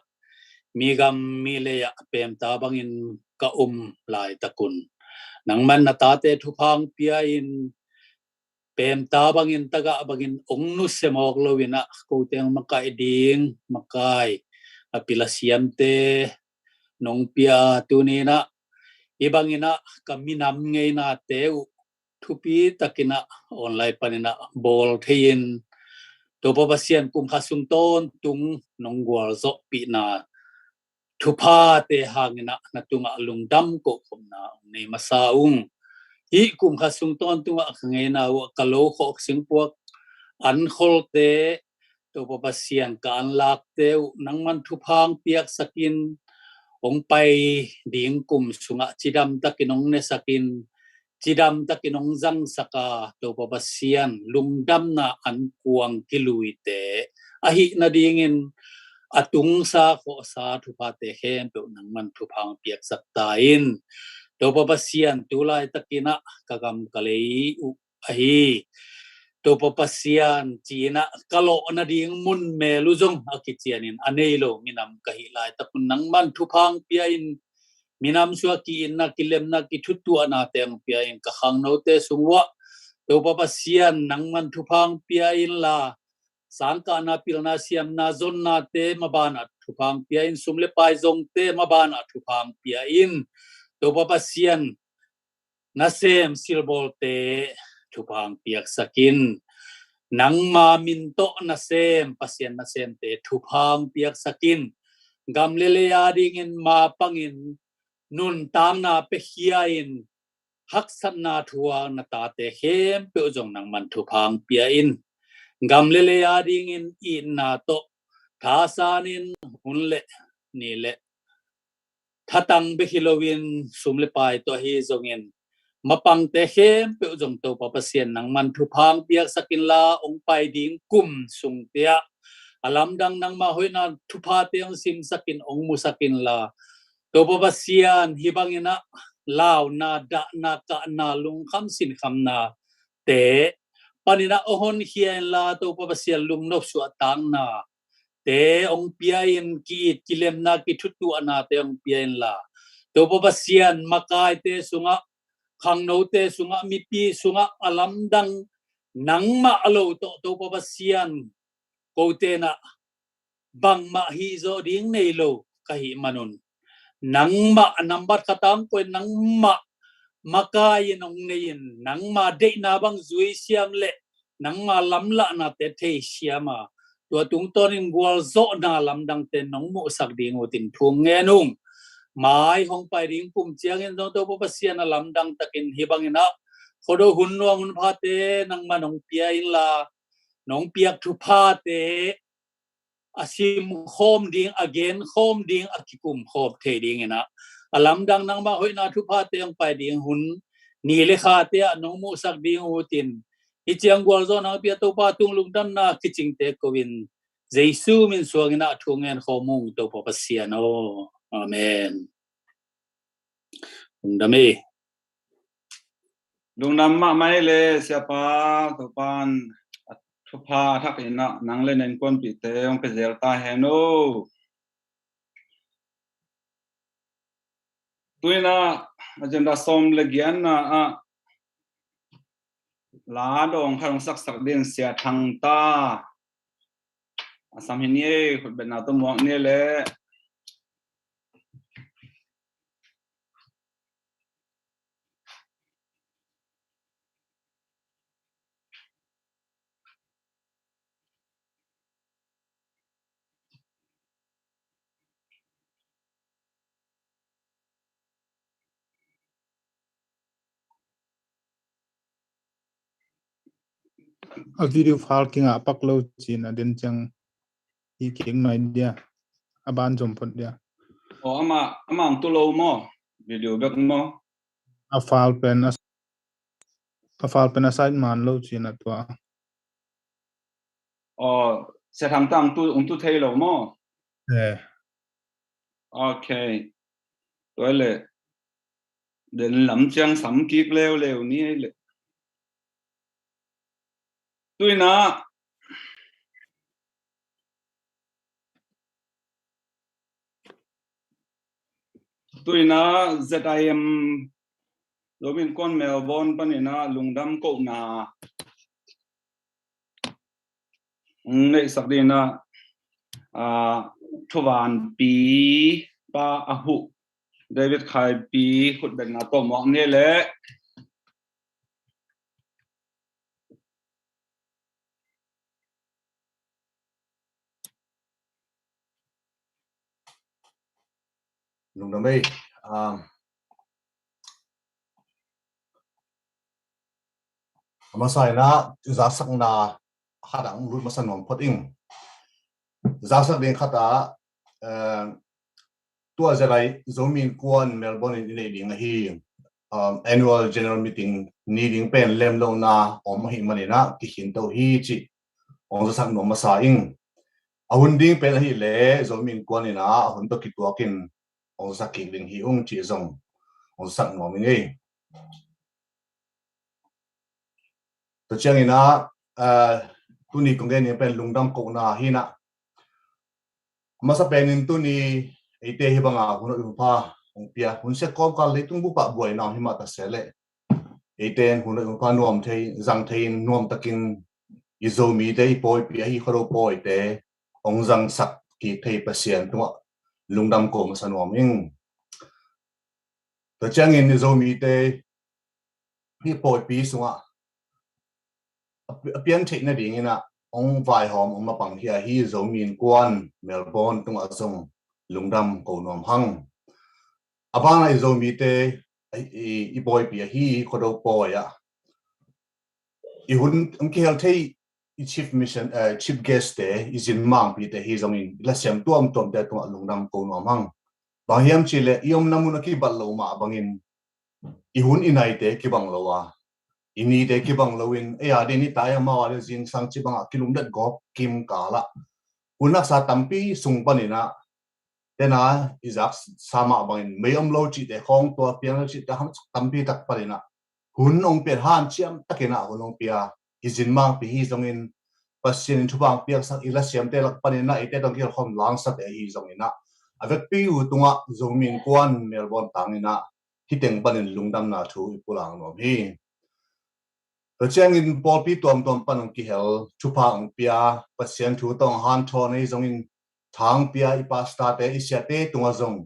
migam mile ya pem ta bangin ka lai takun nang man na tate thupang pia in pem ta bangin taga bangin ongnu semok lowina ko teng makai ding makai apila siamte nong pia tunina ibangina kaminam ngei na teu thupi takina online panina bol thein to babasian kum khasung ton tung nong gwal zo pi na thupa te hangina natunga lungdam ko khomna nei masaung hi kum khasung ton tunga khangei na wa kalo kho singpuak an kholte to babasian kan lak te nangman thupang piak sakin ong pai ding kum sunga chidam takinong ne sakin chidam takinong zang saka to babasian lungdam na an kuang kilui te ahi na dingin atung sa ko sa thupa te hem pe nangman thupang piak saktain to babasian tulai takina kagam kalei u ahi to papasian china kalo na ding mun melu jong akichianin aneilo minam kahilai tapun nangman thupang piain minam suaki inna kilemna ki thutu ana teng piain ka hangnote sungwa to papasian nangman thupang piain la sangka na pilna siam na zon na te mabana thupang piain sumle pai zong te mabana thupang piain to papasian nasem silbol te thupang piak sakin nang ma minto nasem pasien nasem te thupang piak sakin gamlele yadingin ma pangin nun tam na pe hiain haksan na thua na ta te hem pe jong nang man thupang piain gamlele yadingin in na to thasanin hunle ni le thatang be hilowin sumle pai to hi zongin mapang te hem pe jong to papasian nang man thupang piak sakin la ong pai ding kum sung tia alam dang nang ma hoina thupa teang sim sakin ong musakin la to papasian hibangina law na da na ka na lung kham sin kham na te panina ohon hian la to papasian lung nop su atang na te ong piain ki kilem na ki thutu ana te ong piain la to papasian makai te sunga khangno te sunga mipi sunga alamdang nangma alo to papasian ko te na bangma hi zo ding nei lo kahi manun nangma nambat khatang ko nangma makai nong nein nangma de na bang zui siam le nangma lamla na te the siama to tung tonin gwal zo na lamdang te nong mo sak ding utin thung nge nung mai hong pai ring kum chiang en to papasian alam dang takin hibangina khodo hunwa hun phate nangma nong pia in la nong piak thu phate asim khom ding again khom ding akikum khop the ding ina alam dang nangma hoina thu phate ang pai ding hun ni le kha te nong mu sak ding utin hi chiang gwal zo na pia to pa tung lungdam na kiching te kowin jesu min suangina thungen khomung to papasian o amen dami lungnam ma mai le siapa to pan thupa thakina nangle nen kon pi te ong pe zel ta heno tuina agenda som le gian na a la dong kharong sak din sia thang ta asam hinie khut ben na to mo ne le a video file kinga paklo china den chang hi king noi dia aban jom phot dia o ama tu lo mo video bek mo a file pen aside man lo china twa o se tham tang tu thei lo mo okay toile den lam chang sam kik leo ni le tuina ZIM Robin con Melbourne panina lungdam ko na nei sakdina thuwan pi pa ahu David khai pi khut ben na to mo ne le lungdam bay masai na za sak na hadang lut masanom photing za sak ding khata tua zalai zomin kwan Melbourne in nei ding hi annual general meeting needing pen lem lo na om hi manina ki hin to hi chi ong za sak no masa ing ahun ding pen hi le zomin kwan ina ahun to ki tuakin ong za ki ding hi ong chi zong ong sak no mi ngei to chang ina tu ni kong gen pen lungdam ko na hi na masa penin tu ni ite hi banga hun pa ong pia hun se kom ka le tung bu pa buai na hi ma ta sele iten hun pa nuam thei zang thein nuam takin izomi dei poi pia hi khoro poi te ong zang sak ki thei pasien tu lungdam ko ma sanuam ing to chang in izomi te hi poi pi sunga pian thei na ding ina ong vai hom ong ma pang hi zomin kwan Melbourne tung azong lungdam ko nom hang abang ai zomi te i boy pi hi khodo poi ya I hun ki hel thei i chief guest te izin mang pi te hi zomin la siam tuam te tung lungdam ko nom hang bang hiam chile iom namun ki bal lo ma bangin I hun inai te ki bang lo wa ini de ki bang lowin ya de ni ta ya ma wa jin sang chi bang kilum dat gop kim kala unak sa tampi sung panina tena izak sama bangin mayom lo chi de khong to piang chi ta ham tampi tak panina hun ong pe han chiam takena hunong pia izin mang pi hi zongin pasin thubang piak sak ila siam te lak panina ite dong ki khom lang sa te hi zongina avek pi u tunga zomin kwan Melbourne tangina hiteng panin lungdam na thu ipulang no hi chang in Paul pi tom panong ki hel chupa ang pia pasien thu tong han thon ei zong in thang pia I pasta te isia te tunga zong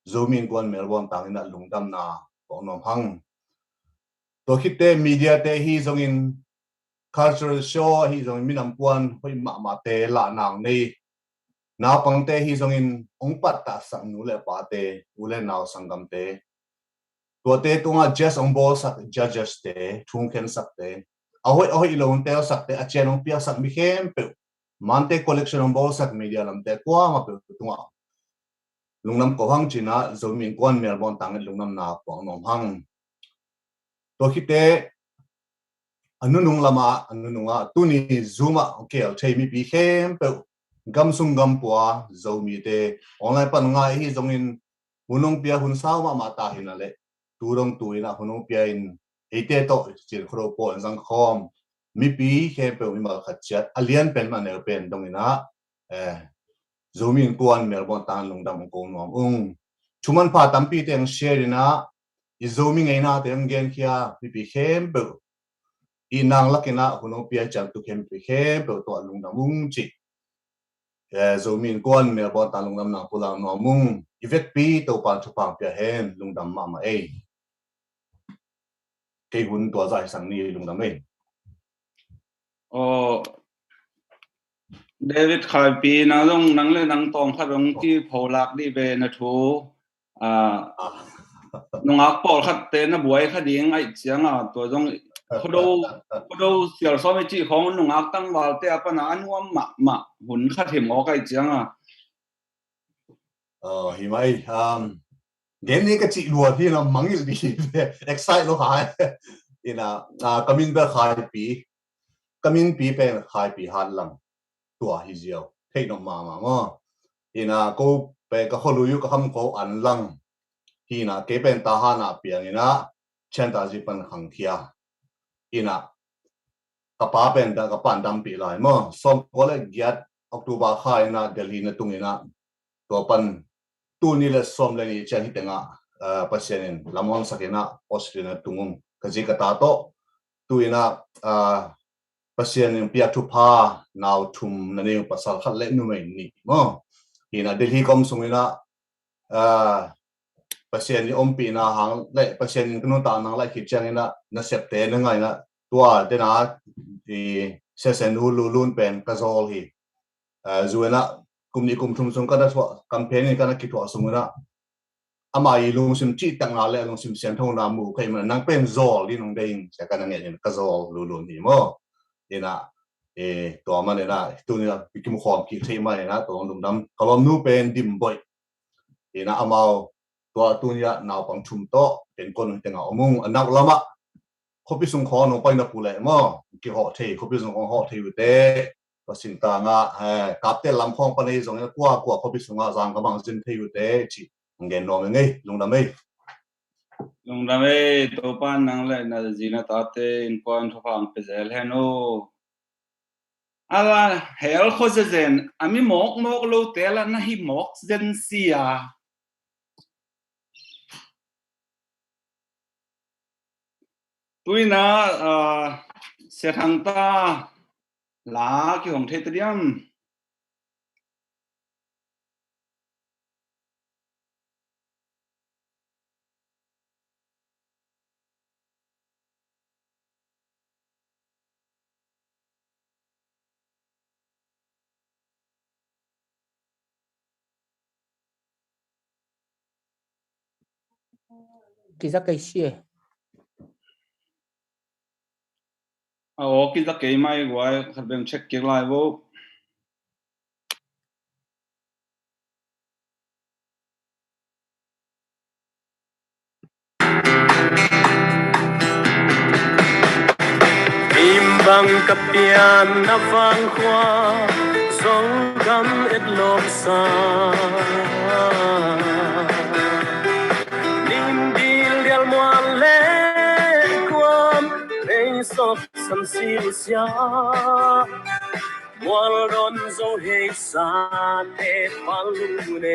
zomin kwan Melbourne tangina lungdam na pongnom hang to khite media te hi zong in cultural show hi zong minam kwan hoi ma te la nang nei na pang te hi zong in ong pat ta sang nu le pa te ule naw sangam te to te tunga just ong bol sak judges te thung khen sak te ahoy ilon te sak te achen ong pia sak mi khem pe mante collection ong bol sak media lam te kwa ma pe tunga lungnam ko hang china zomin kwan Melbourne tang lungnam na pong nom hang to khite anunung lama anununga tuni zuma kel thei mi pi khem pe gam sung gam pwa zomi te online pan nga hi zongin hunong pia hun saw ma ta hinale turong tuina hunong pia in ete to chil khro po zang khom mi pi khe pe mi ma khatchat alian pen ma ne pen dongina zomin kwan Melbourne tan lungdam ko nom chuman pha tampi teng share na I zomi ngai na tem gen khia mi pi khem pe inang lakina hunong pia chang tu khem pi khem pe to lungdam chi zomin kwan Melbourne tan lungdam na pulang nomung ivet pi to pa chupang pia hen lungdam ma ei cái hun tua giải sang ni lungdam ei David khai pi na long nang le nang tong kha rong ki pholak di ve na thu nong ak pol khat te na buai kha ding ai chianga to jong เขาดูเสียซ้อมจีของหนุ่งอักตั้งว่าแต่ปนาอันว่ามาหุ่นขัดเห็มออกไอ้เจียงอ่ะหิมะเดี๋ยวนี้ก็จีรัวที่เรามังอีดีexcite ลูกหายกำมินเป็นขายปีเป็นขายปีหันหลังตัวฮิเซียวเทนออกมาก็เป็นก็เขารู้อยู่ก็คำเขาอันหลังเก็บเป็นตาหน้าเปียงเช่นตาจีเป็นขังเทียกับป้าเป็นแต่กับปั่นดำปีไรสมก็เลยเกียรติออกตัวบ้าขายเดลีตรงนี้ตัวปั่นตัวนี้เลยสมเลยนี่เช่นที่แต่งปัสยานินลำวังสักออสเตรเลียตรงนู้นก็จีกับตาโตตัวปัสยานินพิจารณานาวทุ่มนั่นเองภาษาขัดเล่นนู่นนี่เดลีคอมส่งปัสยานินปีหางเล่ปัสยานินก็นู่นตาหนังเล่คิดจังน่าเสพเตนไงตัวเดน่าที่เซนฮูลูนเป็นกระโจลจูกลุ่มนี้กลุ่มทุ่มส่งก็ได้ว่าแคมเปญนี้ก็นักคิดว่าสมมติอามาอีลุงซิมจีตั้งนาเล่ลุงซิมเสียนทงนามูใครมันนั่งเป็นโจลที่น้องได้ยินจากการนั่งกระโจลลูนนี่ตัวมันตัวนี้พิมพ์ความคิดใช่ไหมตัวนุ่มดำเขาบอกนู้เป็นดิมบ่อยอามาตัวนี้นาวปังชุมโตเป็นคนที่งามุ่งนักละมะเขาพิสูจน์ของน้องไปนับผู้เล่กี่หอเทเขาพิสูจน์ของหอเทวิเตก็สินตางกับเตลลำพองปนัยส่งกว่าเขาพิสูจน์จางกำลังสินเทวิเตจีเงินน้องไงลุงดำตัวป้านนั่งเล่นน่าจะจีน่าตัดเองก่อนทุกฝั่งเป็นเซลเฮโนอะไรเฮลโคเซนอามีหมอกลูเตลน่าหิหมอกเซนเซียตัวน่ะเสียทางตาลาที่ของเทตเรียมกิจการเชี่ยกิจการไม่ไหวขับเบนเช็คเกี่ยวกับบังกับเปียนนับฟังความสงครามเอ็ดลมสานิมดีเรียลมวนเล่ความในศพสันสิลเสียมวลดนโซเฮสานเอปัลลูเน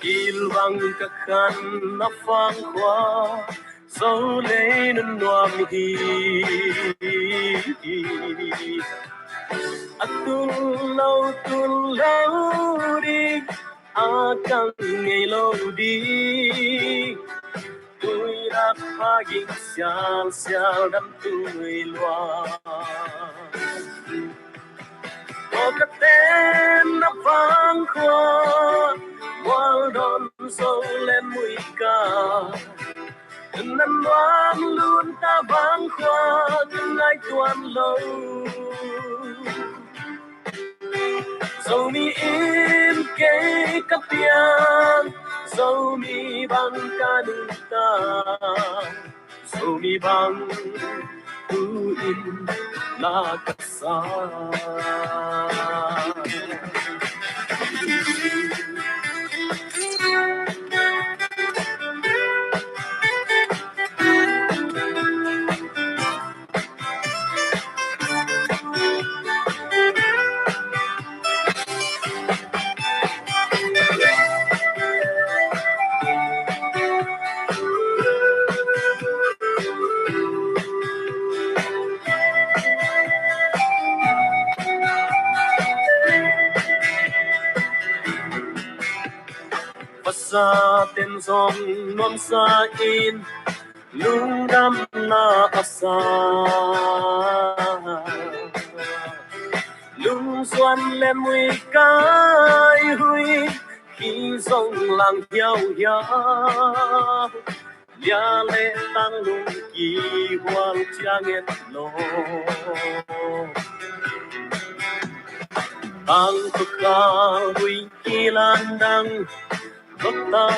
กิลบังกับขันนับฟังความso lên nuam hi atul lâu đi akan ngày lâu đi tôi đã phagin xiao đắm tôi loa có cái tên nó vang khoa hoa đón dâu lên mũi ca năn đoán luôn ta vang khoa từng ngày tuan lâu dẫu mi in cây cắt tiếng dẫu mi bằng ca đường ta dẫu mi bằng tu in là cắt xa sa tên dòng non sa in lung đam na asa lung xuân lên mùi cái hui khi dòng làng hiao hiao lia lệ tăng lung kỳ hoàng cha nghiệt lô tăng phật ca huy kỳ lan đăng bất ta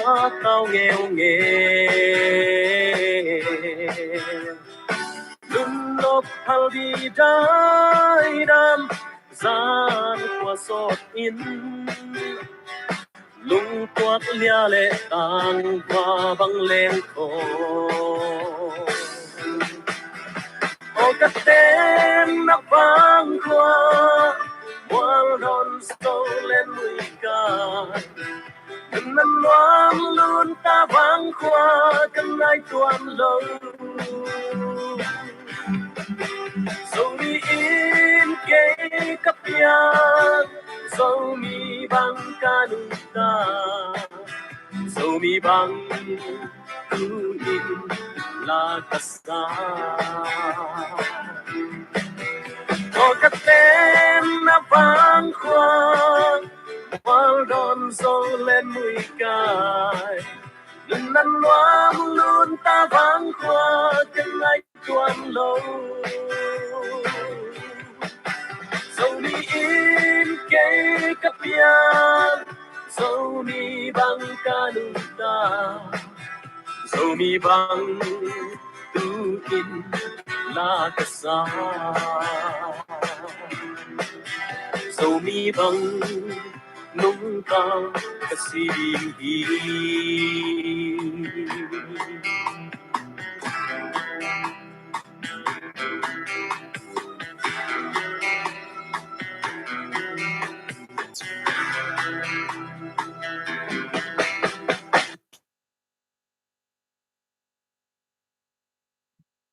tao nghèo nghề lung lốp hal đi trái đam gian qua sốt in lung quát lia lệ tăng và băng lên khô ô cắt tên nắp vang qua mual đòn sâu lên mũi ca cần năn loam luôn ta vang qua cần ai tuan lâu dẫu mi in kê cấp yang dẫu mi băng ca nung ta dẫu mi băng tu in la casa ô cắt tên na vang khoang mual đòn dâu lên mũi cài đừng năn loam luôn ta vang khoang cánh anh tuan lâu dẫu mi in cây cấp yang dẫu mi băng ca nung ta dẫu mi băng tu in la casa dẫu mi băng nung ta kasih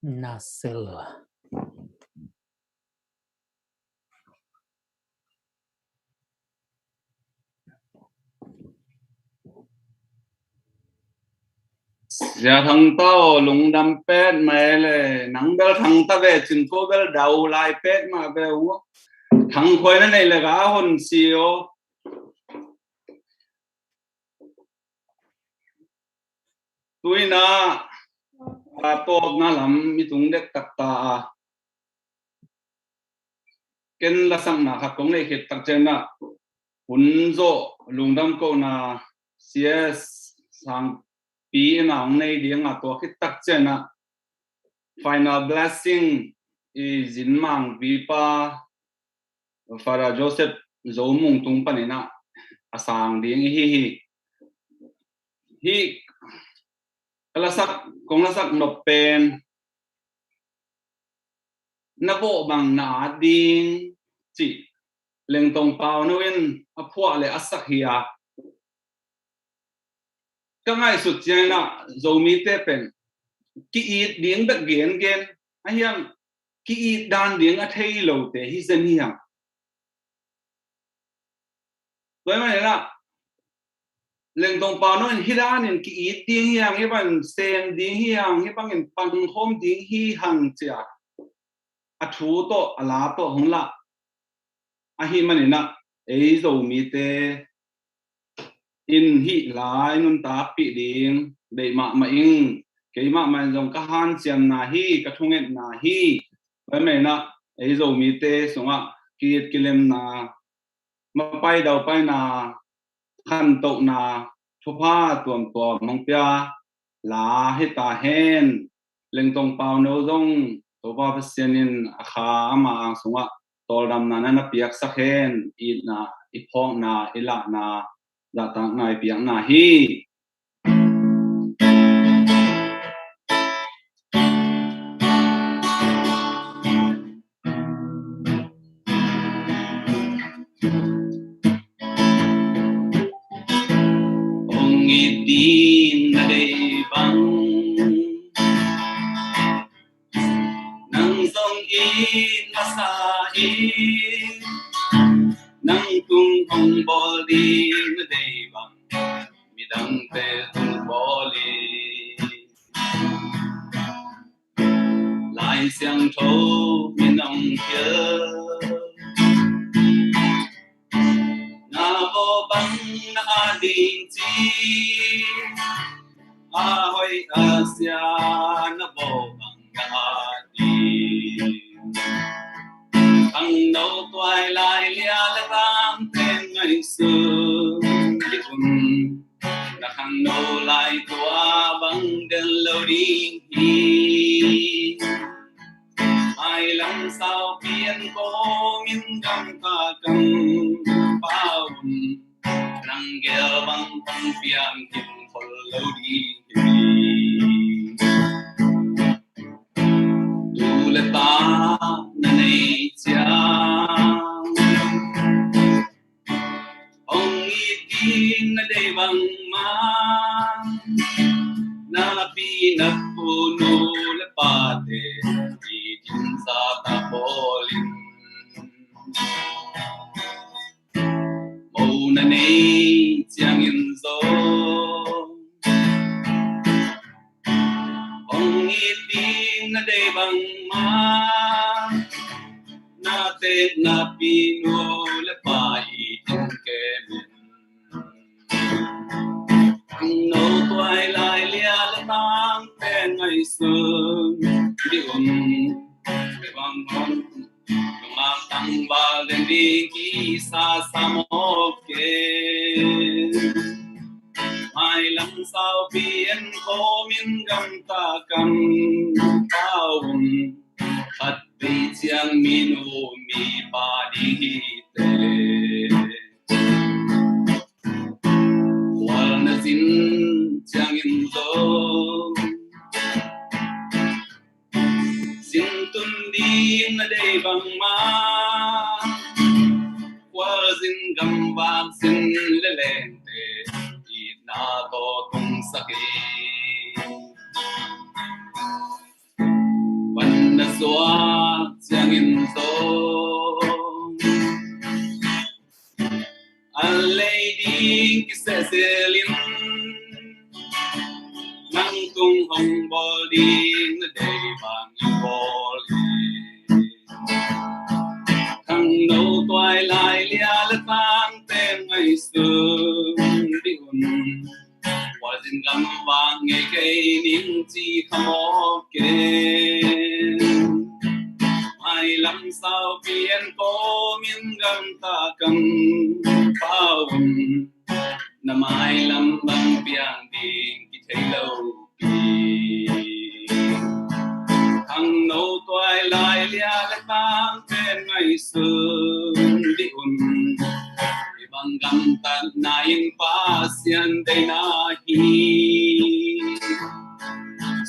Nasıl. giờ thằng tao lùng đâm pet mày lệ nắng bel thằng ta về chừng cô bel đầu lại pet mà về uống thằng khơi này là gã hồn siêu tôi na ta top na làm mi tung đek tắc ta ken là sang na khát công này khét tắc chân na hun zo lùng đâm cô na cs sang pi na ông này đi ngã to khét tắc chân na final blessing is in mang vipa Father Joseph zo mung tung panina asang ding hi kalasak kong lasak no pen na bo bang na ding chi leng tong pau no in aphwa le asak hiya ka ngai su chena zo mi te pen ki it ding da gen gen ahyang ki it dan ding a thei lo te hi zen hiya toy ma la leng tong pa no hi dan in ki it ding hiang hi ban sen ding hiang hi bang in pang khom ding hi hang chia a thu to ala to hong la a hi manina ei zo mi te in hi lai nun ta pi ding de ma ing ke ma jong ka han chiam na hi ka thunget na hi toy ma na ei zo mi te songa kiet kilem na ma pai dau pai na khan to na thupa tuam to mong pia la he ta hen leng tong pau no dong to ba pasienin akha ma sunga toldam na na piak sa hen I na ipong na ila na la ta ngai piak na hi din na day bang nang song in masain nang tung hong boli na day bang midang te tung boli lai xiang thâu minong kia na bo bang na ding chi ahoy ASEAN na bo ang gati ang nâu toai lai lia la tam ten ngai su kun na khang nâu lai tua bang den lo ding hi ai lăng sao biến có miên gam ta cầm bao nang gel bang pang piang kim follow di tu le ta na nei chiang ong i tin na dei bang ma na pi na puno le pa te di tin sa ta polin màu na nei chiang in zo ong i tin na dei bang ma na te na pi no le pa i tin ke no toai lai lia la tang ten ngai sương đi về bang con mà tăng ba lên đi ki sa sa mo ke ai lắm sao biến có miên gam ta cầm bao hạt bị chiang min ho mi pa đi te wal na sin chiang in zo sin tun di na dei bang ma wal sin gam bang sin le lente i na to tung saki wan na soa chiang in zo a lady ki se selin nang tung hong bol ding na dei bang i bol thang nâu toai lai lia la tang ten ngai sương đi un wa jin gam wang nge kei ning chi khamo ke ai lam sao biến có miên gam ta cầm bao na mai lam bang piang ding ki thei lâu thang nâu toai lai lia la tang ten ngai sương đi un bang gam tan na in pa sian dei na hi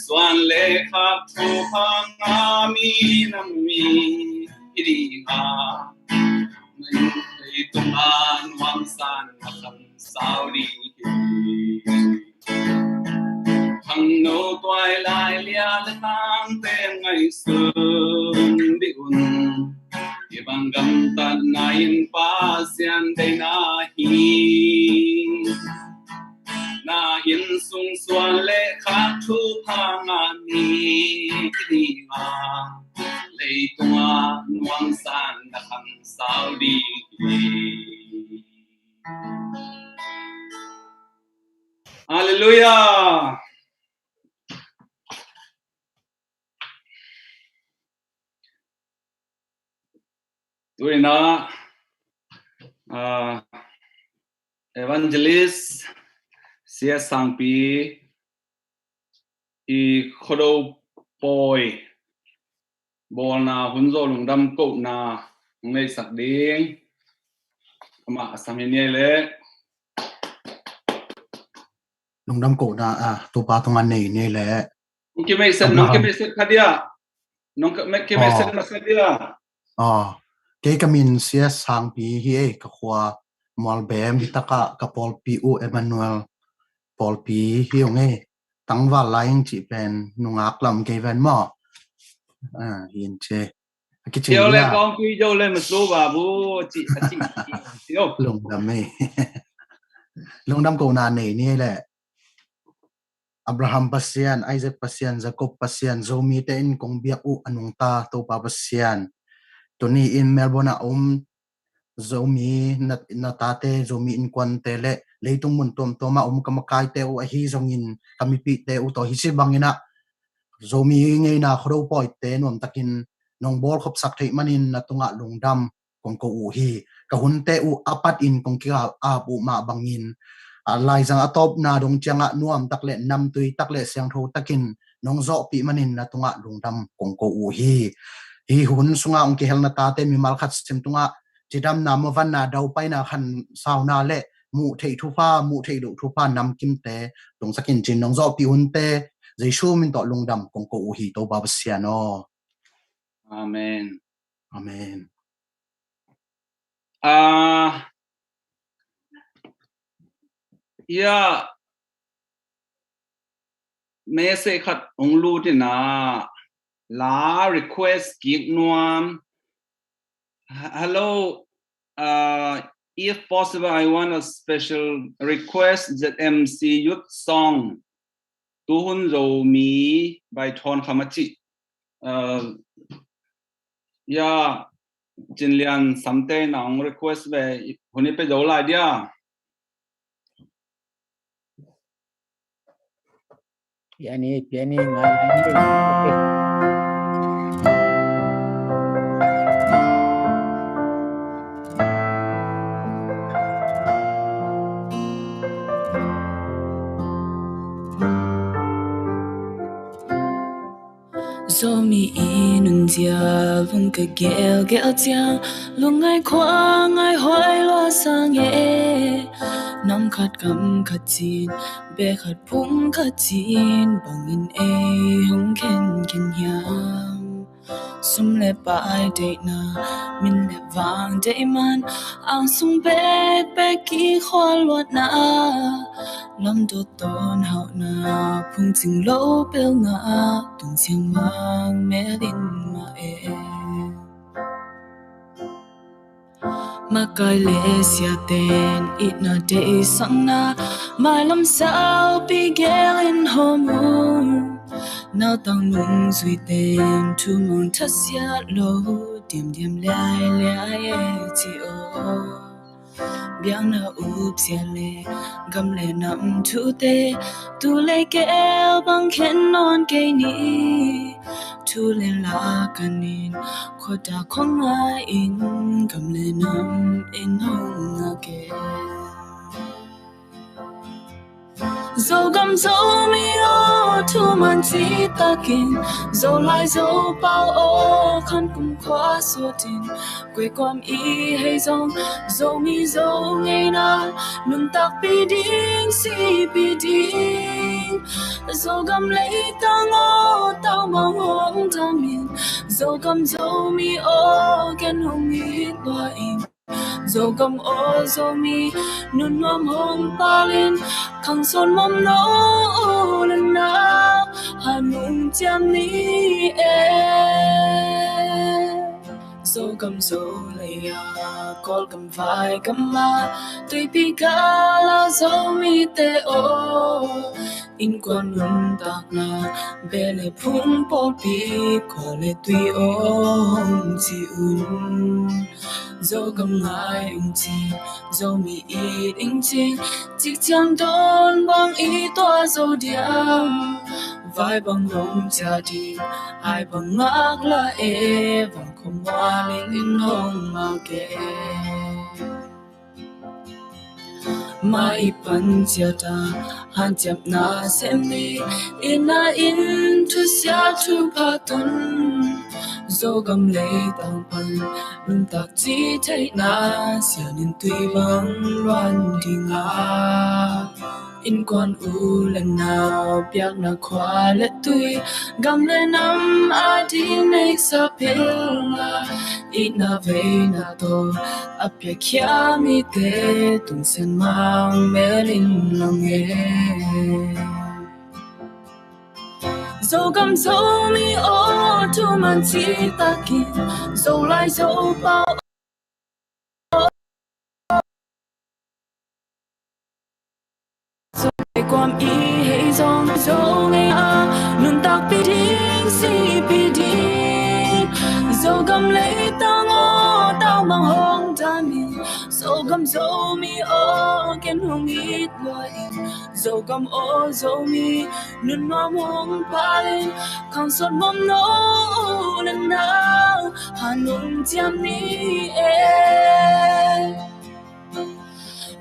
swan le khap thu phang a mi nam mi iri nga nai dei tung an wang san kham sao đi thằng nô toai lai lia la tang ten ngai sương đi un bang gam tan na in pa sian dei na hi na in sung swan le khap thu phang a mi iri nga lei tung an wang san kham sao đi Hallelujah. Tôi na evangelist sia sangpi i khodo poi bol na hunzo lungdam ko na ngai sak ding ma samine le lungdam ko na tu pa tongan nei nei le ki mai sen nong ki mai sen khadia nong ki mai sen na khadia ke kamin sia sangpi hi e ka khwa mol bem bitaka ka pol pi u Emmanuel pol pi hi ong e tangwa laing chi pen nungak lam ke ven mo hin che ki chi yo le kong pi yo le maslo ba bu chi yo lungdam ko na nei ni le Abraham pasian Isaac pasian Jacob pasian zomi te in kong biak u anung ta to pa pasian to ni in Melbourne zomi na tate zomi in kwan te le leitung mun tom ma kamakai te u hi zongin kamipi te u to hi si bangina zomi ngei na khro poi te nom takin nong bol khop sak thei manin na tunga lungdam kong ko u hi ka hun te u apat in kong ki a bu ma bangin lai jang atop na dong changa nuam takle nam tui takle siang tho takin nong zo pi manin na tunga lungdam kong ko u hi hun sunga ong ki helna ta te mi mal khat sim tunga chidam na mo van na dau pai na khan sau na le mu thei thu pa nam kim te dong sakin chin nong zo pi hun te Jesu min to lungdam kong ko u hi to ba siano amen amen ya me se khat ong lu ti na la request gig nuam hello if possible I want a special request that MC youth song tu hun zo mi by thon khamachi ya jinlian samte na ong request ve huni pe zo la dia piani ngai Zomi inun dia lung ka gel jiang lung ai khoang ai hoi lo sang ye nam khat kam khat chin be khat phung khat chin bangin e hong ken yang sum le pai de na min le wang de man ang sum be ki khol wat na lam do ton hao na phung ching lo pel nga tung chiang mang me din ma e Makai le sia ten it na day sang na mai lam sao pi gel in home now tang nung zui ten tu mong tasia lo dim lai chi o biang na up sia le gam le nam tu te tu le ke bang ken non ke ni tu le la kanin khoda khong ai in gam le nam in hong again Dẫu gầm dẫu mi ô thu man chỉ ta kinh dẫu lại dẫu bao ô khăn cùng khóa số tin quê quam y hay dông dẫu mi dẫu ngày na nung tak bi ding si bi ding dẫu gầm lấy ta ngô tao mong hong ta miền dẫu gầm dẫu mi ô ken hong ít loa in dẫu gầm ô dẫu mi nun mom hong palin khang son mom no lần nào hanung cham ni dẫu gầm dẫu lấy call gầm vai gầm ma tuy pi cả la dẫu mi te o in quan nun tak na bele phun pol pi ko le tuy o chi un dẫu gầm ngai ung chi dẫu mi ít ing chi chỉ chẳng đón băng ý toa dẫu diam vai băng lông cha đi ai băng ngác la e vòng không hoa linh in hông mà kề mai pan chia ta han chập na xem đi ina in tu sia tu pa tun dẫu gầm lấy tang pan lung tak chỉ thấy na sia nên tuy vắng loan đi ngã in quan u lần nào biak na khóa lệ tuy gầm lên năm a đi này sa pilna ina về na to apya kia mi te tung sen mang melin lang e dẫu gầm dẫu mi ô tu man chỉ ta kin dẫu lại dẫu bao quam y hay dòng dẫu ngày nun tak pi ding si pi ding dẫu gầm lấy tao ngô tao mang hong ta mi dấu gầm dấu mi ô kiến hồng ít loại dấu gầm ô dấu mi nun nom hồng palin khang son mom no lần nào hanung tiam ni e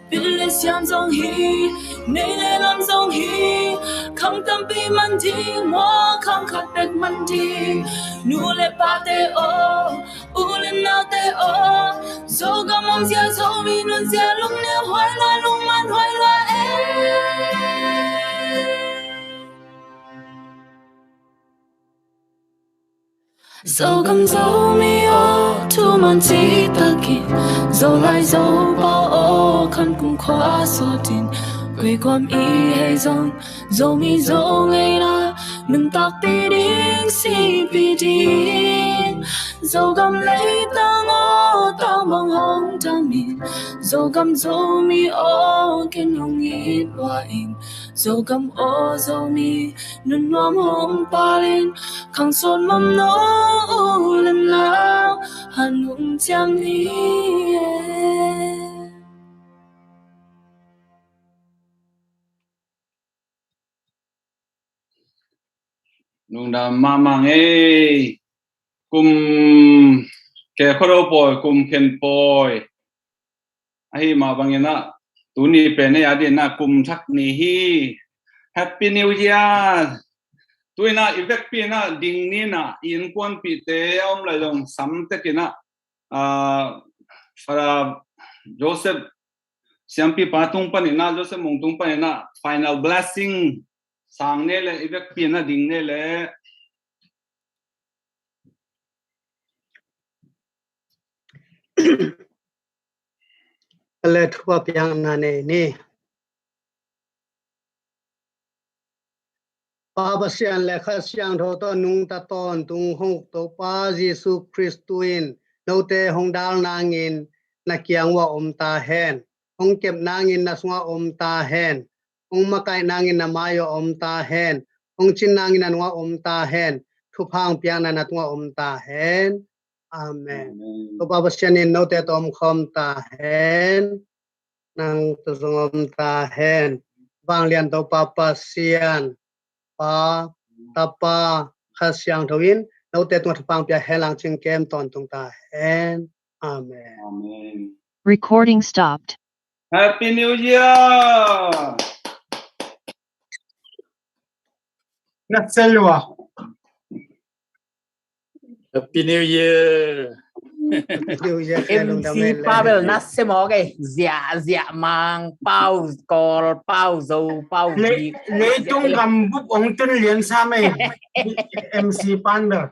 Billy xiam dong hi nei le lam dong hi khang tam pi man di mo khang khat bek man di nu le pa te o u le na te o zo ga mong sia zo mi nun sia lung ne hoai la lung man hoai la dấu gầm dấu mi ô thu man chỉ ta kịp dấu lại dấu bao ô khăn cùng khóa số tin quay quam y hay dòng dấu mi dấu ngày na mình tạc đi điên si bi điên dấu gầm lấy ta ngô tao mong hông ta min dấu gầm dấu mi ô kiến hồng ít hoa in dấu gầm ô dấu mi nun nom hồng palin khang son mầm nô lần nào hàn hùng chăm đi nung da mamang kum ke khoro boy kum ken boy ai ma bangena tuni pe ne adi na kum thak ni hi happy new year tuina evek pi na ding ni na in kon pi te om la long sam te kina para Joseph siampi patung pa ni na Joseph mongtung pa ni na final blessing sang ne le evek pi na ding ne le le thua piang na ne ni pa ba sian le kha siang tho to nung ta ton tung hong to pa Jesu Christuin no te hong dal nangin na kiang wa ta hen hong kep nangin na sunga ta hen hong makai nangin na mayo ta hen hong chin nangin na wa ta hen thu phang piang na tunga ta hen amen to pa ba sian in no te tom khom ta hen nang tu sungom ta hen bang lian to pa sian pa tapa khasyang thoin no te tu thapang pya helang ching kem ton tung ta hen amen amen Recording stopped. Happy New Year Natselwa Happy New Year MC Pavel nasse mo cái dạ mang bao col bao dầu bao le tung gam bup ong tun lian sa me MC Pavel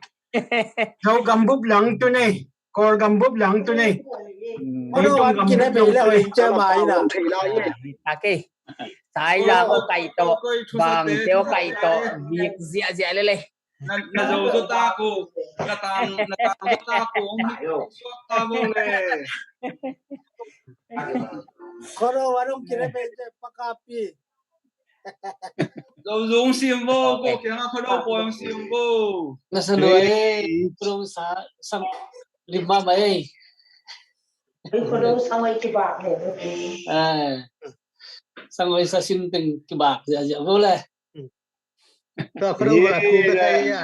dầu gam bup lang tu ne col gam bup lang tu ne Ano ang kinabila o chamay na okay sai ra có cày to bằng theo cày to việc dịa lên na dầu cho ta cô na tam cho ta cô ta mong le Kono anong kinabila pakapi dầu dùng sim vô cô kia nó khổ bồi sim vô nasa loe pero sa sang lima mai khổ sang ai kibak ne sang ai sa sinting kibak dạ vô le to khro ba ku ka kai ya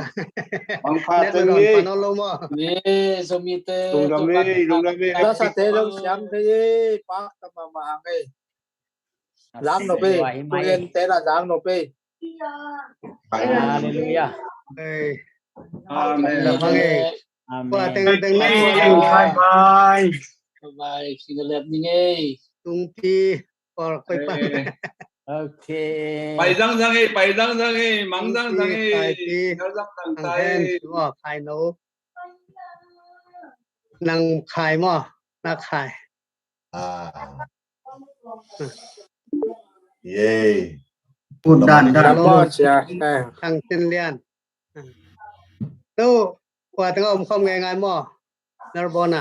ang phateng pa no lo mo ne somite lungame da sa te long siam thế pa ta ma hangai lang no pe kuyen te na lang no pe hallelujah amen qua từng bye bye xin lẹp đi nghe tung pi or koi pa okay bài răng mắng răng nó răng tầng tay wa khai nấu năng khai mo na khai Yay. Udan lo thằng tin liên đâu qua tiếng ông không nghe ngay mo Narbona